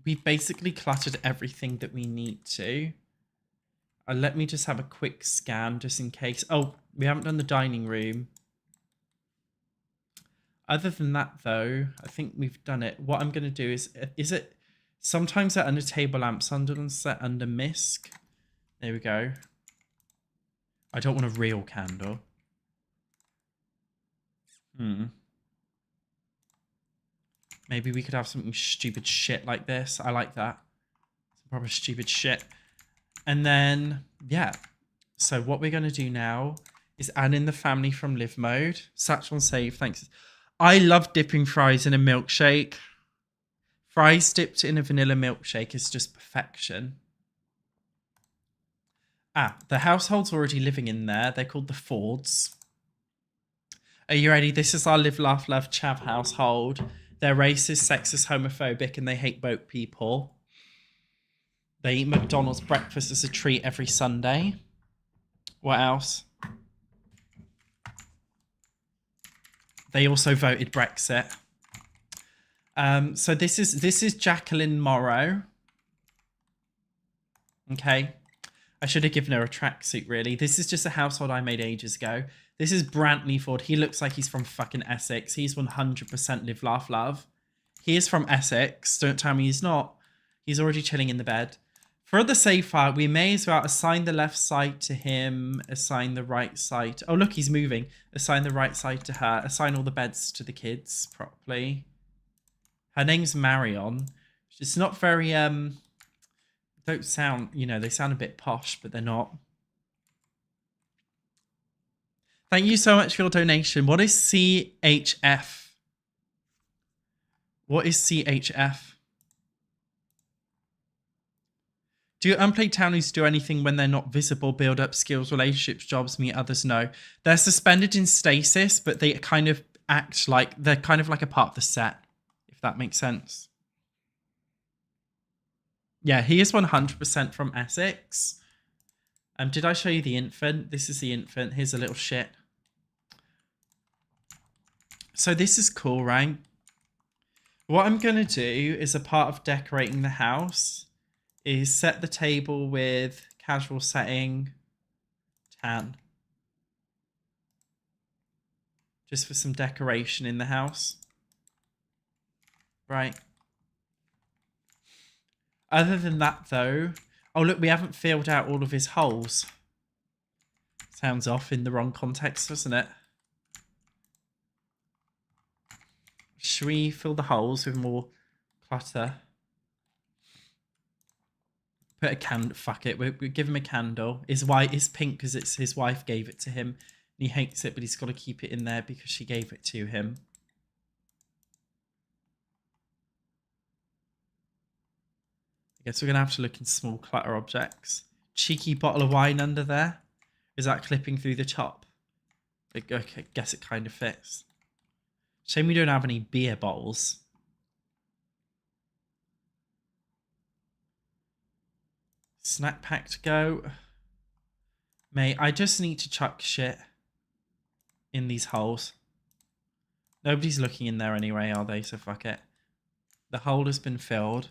we've basically cluttered everything that we need to. Let me just have a quick scan just in case. Oh, we haven't done the dining room. Other than that, though, I think we've done it. What I'm going to do is it... Sometimes they're under table lamps, sometimes they're under misc. There we go. I don't want a real candle. Maybe we could have something stupid shit like this. I like that. Some proper stupid shit. And then, yeah. So what we're going to do now is add in the family from live mode. SatchOnSave, thanks. I love dipping fries in a milkshake. Fries dipped in a vanilla milkshake is just perfection. The household's already living in there. They're called the Fords. Are you ready? This is our live, laugh, love chav household. They're racist, sexist, homophobic, and they hate boat people. They eat McDonald's breakfast as a treat every Sunday. What else? They also voted Brexit. So this is Jacqueline Morrow. Okay. I should have given her a tracksuit, really. This is just a household I made ages ago. This is Brantley Ford. He looks like he's from fucking Essex. He's 100% live, laugh, love. He is from Essex. Don't tell me he's not. He's already chilling in the bed. For the save file, we may as well assign the left side to him, assign the right side. Oh, look, he's moving. Assign the right side to her. Assign all the beds to the kids properly. Her name's Marion. It's not very, don't sound, you know, they sound a bit posh, but they're not. Thank you so much for your donation. What is CHF? What is CHF? Do unplayed townies do anything when they're not visible, build up skills, relationships, jobs, meet others? No. They're suspended in stasis, but they kind of act like, they're kind of like a part of the set, if that makes sense. Yeah, he is 100% from Essex. Did I show you the infant? This is the infant. Here's a little shit. So this is cool, right? What I'm going to do is a part of decorating the house is set the table with casual setting tan. Just for some decoration in the house. Right. Other than that, though... Oh, look, we haven't filled out all of his holes. Sounds off in the wrong context, doesn't it? Should we fill the holes with more clutter? Put a candle. Fuck it. We give him a candle. His white is pink because it's his wife gave it to him. And he hates it, but he's got to keep it in there because she gave it to him. I guess we're going to have to look in small clutter objects. Cheeky bottle of wine under there. Is that clipping through the top? Okay, I guess it kind of fits. Shame we don't have any beer bottles. Snack pack to go. Mate, I just need to chuck shit in these holes. Nobody's looking in there anyway, are they? So fuck it. The hole has been filled.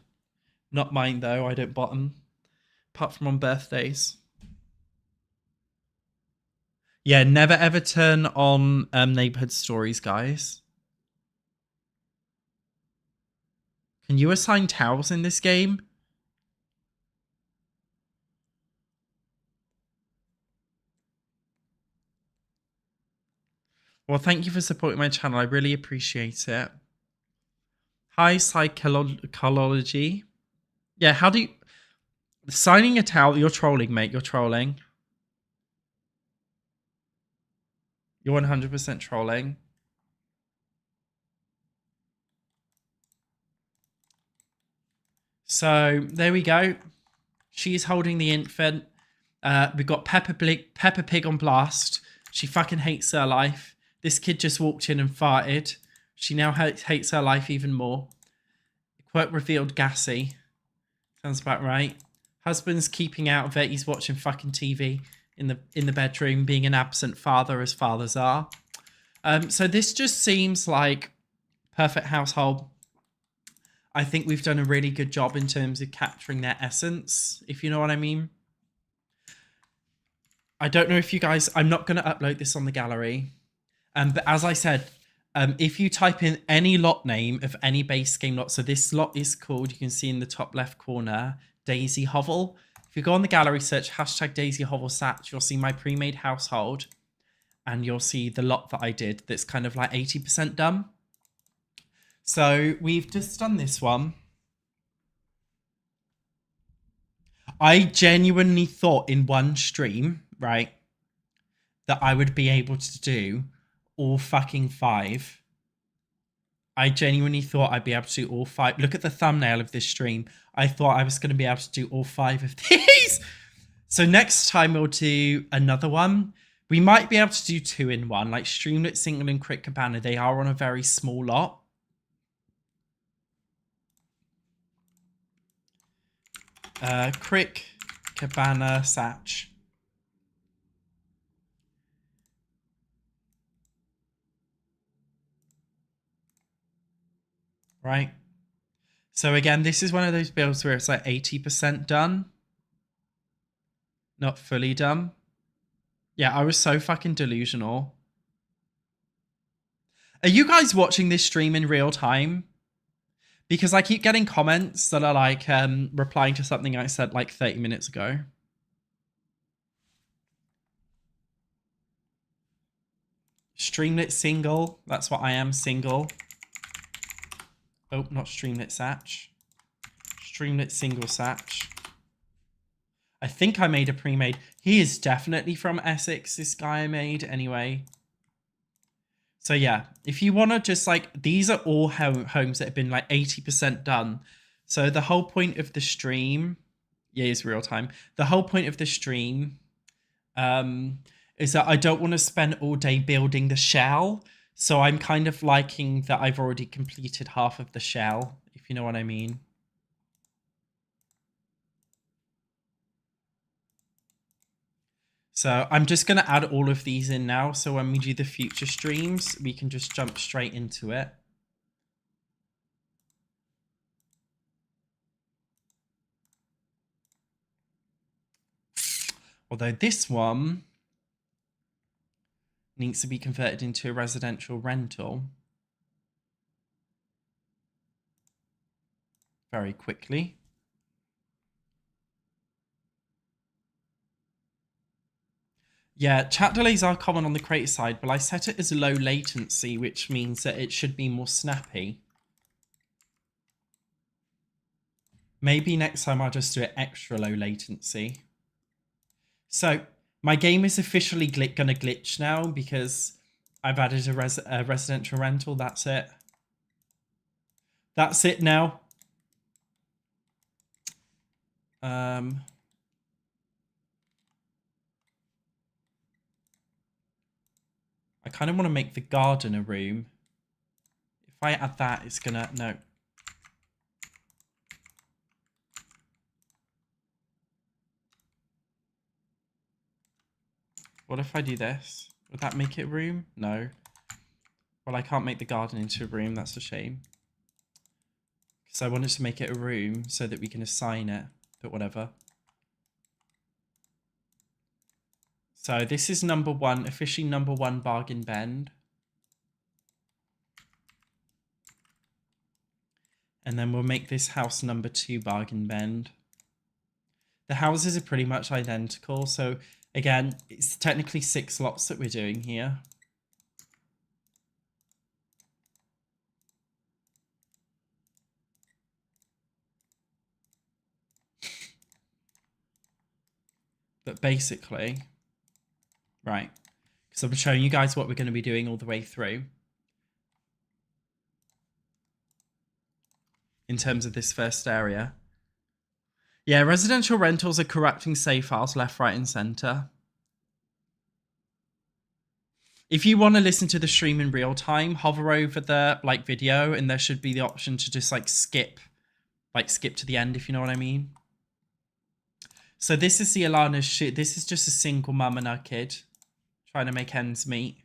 Not mine though, I don't bottom. Apart from on birthdays. Yeah, never ever turn on neighborhood stories, guys. Can you assign towels in this game? Well, thank you for supporting my channel. I really appreciate it. Hi, psychology. Yeah, how do you... Signing a towel, you're trolling, mate. You're trolling. You're 100% trolling. So, there we go. She's holding the infant. We've got Peppa Pig on blast. She fucking hates her life. This kid just walked in and farted. She now hates her life even more. Quote revealed gassy. Sounds about right. Husband's keeping out of it. He's watching fucking TV in the bedroom, being an absent father as fathers are. So this just seems like perfect household. I think we've done a really good job in terms of capturing their essence, if you know what I mean. I don't know if you guys... I'm not going to upload this on the gallery. But as I said, if you type in any lot name of any base game lot, so this lot is called, you can see in the top left corner, Daisy Hovel. If you go on the gallery, search hashtag Daisy Hovel Satch, you'll see my pre-made household. And you'll see the lot that I did that's kind of like 80% done. So we've just done this one. I genuinely thought in one stream, right, that I would be able to do all fucking 5. I genuinely thought I'd be able to do all 5. Look at the thumbnail of this stream. I thought I was going to be able to do all 5 of these. So next time we'll do another one. We might be able to do 2 in 1, like Streamlit, Single, and Crick Cabana. They are on a very small lot. Crick, Cabana, Satch. Right. So again, this is one of those builds where it's like 80% done. Not fully done. Yeah, I was so fucking delusional. Are you guys watching this stream in real time? Because I keep getting comments that are like replying to something I said like 30 minutes ago. Streamlit single. That's what I am, single. Oh, not Streamlit Satch. Streamlit single Satch. I think I made a pre-made. He is definitely from Essex, this guy I made anyway. So yeah, if you want to just like, these are all homes that have been like 80% done. So the whole point of the stream, yeah, it's real time. The whole point of the stream is that I don't want to spend all day building the shell. So I'm kind of liking that I've already completed half of the shell, if you know what I mean. So I'm just going to add all of these in now. So when we do the future streams, we can just jump straight into it. Although this one needs to be converted into a residential rental very quickly. Yeah, chat delays are common on the creator side, but I set it as low latency, which means that it should be more snappy. Maybe next time I'll just do it extra low latency. So my game is officially gonna glitch now because I've added a residential rental. That's it. That's it now. I kind of want to make the garden a room. If I add that, it's gonna... No. What if I do this? Would that make it a room? No. Well, I can't make the garden into a room. That's a shame. Because I wanted to make it a room so that we can assign it. But whatever. So this is number one, officially number one bargain bend. And then we'll make this house number two bargain bend. The houses are pretty much identical. So again, it's technically 6 lots that we're doing here. But basically, right, because I'm showing you guys what we're going to be doing all the way through. In terms of this first area. Yeah, residential rentals are corrupting save files left, right, and center. If you want to listen to the stream in real time, hover over the video, and there should be the option to just skip to the end, if you know what I mean. So this is the Alana's shit. This is just a single mum and her kid trying to make ends meet.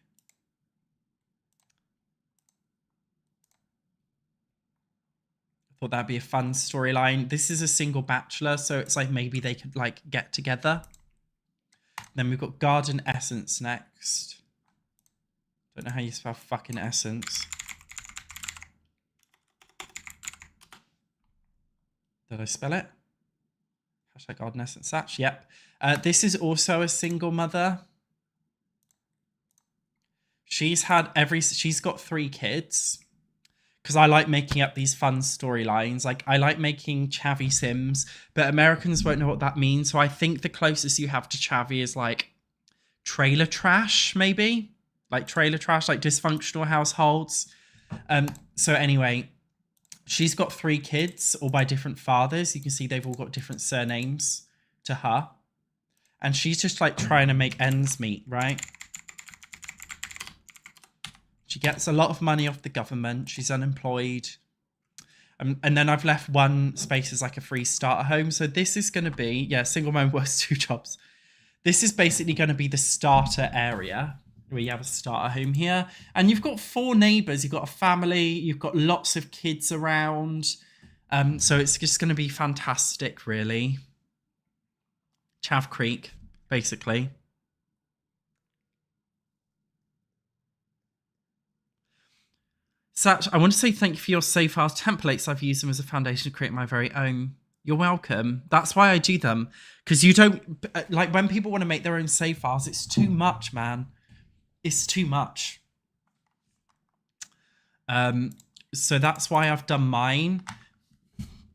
I thought that'd be a fun storyline. This is a single bachelor, so it's like maybe they could get together. Then we've got Garden Essence next. Don't know how you spell fucking essence. Did I spell it? Hashtag Garden Essence Satch. Yep. This is also a single mother. She's got 3 kids. Because I like making up these fun storylines. I like making chavvy sims, but Americans won't know what that means. So I think the closest you have to chavvy is trailer trash, maybe? Trailer trash, dysfunctional households. So anyway, she's got 3 kids, all by different fathers. You can see they've all got different surnames to her. And she's just trying to make ends meet, right? She gets a lot of money off the government. She's unemployed. And then I've left one space as a free starter home. So this is going to be, yeah, single mom works 2 jobs. This is basically going to be the starter area where you have a starter home here. And you've got 4 neighbors. You've got a family. You've got lots of kids around. So it's just going to be fantastic, really. Chav Creek, basically. Satch, I want to say thank you for your save files templates. I've used them as a foundation to create my very own. You're welcome. That's why I do them. Because you don't... when people want to make their own save files, it's too much, man. It's too much. So that's why I've done mine.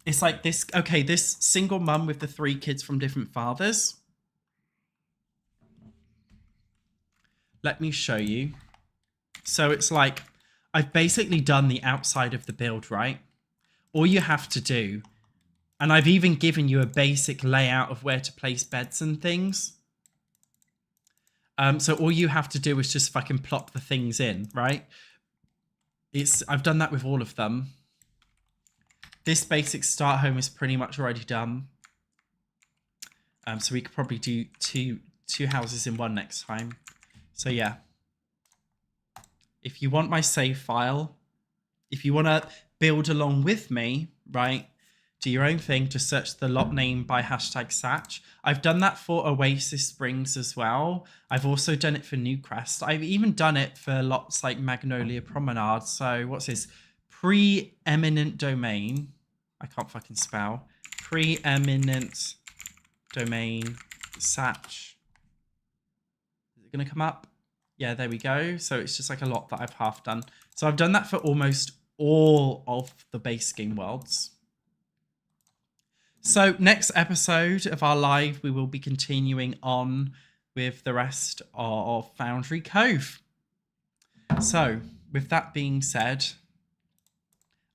It's this... Okay, this single mum with the 3 kids from different fathers. Let me show you. So it's I've basically done the outside of the build, right? All you have to do, and I've even given you a basic layout of where to place beds and things. So all you have to do is just fucking plop the things in, right? I've done that with all of them. This basic start home is pretty much already done. So we could probably do 2 houses in one next time. So yeah. If you want my save file, if you want to build along with me, right, do your own thing, just search the lot name by #Satch. I've done that for Oasis Springs as well. I've also done it for Newcrest. I've even done it for lots like Magnolia Promenade. So what's this? Preeminent domain. I can't fucking spell. Preeminent domain Satch. Is it going to come up? Yeah, there we go. So it's just like a lot that I've half done. So I've done that for almost all of the base game worlds. So next episode of our live, we will be continuing on with the rest of Foundry Cove. So with that being said,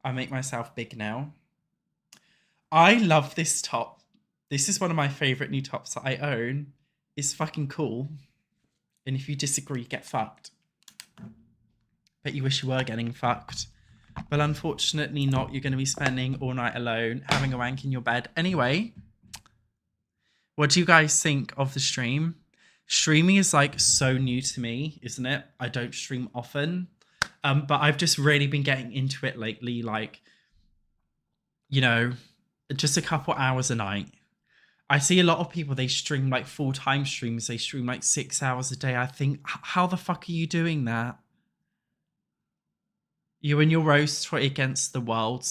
I make myself big now. I love this top. This is one of my favorite new tops that I own. It's fucking cool. And if you disagree, get fucked. Bet you wish you were getting fucked. But unfortunately not. You're going to be spending all night alone, having a wank in your bed. Anyway, what do you guys think of the stream? Streaming is like so new to me, isn't it? I don't stream often. But I've just really been getting into it lately. Like, you know, just a couple hours a night. I see a lot of people, they stream like full-time streams. They stream like 6 hours a day. I think, how the fuck are you doing that? You and your roast against the world.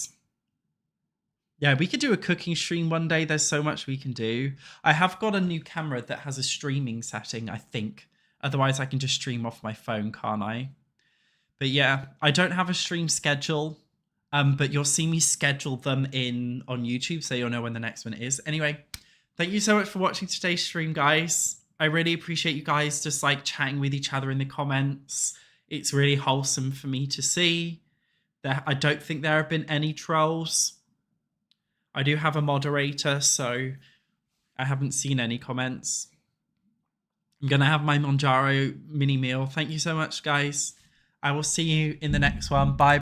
Yeah, we could do a cooking stream one day. There's so much we can do. I have got a new camera that has a streaming setting, I think. Otherwise, I can just stream off my phone, can't I? But yeah, I don't have a stream schedule. But you'll see me schedule them in on YouTube, so you'll know when the next one is. Anyway, thank you so much for watching today's stream, guys. I really appreciate you guys just like chatting with each other in the comments. It's really wholesome for me to see. I don't think there have been any trolls. I do have a moderator, so I haven't seen any comments. I'm going to have my Monjaro mini meal. Thank you so much, guys. I will see you in the next one. Bye.